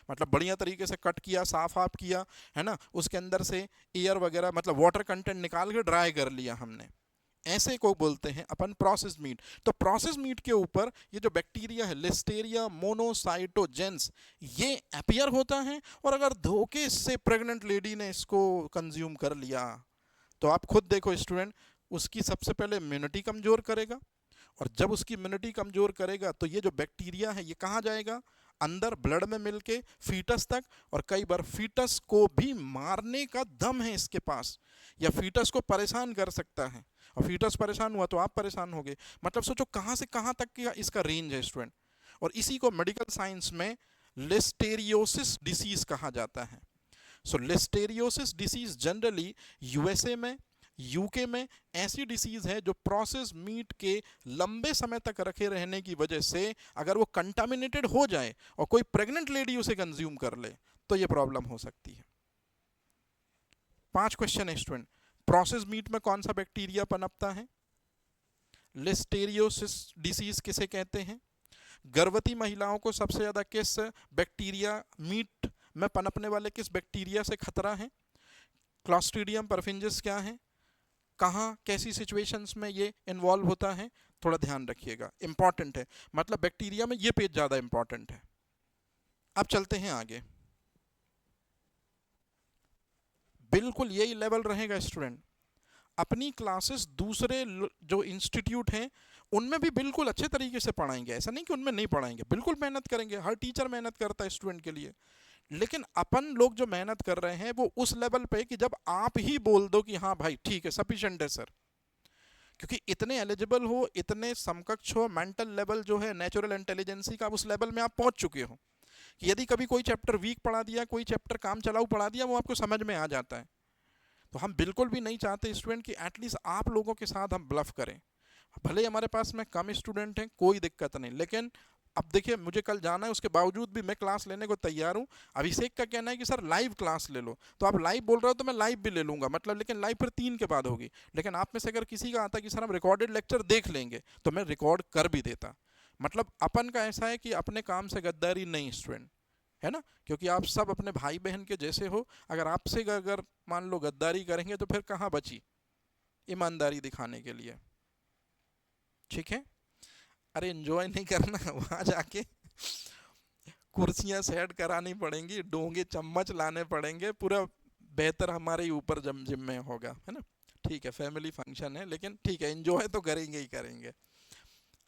मतलब बढ़िया तरीके से कट किया, साफ आप किया, है ना, उसके अंदर से एयर वगैरह, मतलब वाटर कंटेंट निकाल के ड्राई कर लिया हमने, ऐसे को बोलते हैं अपन प्रोसेस्ड मीट। तो प्रोसेस्ड मीट के ऊपर ये जो बैक्टीरिया है लिस्टेरिया मोनोसाइटोजेंस, ये अपीयर होता है। और अगर धोखे से प्रेग्नेंट लेडी ने इसको कंज्यूम कर लिया, तो आप खुद देखो स्टूडेंट, उसकी सबसे पहले इम्यूनिटी कमज़ोर करेगा, और जब उसकी इम्यूनिटी कमज़ोर करेगा तो ये जो बैक्टीरिया है ये कहाँ जाएगा, अंदर ब्लड में मिलके फीटस तक, और कई बार फीटस को भी मारने का दम है इसके पास, या फीटस को परेशान कर सकता है। और फीटस परेशान हुआ तो आप परेशान होगे। मतलब सोचो कहाँ से कहाँ तक का इसका रेंज है स्टूडेंट। और इसी को मेडिकल साइंस में लिस्टेरियोसिस डिसीज कहा जाता है। सो लिस्टेरियोसिस डिसीज जनरली यूएसए में यूके में ऐसी डिसीज है जो प्रोसेस मीट के लंबे समय तक रखे रहने की वजह से अगर वो कंटामिनेटेड हो जाए और कोई प्रेग्नेंट लेडी उसे कंज्यूम कर ले तो ये प्रॉब्लम हो सकती है। 5 क्वेश्चन है स्टूडेंट। प्रोसेस मीट में कौन सा बैक्टीरिया पनपता है? लिस्टेरियोसिस डिसीज किसे कहते हैं? गर्भवती महिलाओं को सबसे ज्यादा किस बैक्टीरिया, मीट में पनपने वाले किस बैक्टीरिया से खतरा है? क्लॉस्ट्रीडियम परफिंजिस क्या है? कहाँ कैसी सिचुएशंस में ये इन्वॉल्व होता है? थोड़ा ध्यान रखिएगा, इंपॉर्टेंट है, मतलब बैक्टीरिया में ये पेज ज्यादा इंपॉर्टेंट है। अब चलते हैं आगे। बिल्कुल यही लेवल रहेगा स्टूडेंट। अपनी क्लासेस दूसरे जो इंस्टीट्यूट हैं उनमें भी बिल्कुल अच्छे तरीके से पढ़ाएंगे, ऐसा नहीं कि उनमें नहीं पढ़ाएंगे, बिल्कुल मेहनत करेंगे, हर टीचर मेहनत करता है स्टूडेंट के लिए। लेकिन अपन लोग जो मेहनत कर रहे हैं वो उस लेवल पे कि जब आप ही बोल दो कि हाँ भाई ठीक है, सफिशिएंट है सर, क्योंकि इतने एलिजिबल हो, इतने समकक्ष हो, मेंटल लेवल जो है नेचुरल इंटेलिजेंसी का उस लेवल में आप पहुंच चुके हो कि यदि कभी कोई चैप्टर वीक पढ़ा दिया, कोई चैप्टर काम चलाऊ पढ़ा दिया, वो आपको समझ में आ जाता है। तो हम बिल्कुल भी नहीं चाहते स्टूडेंट कि एटलीस्ट आप लोगों के साथ हम ब्लफ करें। भले ही हमारे पास में कम स्टूडेंट हैं, कोई दिक्कत नहीं, लेकिन अब देखिए मुझे कल जाना है, उसके बावजूद भी मैं क्लास लेने को तैयार हूँ। अभिषेक का कहना है कि सर लाइव क्लास ले लो, तो आप लाइव बोल रहे हो तो मैं लाइव भी ले लूँगा, मतलब लेकिन लाइव फिर 3 के बाद होगी। लेकिन आप में से अगर किसी का आता कि सर हम रिकॉर्डेड लेक्चर देख लेंगे तो मैं रिकॉर्ड कर भी देता। मतलब अपन का ऐसा है कि अपने काम से गद्दारी नहीं स्टूडेंट, है ना, क्योंकि आप सब अपने भाई बहन के जैसे हो। अगर आपसे अगर मान लो गद्दारी करेंगे तो फिर कहाँ बची ईमानदारी दिखाने के लिए? ठीक है, अरे एंजॉय नहीं करना, वहां जाके कुर्सियां सेट करानी पड़ेंगी, डोंगे चम्मच लाने पड़ेंगे, पूरा बेहतर हमारे ही ऊपर जिम्मे होगा, है ना। ठीक है, फैमिली फंक्शन है, लेकिन ठीक है, एंजॉय तो करेंगे ही करेंगे।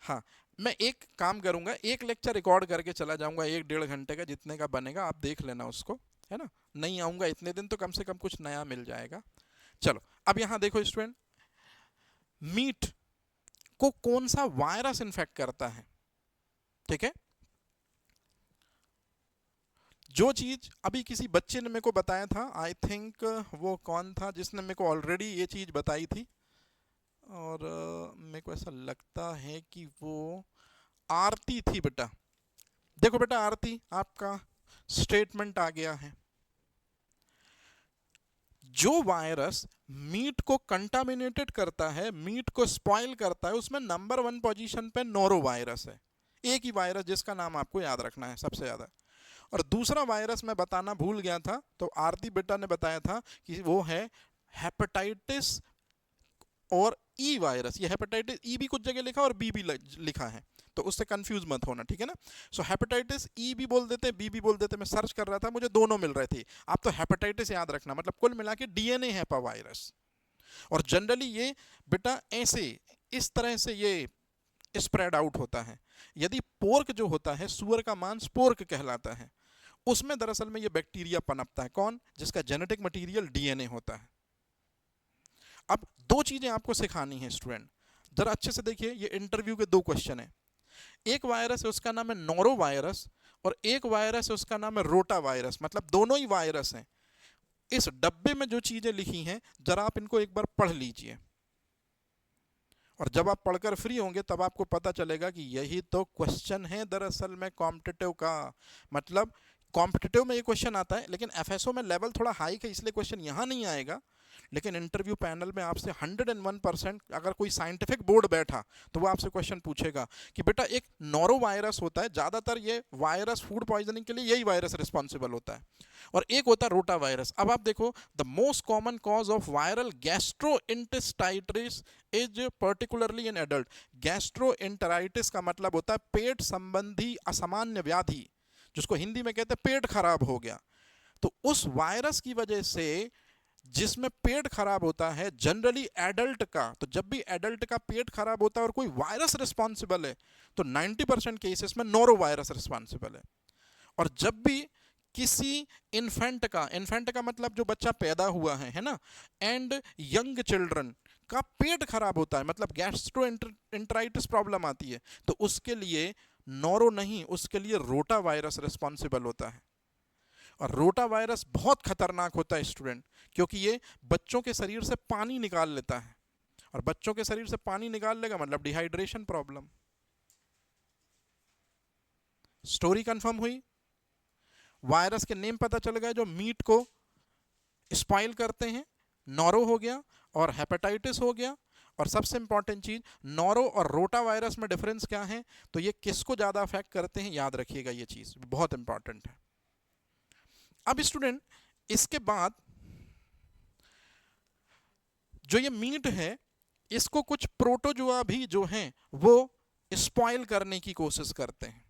हाँ, मैं एक काम करूंगा, एक लेक्चर रिकॉर्ड करके चला जाऊंगा 1-1.5 घंटे का, जितने का बनेगा आप देख लेना उसको, है ना। नहीं आऊंगा इतने दिन तो कम से कम कुछ नया मिल जाएगा। चलो अब यहां देखो स्टूडेंट, मीट को कौन सा वायरस इन्फेक्ट करता है? ठीक है, जो चीज अभी किसी बच्चे ने मेरे को बताया था, आई थिंक वो कौन था जिसने मेरे को ऑलरेडी ये चीज बताई थी, और मेरे को ऐसा लगता है कि वो आरती थी बेटा। देखो बेटा आरती, आपका स्टेटमेंट आ गया है। जो वायरस मीट को कंटामिनेटेड करता है, मीट को स्पॉइल करता है, उसमें नंबर 1 पोजीशन पे नोरो वायरस है। एक ही वायरस जिसका नाम आपको याद रखना है सबसे ज्यादा। और दूसरा वायरस मैं बताना भूल गया था, तो आरती बेटा ने बताया था कि वो है हेपेटाइटिस और ई वायरस। ये हेपेटाइटिस ई भी कुछ जगह लिखा और बी भी लिखा है, तो उससे कंफ्यूज मत होना, ठीक है ना। सो हेपेटाइटिस ई भी बोल देते, बी भी बोल देते। मैं सर्च कर रहा था, मुझे दोनों मिल रहे थे। आप तो हेपेटाइटिस याद रखना, मतलब कुल मिला के डीएनए हेपा वायरस। और जनरली ये बेटा ऐसे इस तरह से ये स्प्रेड आउट होता है। यदि पोर्क जो होता है, सुअर का मांस पोर्क कहलाता है, उसमें दरअसल में ये बैक्टीरिया पनपता है। कौन? जिसका जेनेटिक मटेरियल डीएनए होता है। अब 2 चीजें आपको सिखानी है स्टूडेंट, जरा अच्छे से देखिए, ये इंटरव्यू के 2 क्वेश्चन है। एक वायरस है उसका नाम है नोरो वायरस, और एक वायरस है उसका नाम है रोटा वायरस, मतलब दोनों ही वायरस हैं। इस डब्बे में जो चीजें लिखी हैं जरा आप इनको एक बार पढ़ लीजिए, और जब आप पढ़कर फ्री होंगे तब आपको पता चलेगा कि यही तो क्वेश्चन है दरअसल में कॉम्पिटिटिव का। मतलब कॉम्पिटिटिव में ये क्वेश्चन आता है, लेकिन एफएसओ में लेवल थोड़ा हाई है, इसलिए क्वेश्चन यहाँ नहीं आएगा। लेकिन इंटरव्यू पैनल में आपसे 101% अगर कोई साइंटिफिक बोर्ड बैठा तो वो आपसे क्वेश्चन पूछेगा कि बेटा एक नोरो वायरस होता है, ज़्यादातर ये वायरस फूड पॉइजनिंग के लिए यही वायरस रिस्पॉन्सिबल होता है, और एक होता है रोटा वायरस। अब आप देखो, the most common cause of viral gastroenteritis is particularly in adult. Gastroenteritis का मतलब होता है पेट संबंधी असामान्य व्याधि, जिसको हिंदी में कहते हैं पेट खराब हो गया। तो उस वायरस की वजह से जिसमें पेट खराब होता है जनरली एडल्ट का, तो जब भी एडल्ट का पेट खराब होता है और कोई वायरस रिस्पॉन्सिबल है तो 90% केसेस में नोरो वायरस रिस्पॉन्सिबल है। और जब भी किसी इन्फेंट का मतलब जो बच्चा पैदा हुआ है ना, एंड यंग चिल्ड्रन का पेट खराब होता है, मतलब गैस्ट्रोएंटेराइटिस प्रॉब्लम आती है, तो उसके लिए नोरो नहीं, उसके लिए रोटा वायरस रिस्पॉन्सिबल होता है। और रोटा वायरस बहुत खतरनाक होता है स्टूडेंट, क्योंकि ये बच्चों के शरीर से पानी निकाल लेता है, और बच्चों के शरीर से पानी निकाल लेगा मतलब डिहाइड्रेशन प्रॉब्लम। स्टोरी कंफर्म हुई? वायरस के नेम पता चल गया जो मीट को स्पॉइल करते हैं। नॉरो हो गया और हेपेटाइटिस हो गया। और सबसे इंपॉर्टेंट चीज, नॉरो और रोटा वायरस में डिफरेंस क्या है, तो ये किसको ज्यादा अफेक्ट करते हैं, याद रखिएगा, ये चीज बहुत इंपॉर्टेंट है। अब स्टूडेंट इसके बाद जो ये मीट है, इसको कुछ प्रोटोजुआ भी जो हैं वो स्पॉइल करने की कोशिश करते हैं।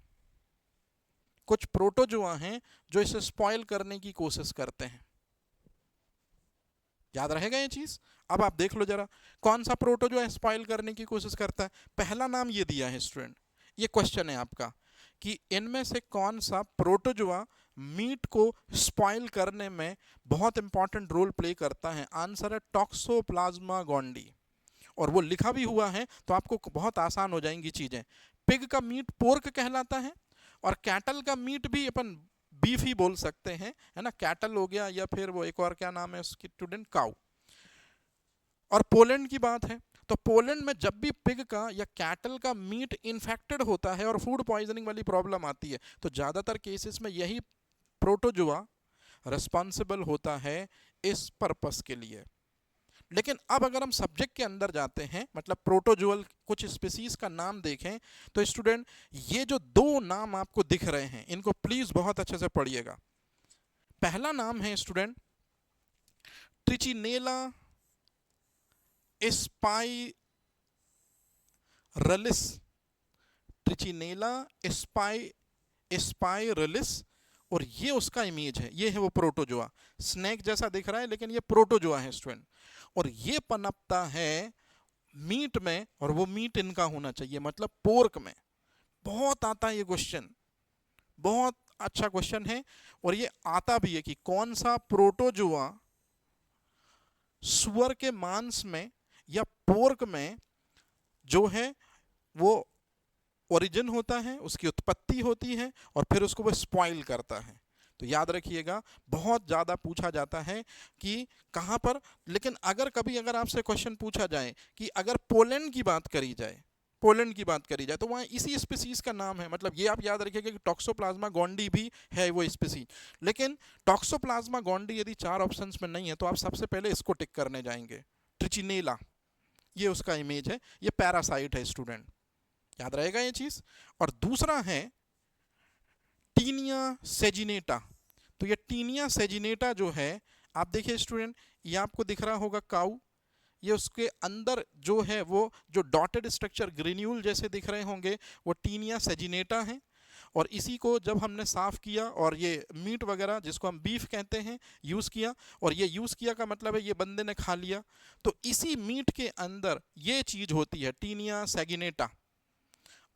कुछ प्रोटोजुआ हैं जो इसे स्पॉइल करने की कोशिश करते हैं। याद रहेगा ये चीज? अब आप देख लो जरा, कौन सा प्रोटोजुआ स्पॉइल करने की कोशिश करता है। पहला नाम ये दिया है स्टूडेंट, ये क्वेश्चन है आपका कि इनमें से कौन सा प्रोटोजुआ मीट को स्पॉइल करने में बहुत इंपॉर्टेंट रोल प्ले करता है। आंसर है टॉक्सोप्लाज्मा गोंडी, और वो लिखा भी हुआ है तो आपको बहुत आसान हो जाएंगी चीजें। पिग का मीट पोर्क कहलाता है, और कैटल का मीट भी अपन बीफ ही बोल सकते हैं, है ना, कैटल हो गया, या फिर वो एक और क्या नाम है उसकी स्टूडेंट, काउ। और पोलैंड की बात है तो पोलैंड में जब भी पिग का या कैटल का मीट इन्फेक्टेड होता है और फूड पॉइजनिंग वाली प्रॉब्लम आती है, तो ज्यादातर केसेस में यही प्रोटोजुआ रिस्पॉन्सिबल होता है इस पर्पस के लिए। लेकिन अब अगर हम सब्जेक्ट के अंदर जाते हैं, मतलब प्रोटोजुअल कुछ स्पीसीज का नाम देखें, तो स्टूडेंट ये जो दो नाम आपको दिख रहे हैं इनको प्लीज बहुत अच्छे से पढ़िएगा। पहला नाम है स्टूडेंट ट्रिचिनेला स्पाइरलिस। ट्रिचिनेला स्पाइरलिस, और ये उसका इमेज है, ये है वो प्रोटोजुआ। स्नेक जैसा दिख रहा है लेकिन ये प्रोटोजुआ है स्टूडेंट, और ये पनपता है मीट में, और वो मीट इनका होना चाहिए मतलब पोर्क में। बहुत आता है ये क्वेश्चन, बहुत अच्छा क्वेश्चन है, और ये आता भी है कि कौन सा प्रोटोजुआ सुअर के मांस में या पोर्क में जो है वो ओरिजिन होता है, उसकी उत्पत्ति होती है, और फिर उसको वो स्पॉइल करता है। तो याद रखिएगा, बहुत ज़्यादा पूछा जाता है कि कहाँ पर। लेकिन अगर कभी अगर आपसे क्वेश्चन पूछा जाए कि अगर पोलैंड की बात करी जाए, पोलैंड की बात करी जाए, तो वहाँ इसी स्पीसीज का नाम है, मतलब ये आप याद रखिएगा कि टॉक्सोप्लाज्मा गोंडी भी है वो स्पीसीज। लेकिन टॉक्सोप्लाज्मा गोंडी यदि 4 ऑप्शंस में नहीं है तो आप सबसे पहले इसको टिक करने जाएंगे, ट्रिचिनेला, ये उसका इमेज है, ये पैरासाइट है स्टूडेंट, याद रहेगा ये चीज। और दूसरा है टीनिया सेजिनेटा। तो ये टीनिया सेजिनेटा जो है, आप देखिए स्टूडेंट, ये आपको दिख रहा होगा काऊ, ये उसके अंदर जो है वो जो डॉटेड स्ट्रक्चर ग्रेन्यूल जैसे दिख रहे होंगे वो टीनिया सेजिनेटा है। और इसी को जब हमने साफ किया और ये मीट वगैरह जिसको हम बीफ कहते हैं यूज़ किया, और ये यूज़ किया का मतलब है ये बंदे ने खा लिया, तो इसी मीट के अंदर ये चीज़ होती है टीनिया सेगिनेटा।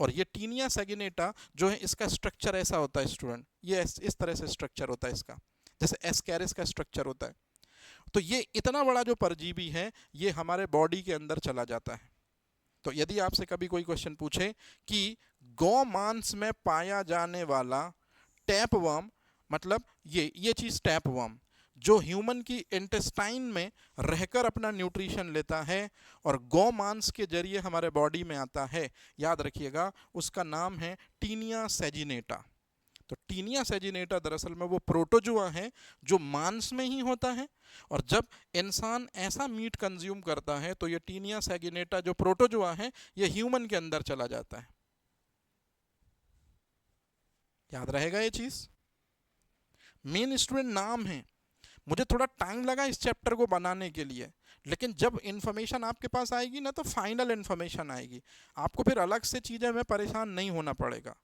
और ये टीनिया सेगिनेटा जो है इसका स्ट्रक्चर ऐसा होता है स्टूडेंट, ये इस तरह से स्ट्रक्चर होता है इसका, जैसे एस्कैरिस का स्ट्रक्चर होता है। तो ये इतना बड़ा जो परजीवी है ये हमारे बॉडी के अंदर चला जाता है। तो यदि आपसे कभी कोई क्वेश्चन पूछे कि गौ मांस में पाया जाने वाला टैपवर्म, मतलब ये चीज टैपवर्म जो ह्यूमन की इंटेस्टाइन में रहकर अपना न्यूट्रिशन लेता है और गौ मांस के जरिए हमारे बॉडी में आता है, याद रखिएगा उसका नाम है टीनिया सेजिनेटा। तो टीनिया सेजिनेटा दरअसल में वो प्रोटोजुआ है जो मांस में ही होता है, और जब इंसान ऐसा मीट कंज्यूम करता है तो ये टीनिया सेजिनेटा जो प्रोटोजुआ है ये ह्यूमन के अंदर चला जाता है। याद रहेगा ये चीज। मेन स्टूडेंट नाम है, मुझे थोड़ा टाइम लगा इस चैप्टर को बनाने के लिए, लेकिन जब इन्फॉर्मेशन आपके पास आएगी ना तो फाइनल इन्फॉर्मेशन आएगी, आपको फिर अलग से चीज़ें में परेशान नहीं होना पड़ेगा।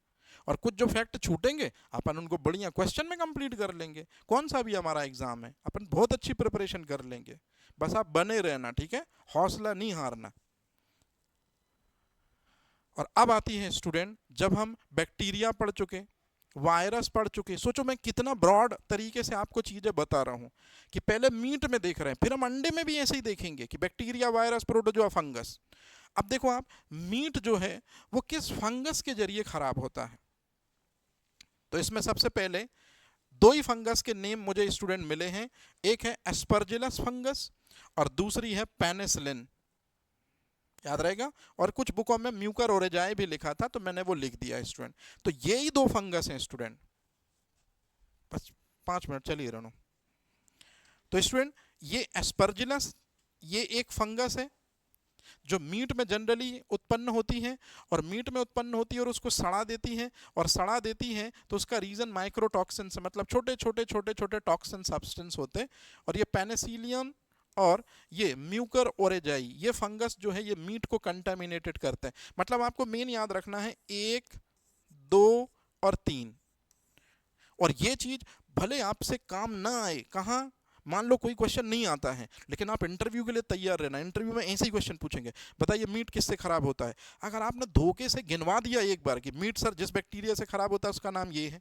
और कुछ जो फैक्ट छूटेंगे अपन उनको बढ़िया क्वेश्चन में कंप्लीट कर लेंगे, कौन सा भी हमारा एग्जाम है अपन बहुत अच्छी प्रिपरेशन कर लेंगे, बस आप बने रहना, ठीक है, हौसला नहीं हारना। और अब आती है स्टूडेंट, जब हम बैक्टीरिया पढ़ चुके, वायरस पढ़ चुके, सोचो मैं कितना ब्रॉड तरीके से आपको चीजें बता रहा हूं कि पहले मीट में देख रहे हैं, फिर हम अंडे में भी ऐसे ही देखेंगे कि बैक्टीरिया, वायरस, प्रोटोजोआ, फंगस। अब देखो आप, मीट जो है वो किस फंगस के जरिए खराब होता है, तो इसमें सबसे पहले दो ही फंगस के नेम मुझे स्टूडेंट मिले हैं, एक है एस्परजिलस फंगस और दूसरी है पेनिसिलिन, याद रहेगा। और कुछ बुकों में म्यूकर ओरेजाई भी लिखा था, तो मैंने वो लिख दिया स्टूडेंट। तो ये ही दो फंगस हैं स्टूडेंट। बस 5 मिनट चलिए रहना। तो स्टूडेंट ये एस्परजिलस, ये एक फंगस है जो मीट में जनरली उत्पन्न होती है, और मीट में उत्पन्न होती है और उसको सड़ा देती है, और सड़ा देती है तो उसका रीजन माइक्रोटॉक्सिन से, मतलब छोटे छोटे छोटे छोटे टॉक्सिन सब्सटेंस होते हैं। और ये पेनिसिलियम और ये म्यूकर ओरेजाई, ये फंगस जो है ये मीट को कंटामिनेटेड करते हैं। मतलब आपको मेन याद रखना है 1, 2 और 3। और ये चीज भले आपसे काम ना आए, कहाँ, मान लो कोई क्वेश्चन नहीं आता है, लेकिन आप इंटरव्यू के लिए तैयार रहना। इंटरव्यू में ऐसे ही क्वेश्चन पूछेंगे, बताइए मीट किससे खराब होता है। अगर आपने धोखे से गिनवा दिया एक बार कि मीट सर जिस बैक्टीरिया से खराब होता है उसका नाम ये है,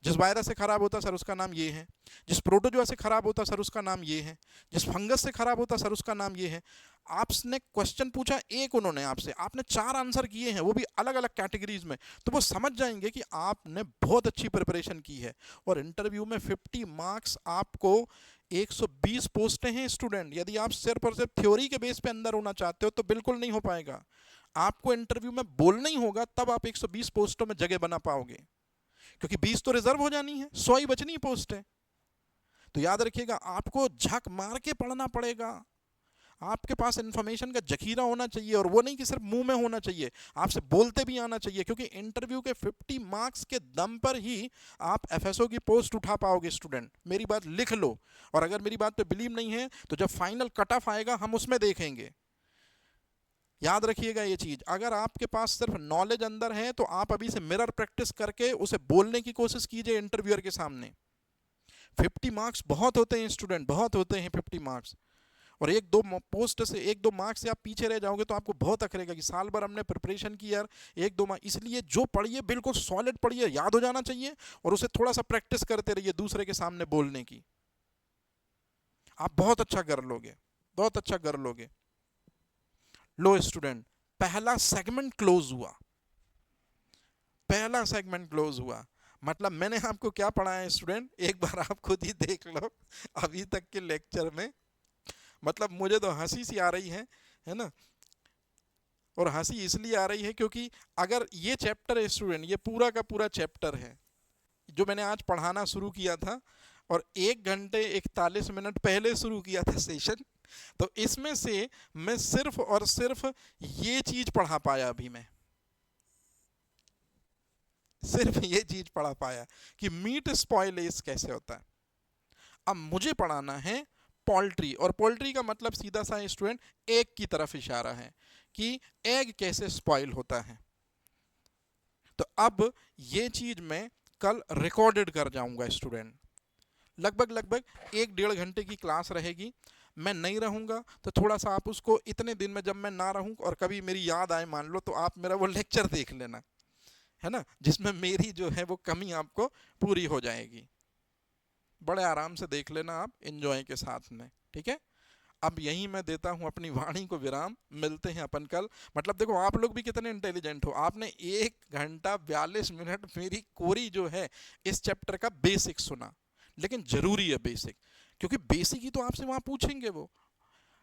जिस वायरस से खराब होता सर उसका नाम ये है, जिस प्रोटोजोआ से खराब होता सर उसका नाम ये है, जिस फंगस से खराब होता सर उसका नाम ये है। आपने क्वेश्चन पूछा एक, उन्होंने आपसे, आपने 4 आंसर किए हैं, वो भी अलग अलग कैटेगरीज में, तो वो समझ जाएंगे कि आपने बहुत अच्छी प्रिपरेशन की है। और इंटरव्यू में 50 मार्क्स आपको, 120 पोस्टें हैं स्टूडेंट। यदि आप सिर्फ और सिर्फ थ्योरी के बेस पे अंदर होना चाहते हो तो बिल्कुल नहीं हो पाएगा। आपको इंटरव्यू में बोलना ही होगा, तब आप 120 पोस्टों में जगह बना पाओगे, क्योंकि 20 तो रिजर्व हो जानी है, 100 ही बचनी पोस्ट है। तो याद रखिएगा, आपको झक मार के पढ़ना पड़ेगा। आपके पास इंफॉर्मेशन का जखीरा होना चाहिए, और वो नहीं कि सिर्फ मुंह में होना चाहिए, आपसे बोलते भी आना चाहिए, क्योंकि इंटरव्यू के 50 मार्क्स के दम पर ही आप एफएसओ की पोस्ट उठा पाओगे स्टूडेंट। मेरी बात लिख लो, और अगर मेरी बात पे बिलीव नहीं है तो जब फाइनल कट ऑफ आएगा हम उसमें देखेंगे। याद रखिएगा ये चीज, अगर आपके पास सिर्फ नॉलेज अंदर है तो आप अभी से मिरर प्रैक्टिस करके उसे बोलने की कोशिश कीजिए इंटरव्यूअर के सामने। 50 मार्क्स बहुत होते हैं स्टूडेंट, बहुत होते हैं 50 मार्क्स। और एक दो पोस्ट से, एक दो मार्क्स से आप पीछे रह जाओगे तो आपको बहुत अखरेगा कि साल भर हमने प्रिपरेशन की यार, एक दो मार्क्स। इसलिए जो पढ़िए बिल्कुल सॉलिड पढ़िए, याद हो जाना चाहिए, और उसे थोड़ा सा प्रैक्टिस करते रहिए दूसरे के सामने बोलने की। आप बहुत अच्छा कर लोगे, बहुत अच्छा कर लोगे। लो स्टूडेंट, पहला सेगमेंट क्लोज हुआ, पहला सेगमेंट क्लोज हुआ। मतलब मैंने आपको क्या पढ़ाया है स्टूडेंट, एक बार आप खुद ही देख लो अभी तक के लेक्चर में। मतलब मुझे तो हंसी सी आ रही है ना। और हंसी इसलिए आ रही है क्योंकि अगर ये चैप्टर है स्टूडेंट, ये पूरा का पूरा चैप्टर है जो मैंने आज पढ़ाना शुरू किया था, और 1 घंटे 41 मिनट पहले शुरू किया था सेशन, तो इसमें से मैं सिर्फ और सिर्फ ये चीज पढ़ा पाया अभी मैं, सिर्फ ये चीज पढ़ा पाया कि मीट स्पॉइलेज कैसे होता है। अब मुझे पढ़ाना है पोल्ट्री, और पोल्ट्री का मतलब सीधा सा स्टूडेंट एग की तरफ इशारा है कि एग कैसे स्पॉइल होता है। तो अब ये चीज मैं कल रिकॉर्डेड कर जाऊंगा स्टूडेंट। लगभग लगभग 1-1.5 घंटे की क्लास रहेगी। मैं नहीं रहूंगा तो थोड़ा सा आप उसको इतने दिन में जब मैं ना रहूं और कभी मेरी याद आए मान लो, तो आप मेरा वो लेक्चर देख लेना, है ना, जिसमें मेरी जो है वो कमी आपको पूरी हो जाएगी। बड़े आराम से देख लेना आप, एंजॉय के साथ में, ठीक है। अब यहीं मैं देता हूं अपनी वाणी को विराम, मिलते हैं अपन कल। मतलब देखो आप लोग भी कितने इंटेलिजेंट हो, आपने 1 घंटा 42 मिनट मेरी कोरी जो है इस चैप्टर का बेसिक सुना। लेकिन जरूरी है बेसिक, क्योंकि बेसिक ही तो आपसे वहां पूछेंगे वो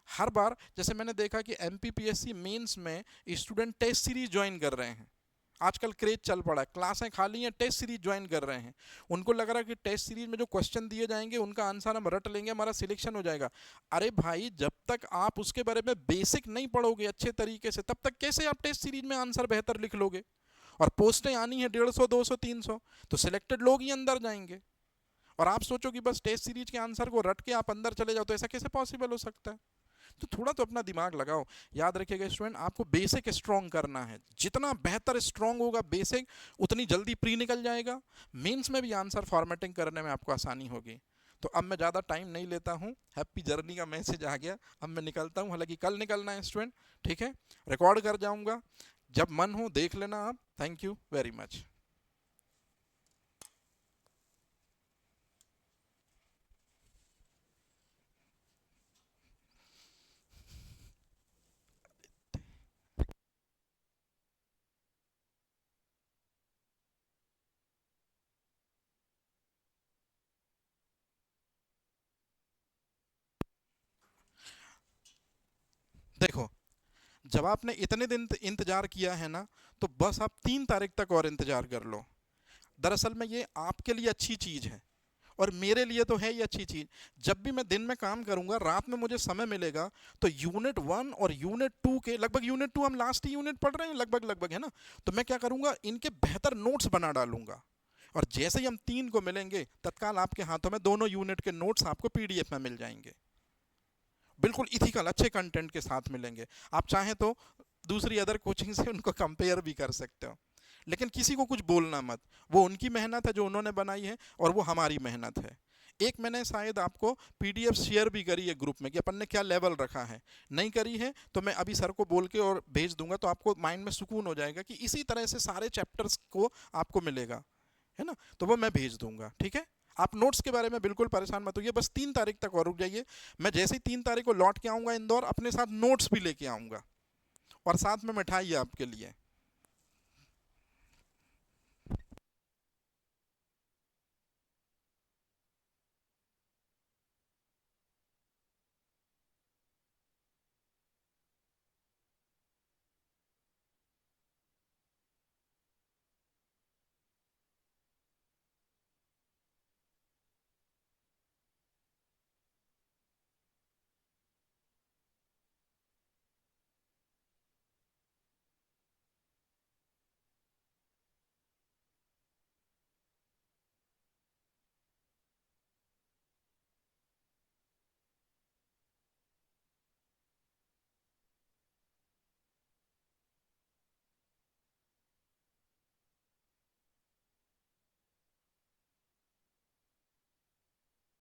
हर बार। जैसे मैंने देखा कि एमपीपीएससी मेंस में स्टूडेंट टेस्ट सीरीज ज्वाइन कर रहे हैं, आजकल क्रेज चल पड़ा है, क्लासें खाली हैं, टेस्ट सीरीज ज्वाइन कर रहे हैं। उनको लग रहा है कि टेस्ट सीरीज में जो क्वेश्चन दिए जाएंगे उनका आंसर हम रट लेंगे, हमारा सिलेक्शन हो जाएगा। अरे भाई, जब तक आप उसके बारे में बेसिक नहीं पढ़ोगे अच्छे तरीके से, तब तक कैसे आप टेस्ट सीरीज में आंसर बेहतर लिख लोगे। और पोस्टें आनी है 150, 200, 300, तो सिलेक्टेड लोग ही अंदर जाएंगे। और आप सोचो कि बस टेस्ट सीरीज के आंसर को रट के आप अंदर चले जाओ, तो ऐसा कैसे पॉसिबल हो सकता है। तो थोड़ा तो अपना दिमाग लगाओ। याद रखिएगा स्टूडेंट, आपको बेसिक स्ट्रॉन्ग करना है, जितना बेहतर स्ट्रॉन्ग होगा बेसिक, उतनी जल्दी प्री निकल जाएगा, मेंस में भी आंसर फॉर्मेटिंग करने में आपको आसानी होगी। तो अब मैं ज़्यादा टाइम नहीं लेता हूँ, हैप्पी जर्नी का मैसेज आ गया, अब मैं निकलता हूँ। हालांकि कल निकलना है स्टूडेंट, ठीक है, रिकॉर्ड कर जाऊँगा, जब मन हो देख लेना आप। Thank you very much. देखो, जब आपने इतने दिन इंतजार किया है ना, तो बस आप 3 तारीख तक और इंतजार कर लो। दरअसल में ये आपके लिए अच्छी चीज है, और मेरे लिए तो है ये अच्छी चीज। जब भी मैं दिन में काम करूंगा, रात में मुझे समय मिलेगा, तो यूनिट 1 और यूनिट 2 के लगभग, यूनिट 2 हम लास्ट ही यूनिट पढ़ रहे हैं लगभग लगभग, है ना। तो मैं क्या करूंगा, इनके बेहतर नोट्स बना डालूंगा, और जैसे ही हम 3 को मिलेंगे, तत्काल आपके हाथों में दोनों यूनिट के नोट्स आपको पीडीएफ में मिल जाएंगे, बिल्कुल इथिकल अच्छे कंटेंट के साथ मिलेंगे। आप चाहें तो दूसरी अदर कोचिंग से उनको कंपेयर भी कर सकते हो, लेकिन किसी को कुछ बोलना मत। वो उनकी मेहनत है जो उन्होंने बनाई है, और वो हमारी मेहनत है। एक मैंने शायद आपको पीडीएफ शेयर भी करी है ग्रुप में, कि अपन ने क्या लेवल रखा है। नहीं करी है तो मैं अभी सर को बोल के और भेज दूंगा, तो आपको माइंड में सुकून हो जाएगा कि इसी तरह से सारे चैप्टर्स को आपको मिलेगा, है ना। तो वो मैं भेज दूंगा, ठीक है। आप नोट्स के बारे में बिल्कुल परेशान मत होइए, बस 3 तारीख तक और रुक जाइए। मैं जैसे ही 3 तारीख को लौट के आऊंगा इंदौर, अपने साथ नोट्स भी लेके आऊंगा, और साथ में मिठाई है आपके लिए।